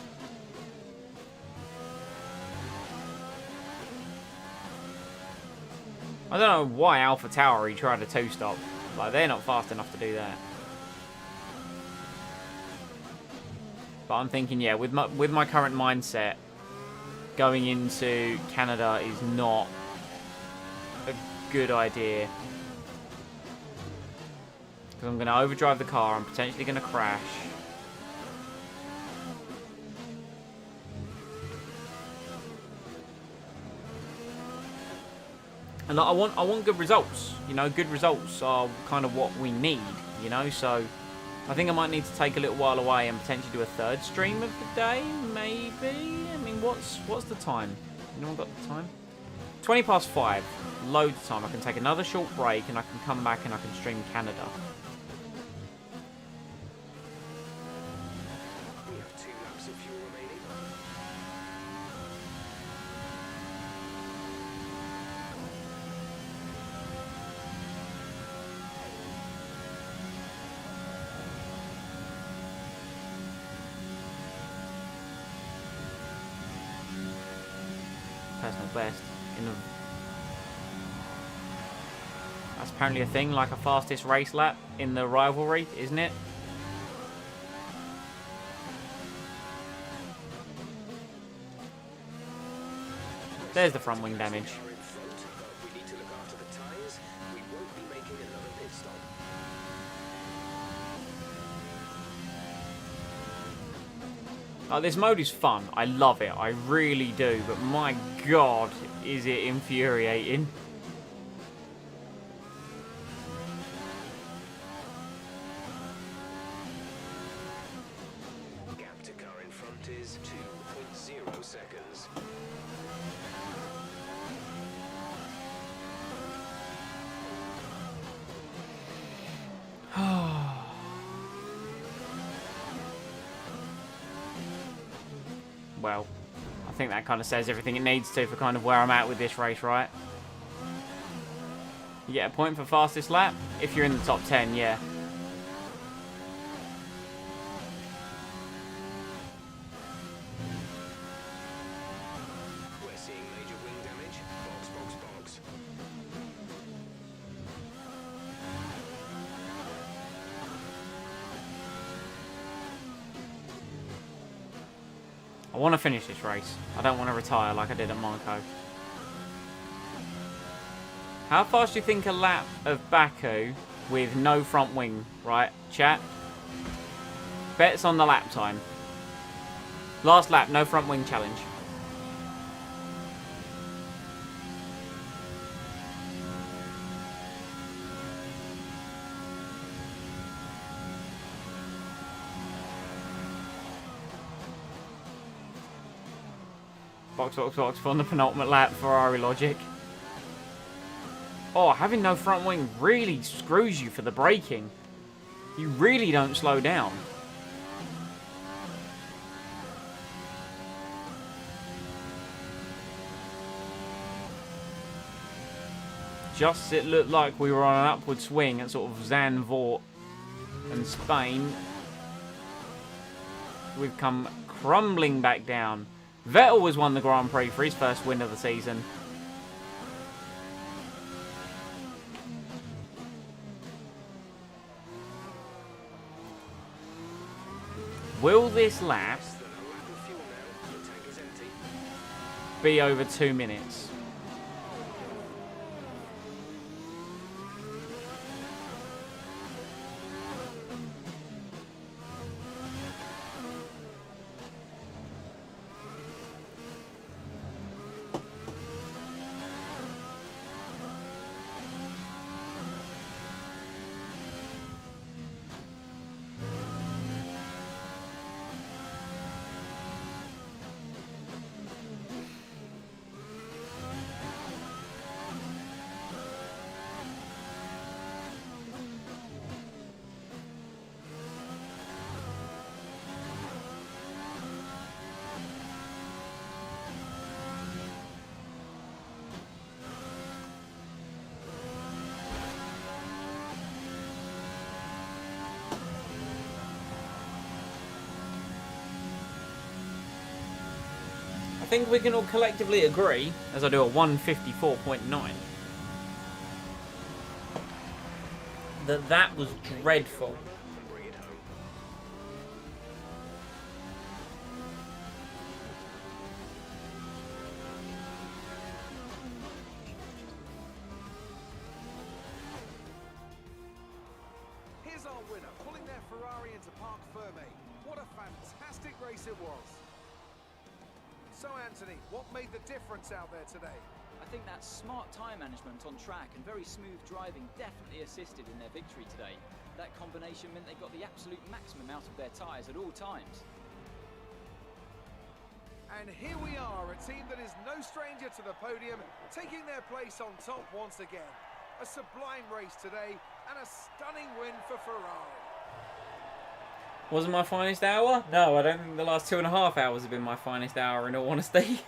I don't know why Alpha Tauri tried a two-stop. Like, they're not fast enough to do that. But I'm thinking, yeah, with my current mindset, going into Canada is not a good idea. Because I'm going to overdrive the car. I'm potentially going to crash. And I want good results. You know, good results are kind of what we need, you know, so I think I might need to take a little while away and potentially do a third stream of the day, maybe. I mean, what's the time? Anyone got the time? 20 past 5. Loads of time. I can take another short break and I can come back and I can stream Canada. We have 2 laps of fuel remaining. Personal best. That's apparently a thing, like a fastest race lap in the rivalry, isn't it? There's the front wing damage. We need to look after the tyres. We won't be making another pit stop. This mode is fun. I love it. I really do. But my God, is it infuriating. Gap to car in front is 2.0 seconds. Well, I think that kind of says everything it needs to for kind of where I'm at with this race, right? You get a point for fastest lap if you're in the top 10, yeah. We're seeing major wing damage. Box, box, box. I want to finish this race. I don't want to retire like I did at Monaco. How fast do you think a lap of Baku with no front wing, right, chat? Bets on the lap time. Last lap, no front wing challenge. Box, box, box on the penultimate lap, Ferrari logic. Oh, having no front wing really screws you for the braking. You really don't slow down. Just it looked like we were on an upward swing at sort of Zandvoort and Spain. We've come crumbling back down. Vettel has won the Grand Prix for his first win of the season. Will this lap Less than a lap of fuel now. The tank is empty. be over 2 minutes? I think we can all collectively agree, as I do a 154.9, that was dreadful. And bring it home. Here's our winner, pulling their Ferrari into Parc Fermé. What a fantastic race it was. So, Anthony, what made the difference out there today? I think that smart tyre management on track and very smooth driving definitely assisted in their victory today. That combination meant they got the absolute maximum out of their tyres at all times. And here we are, a team that is no stranger to the podium, taking their place on top once again. A sublime race today, and a stunning win for Ferrari. Wasn't my finest hour? No, I don't think the last 2.5 hours have been my finest hour, in all honesty.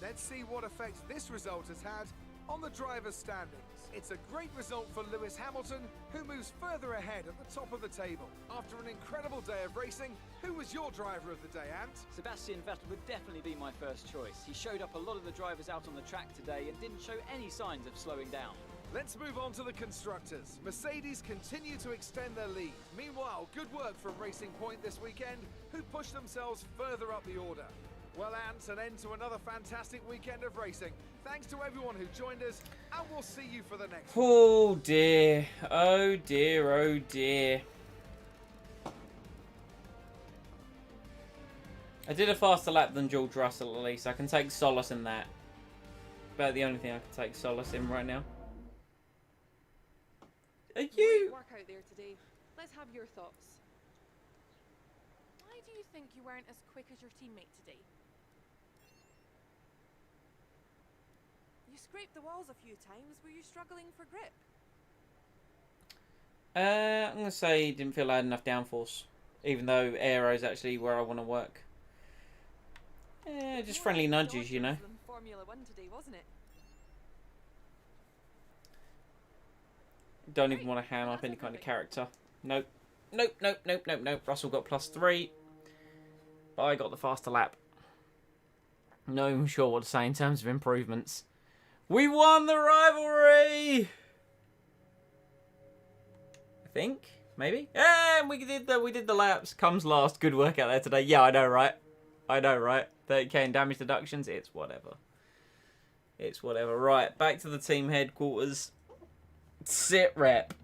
Let's see what effect this result has had on the drivers' standings. It's a great result for Lewis Hamilton, who moves further ahead at the top of the table. After an incredible day of racing, who was your driver of the day, Ant? Sebastian Vettel would definitely be my first choice. He showed up a lot of the drivers out on the track today and didn't show any signs of slowing down. Let's move on to the constructors. Mercedes continue to extend their lead. Meanwhile, good work from Racing Point this weekend, who pushed themselves further up the order. Well, Ant, an end to another fantastic weekend of racing. Thanks to everyone who joined us, and we'll see you for the next one. Oh dear. Oh dear, oh dear. I did a faster lap than George Russell at least. I can take solace in that. About the only thing I can take solace in right now. Are you? Great work out there today. Let's have your thoughts. Why do you think you weren't as quick as your teammate today? You scraped the walls a few times. Were you struggling for grip? I'm going to say didn't feel I had enough downforce. Even though aero is actually where I want to work. Just friendly nudges, you know. Formula 1 today, wasn't it? Don't even want to ham up any kind of character. Nope. Nope, nope, nope, nope, nope. Russell got +3. But I got the faster lap. Not even sure what to say in terms of improvements. We won the rivalry! I think? Maybe? And we did the laps. Comes last. Good work out there today. Yeah, I know, right? I know, right? 30k in damage deductions. It's whatever. It's whatever. Right, back to the team headquarters. Sit rep.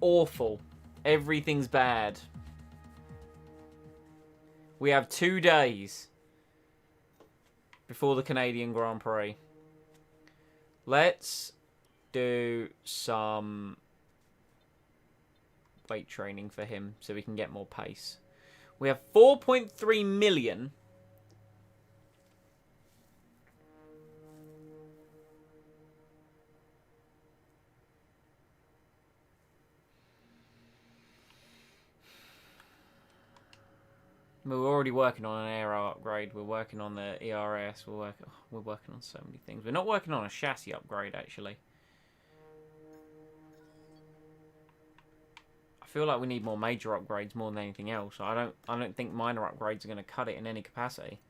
Awful. Everything's bad. We have 2 days before the Canadian Grand Prix. Let's do some weight training for him so we can get more pace. We have 4.3 million. We're already working on an aero upgrade. We're working on the ERS. We're working on so many things. We're not working on a chassis upgrade, actually. I feel like we need more major upgrades more than anything else. I don't think minor upgrades are going to cut it in any capacity.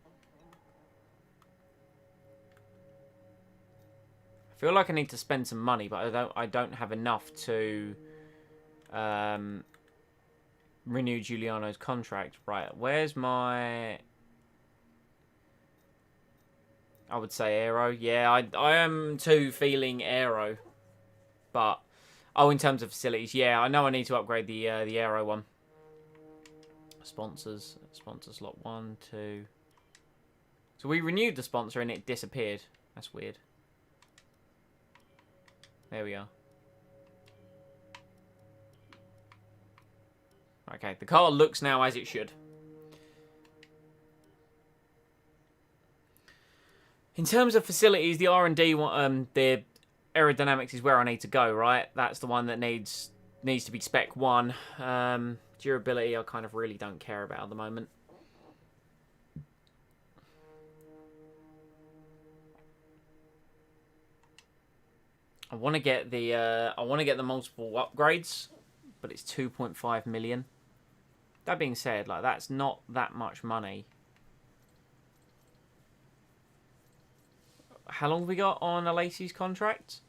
I feel like I need to spend some money, but I don't have enough to renew Giuliano's contract. Right, where's my... I would say aero. Yeah, I am too feeling aero. But, oh, in terms of facilities, yeah, I know I need to upgrade the aero one. Sponsor slot 1, 2. So we renewed the sponsor and it disappeared. That's weird. There we are. Okay, the car looks now as it should. In terms of facilities, the R&D, the aerodynamics is where I need to go, right? That's the one that needs to be spec 1. Durability, I kind of really don't care about at the moment. I want to get the multiple upgrades, but it's 2.5 million. That being said, like that's not that much money. How long have we got on Alesi's contract?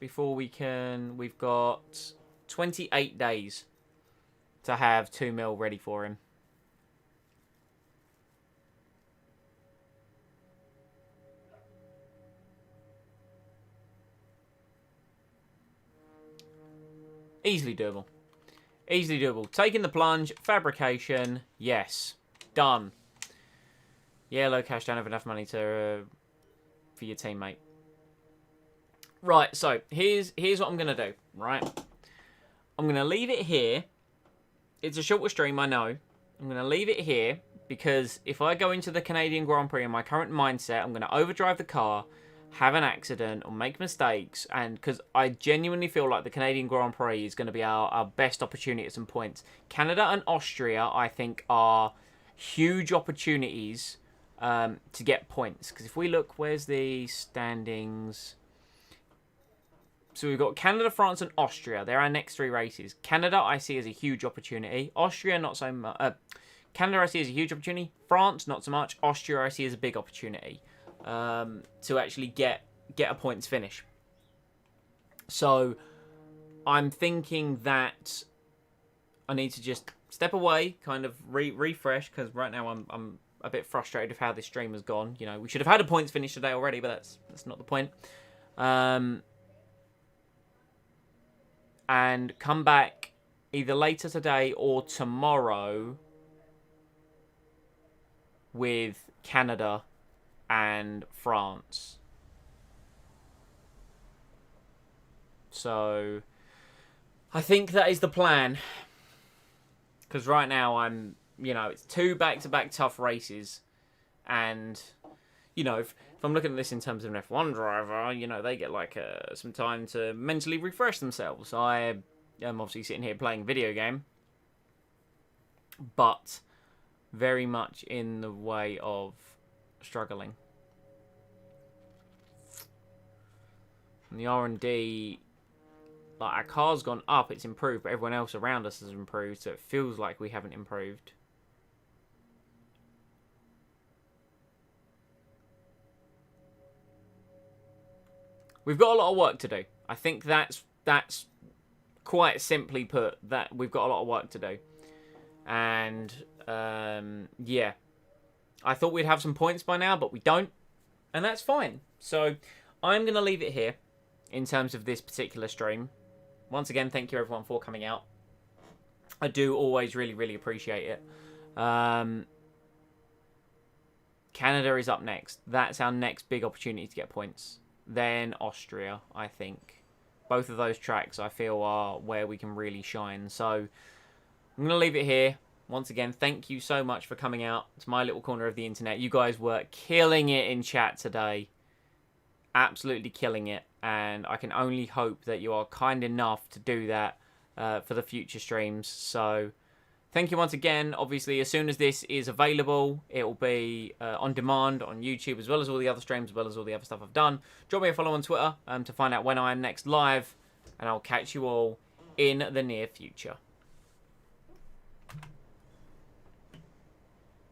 Before we can... We've got 28 days to have 2 mil ready for him. Easily doable. Easily doable. Taking the plunge. Fabrication. Yes. Done. Yeah, low cash. Don't have enough money to for your teammate. Right, so here's what I'm going to do, right? I'm going to leave it here. It's a shorter stream, I know. I'm going to leave it here because if I go into the Canadian Grand Prix in my current mindset, I'm going to overdrive the car, have an accident or make mistakes, and because I genuinely feel like the Canadian Grand Prix is going to be our best opportunity at some points. Canada and Austria, I think, are huge opportunities to get points. Because if we look, where's the standings? So we've got Canada, France, and Austria. They're our next 3 races. Canada, I see as a huge opportunity. Austria, not so much. Canada, I see as a huge opportunity. France, not so much. Austria, I see as a big opportunity to actually get a points finish. So I'm thinking that I need to just step away, kind of refresh, because right now I'm a bit frustrated with how this stream has gone. You know, we should have had a points finish today already, but that's not the point. And come back either later today or tomorrow with Canada and France. So I think that is the plan. Because right now I'm, you know, it's 2 back-to-back tough races. And, you know, if I'm looking at this in terms of an F1 driver, you know, they get like some time to mentally refresh themselves. I am obviously sitting here playing a video game. But very much in the way of struggling. And the R&D, like, our car's gone up, it's improved, but everyone else around us has improved, so it feels like we haven't improved. We've got a lot of work to do. I think that's quite simply put, that we've got a lot of work to do. And yeah, I thought we'd have some points by now, but we don't, and that's fine. So I'm going to leave it here in terms of this particular stream. Once again, thank you everyone for coming out. I do always really appreciate it. Canada is up next. That's our next big opportunity to get points. Then Austria, I think. Both of those tracks I feel are where we can really shine. So I'm going to leave it here. Once again, thank you so much for coming out to my little corner of the internet. You guys were killing it in chat today. Absolutely killing it. And I can only hope that you are kind enough to do that for the future streams. So thank you once again. Obviously, as soon as this is available, it will be on demand on YouTube, as well as all the other streams, as well as all the other stuff I've done. Drop me a follow on Twitter to find out when I am next live. And I'll catch you all in the near future.